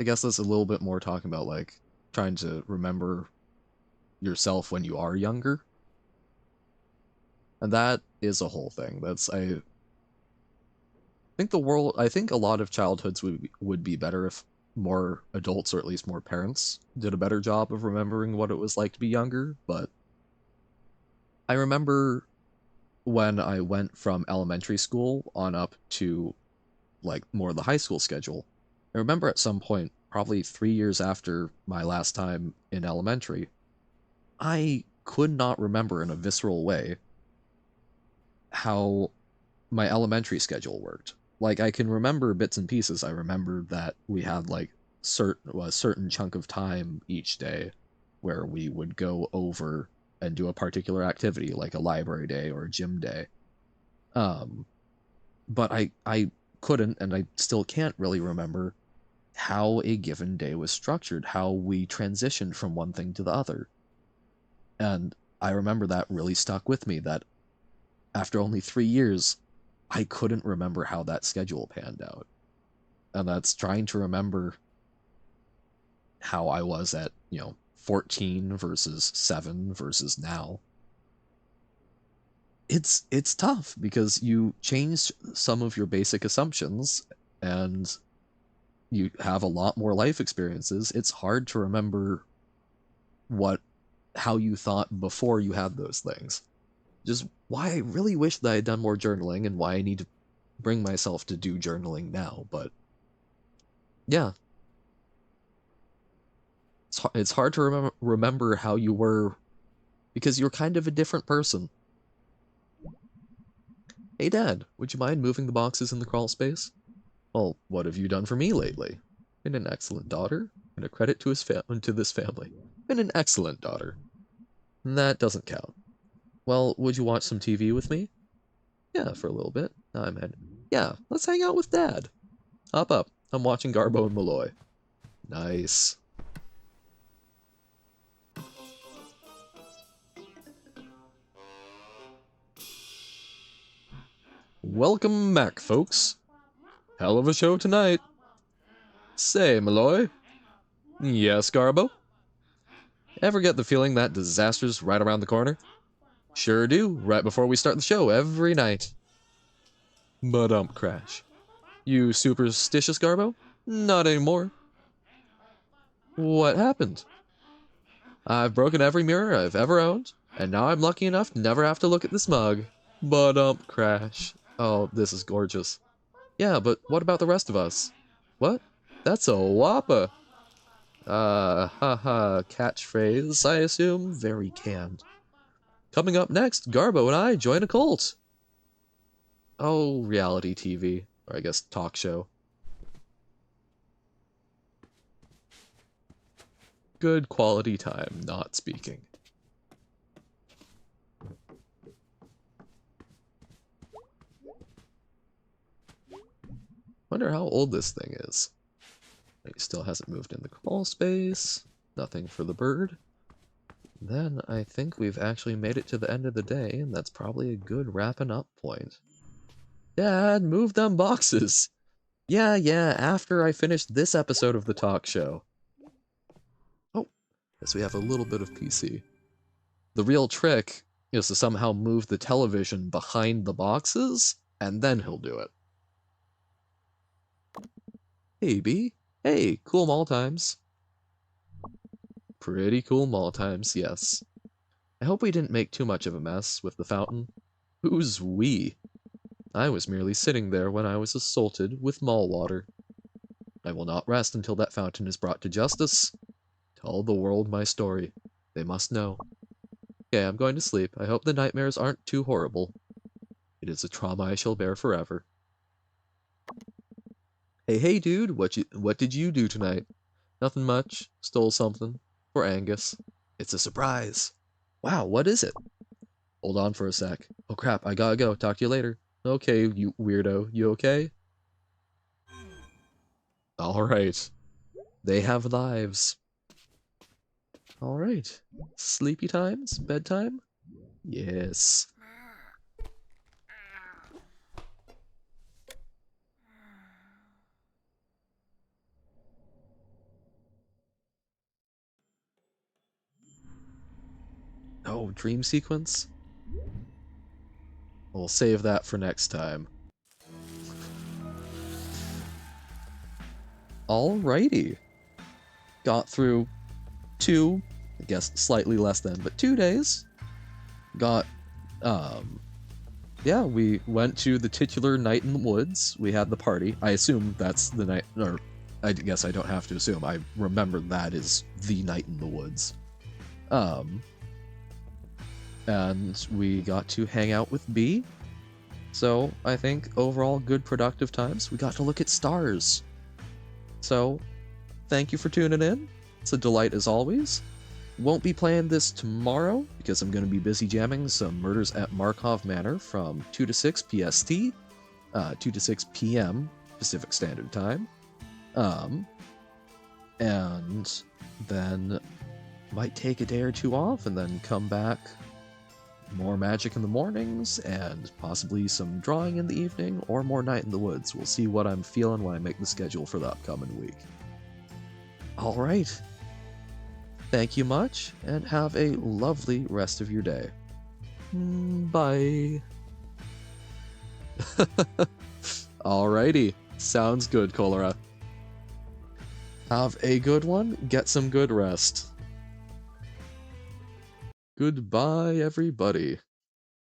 I guess that's a little bit more talking about, like, trying to remember yourself when you are younger. And that is a whole thing. I think I think a lot of childhoods would be better if more adults, or at least more parents, did a better job of remembering what it was like to be younger, but I remember when I went from elementary school on up to, like, more of the high school schedule. I remember at some point, probably 3 years after my last time in elementary, I could not remember in a visceral way how my elementary schedule worked. Like, I can remember bits and pieces. I remember that we had, like, a certain chunk of time each day where we would go over and do a particular activity, like a library day or a gym day. But I couldn't, and I still can't really remember how a given day was structured, how we transitioned from one thing to the other. And I remember that really stuck with me, that after only 3 years, I couldn't remember how that schedule panned out. And that's trying to remember how I was at, 14 versus 7 versus now. It's tough because you change some of your basic assumptions and you have a lot more life experiences. It's hard to remember how you thought before you had those things. Just why I really wish that I had done more journaling and why I need to bring myself to do journaling now. But yeah, it's hard to remember how you were because you're kind of a different person. Hey Dad, would you mind moving the boxes in the crawl space? Well, what have you done for me lately? Been an excellent daughter, and a credit to to this family. Been an excellent daughter. That doesn't count. Well, would you watch some TV with me? Yeah, for a little bit. I'm in. Yeah, let's hang out with Dad. Hop up. I'm watching Garbo and Malloy. Nice. Welcome back, folks. Hell of a show tonight. Say, Malloy. Yes, Garbo? Ever get the feeling that disaster's right around the corner? Sure do, right before we start the show every night. Crash. You superstitious, Garbo? Not anymore. What happened? I've broken every mirror I've ever owned, and now I'm lucky enough to never have to look at this mug. Crash. Oh, this is gorgeous. Yeah, but what about the rest of us? What? That's a whoppa. Haha, catchphrase, I assume. Very canned. Coming up next, Garbo and I join a cult. Oh, reality TV. Or I guess talk show. Good quality time, not speaking. Wonder how old this thing is. He still hasn't moved in the crawl space. Nothing for the bird. Then I think we've actually made it to the end of the day, and that's probably a good wrapping up point. Dad, move them boxes! Yeah, after I finish this episode of the talk show. Oh, yes, we have a little bit of PC. The real trick is to somehow move the television behind the boxes, and then he'll do it. Hey, B. Hey, cool mall times. Pretty cool mall times, yes. I hope we didn't make too much of a mess with the fountain. Who's we? I was merely sitting there when I was assaulted with mall water. I will not rest until that fountain is brought to justice. Tell the world my story. They must know. Okay, I'm going to sleep. I hope the nightmares aren't too horrible. It is a trauma I shall bear forever. Hey, dude, what did you do tonight? Nothing much. Stole something. For Angus. It's a surprise. Wow, what is it? Hold on for a sec. Oh crap, I gotta go. Talk to you later. Okay, you weirdo. You okay? Alright. They have lives. Alright. Sleepy times? Bedtime? Yes. Oh, dream sequence? We'll save that for next time. Alrighty. Got through 2, I guess slightly less than, but 2 days. Got, yeah, we went to the titular night in the woods. We had the party. I assume that's the night, or I guess I don't have to assume. I remember that is the night in the woods. And we got to hang out with B. So I think overall good productive times. We got to look at stars. So thank you for tuning in. It's a delight as always. Won't be playing this tomorrow because I'm going to be busy jamming some Murders at Markov Manor from 2 to 6 PST, 2 to 6 PM Pacific Standard Time. And then might take a day or two off and then come back more magic in the mornings, and possibly some drawing in the evening, or more Night in the Woods. We'll see what I'm feeling when I make the schedule for the upcoming week. Alright. Thank you much, and have a lovely rest of your day. Bye. Alrighty. Sounds good, Cholera. Have a good one. Get some good rest. Goodbye, everybody.